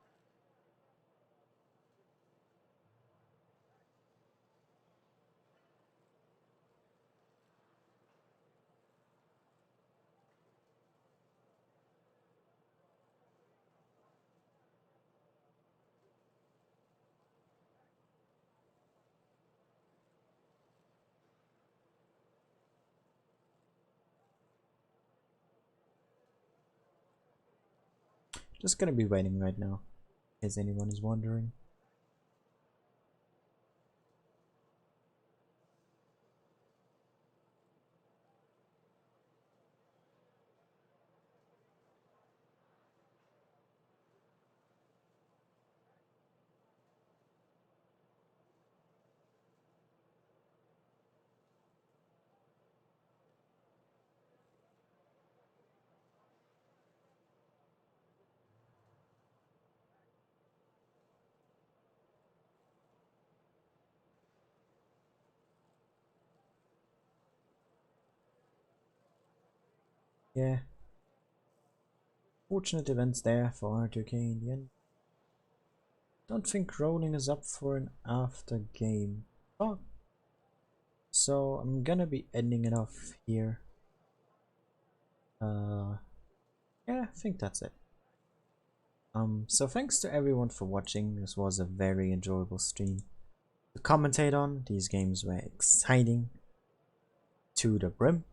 Just gonna be waiting right now, in case anyone is wondering. Yeah. Fortunate events there for R2K in the end. Don't think Rolling is up for an after game. Oh. So I'm gonna be ending it off here. Yeah, I think that's it. So thanks to everyone for watching. This was a very enjoyable stream to commentate on. These games were exciting to the brim.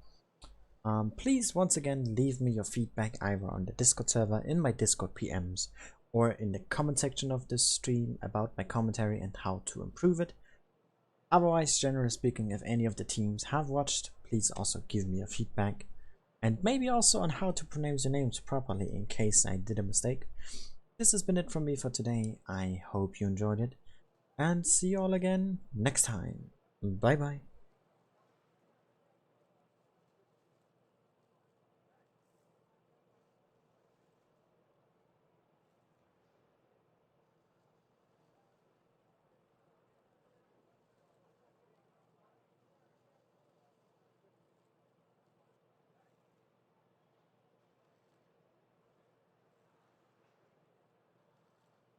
Please once again leave me your feedback either on the Discord server, in my Discord PMs, or in the comment section of this stream about my commentary and how to improve it. Otherwise, generally speaking, if any of the teams have watched, please also give me a feedback, and maybe also on how to pronounce the names properly in case I did a mistake. This has been it from me for today. I hope you enjoyed it, and see you all again next time. Bye bye.